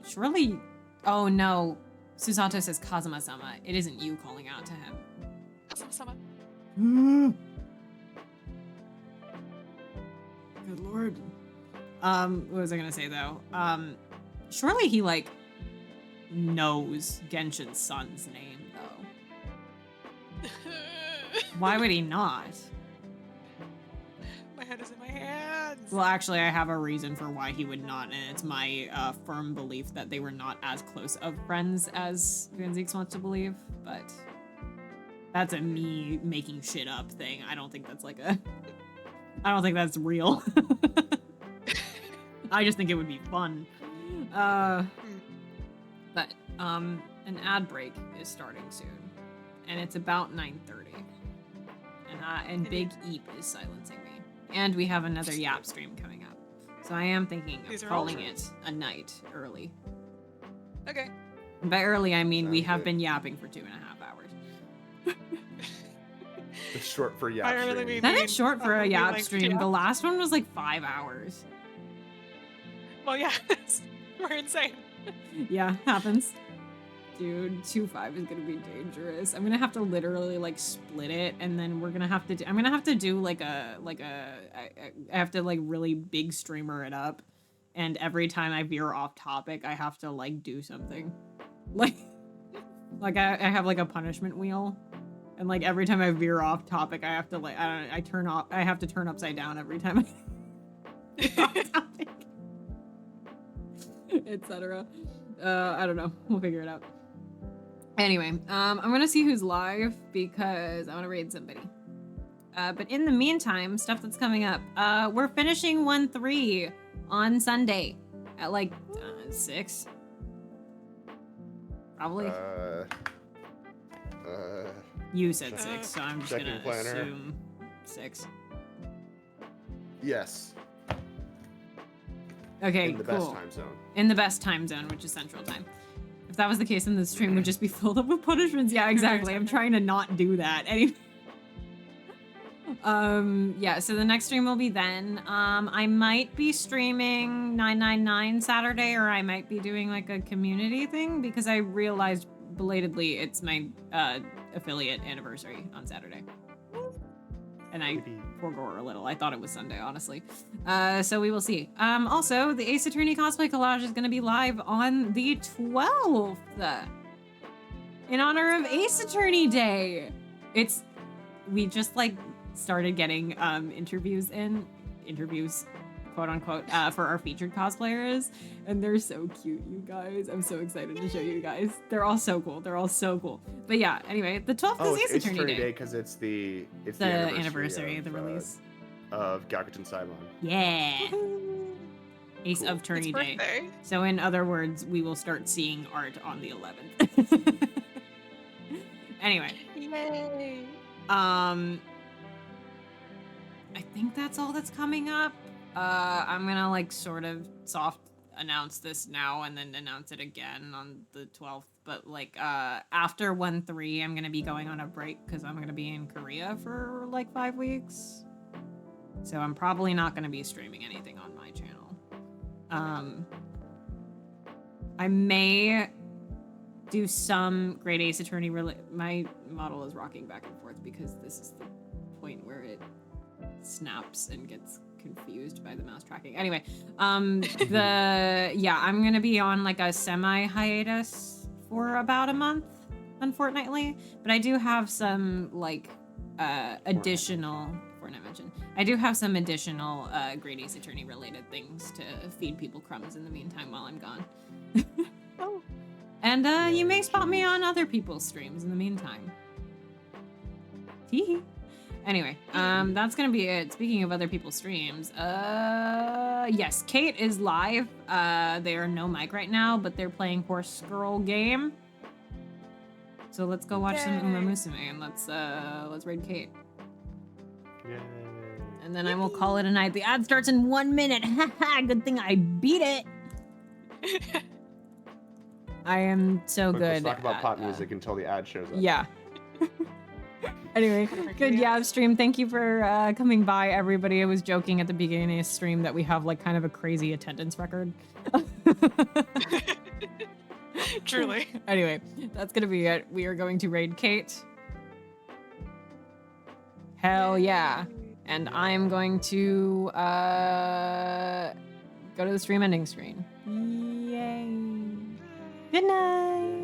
Surely. Oh no. Susato says Kazuma-sama. It isn't you calling out to him. Sama-sama. Good lord. What was I gonna say though? Surely he like knows Genshin's son's name though. Why would he not? My head is in my hands. Well, actually, I have a reason for why he would not, and it's my firm belief that they were not as close of friends as Van Zieks wants to believe, but that's a me making shit up thing. I don't think that's like a... I don't think that's real. I just think it would be fun. But, an ad break is starting soon, and it's about 9:30. And Big Eep is silencing me. And we have another Yap stream coming up. So I am thinking These of are all calling streams. it a night early. Okay. And by early, I mean we Sounds have good. been yapping for 2.5 hours. It's short for I Yap really stream. mean- That is short for a Probably Yap like stream. Yap. The last one was like 5 hours. Well, yeah. We're insane. Yeah, happens. Dude, 2.5 is gonna be dangerous. I'm gonna have to literally like split it, and then we're gonna have to I'm gonna have to do like I have to like really big streamer it up, and every time I veer off topic, I have to like do something. Like I have like a punishment wheel, and like every time I veer off topic, I have to like I have to turn upside down every time I veer off topic. Etc. I don't know. We'll figure it out. Anyway, I'm gonna see who's live because I want to raid somebody. But in the meantime, stuff that's coming up. We're finishing 1-3 on Sunday at like 6. Probably. You said 6, so I'm just Checking gonna planner. assume 6. Yes. Okay, In the cool. best time zone. In the best time zone, which is Central Time. If that was the case, then the stream would just be filled up with punishments. Yeah, exactly. I'm trying to not do that. Anyway. Yeah, so the next stream will be then. I might be streaming 999 Saturday, or I might be doing like a community thing because I realized belatedly it's my affiliate anniversary on Saturday. And I forgot a little. I thought it was Sunday, honestly. So we will see. Also, the Ace Attorney cosplay collage is going to be live on the 12th in honor of Ace Attorney Day. We just like started getting interviews, quote unquote, for our featured cosplayers, and they're so cute, you guys. I'm so excited to show you guys. They're all so cool. But yeah, anyway, the 12th is Ace Attorney Day because it's the anniversary of the release of Gakuton Saimon. Yeah. Ace of Attorney Day. So in other words, we will start seeing art on the 11th. Anyway. Yay. I think that's all that's coming up. I'm gonna like sort of soft announce this now and then announce it again on the 12th. But like after 1-3, I'm gonna be going on a break because I'm gonna be in Korea for like 5 weeks. So I'm probably not gonna be streaming anything on my channel. I may do some Great Ace Attorney. My model is rocking back and forth because this is the point where it snaps and gets confused by the mouse tracking. Anyway, I'm gonna be on like a semi hiatus for about a month, unfortunately. But I do have some like additional Great Ace Attorney related things to feed people crumbs in the meantime while I'm gone. Oh. And you may spot me on other people's streams in the meantime. Teehee. Anyway, that's gonna be it. Speaking of other people's streams, yes, Kate is live. They are no mic right now, but they're playing Horse Girl game. So let's go watch some Uma Musume and let's raid Kate. Yay. And then I will call it a night. The ad starts in 1 minute. Haha, good thing I beat it. I am so good. Let's talk about pop music until the ad shows up. Yeah. Anyway, good Yav stream. Thank you for coming by, everybody. I was joking at the beginning of the stream that we have like kind of a crazy attendance record. Truly. Anyway, that's gonna be it. We are going to raid Kate. Hell yeah. And I'm going to go to the stream ending screen. Yay. Good night.